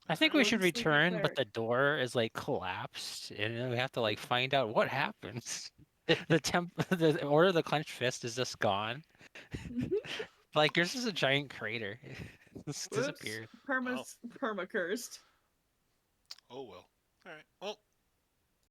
I think Go we with should the sleepy return, but cleric. the door is like collapsed, and then we have to like find out what happens. The Order of the Clenched Fist is just gone. Like there's just a giant crater. It's Whoops. disappeared. Perma cursed. Oh well. All right. Well,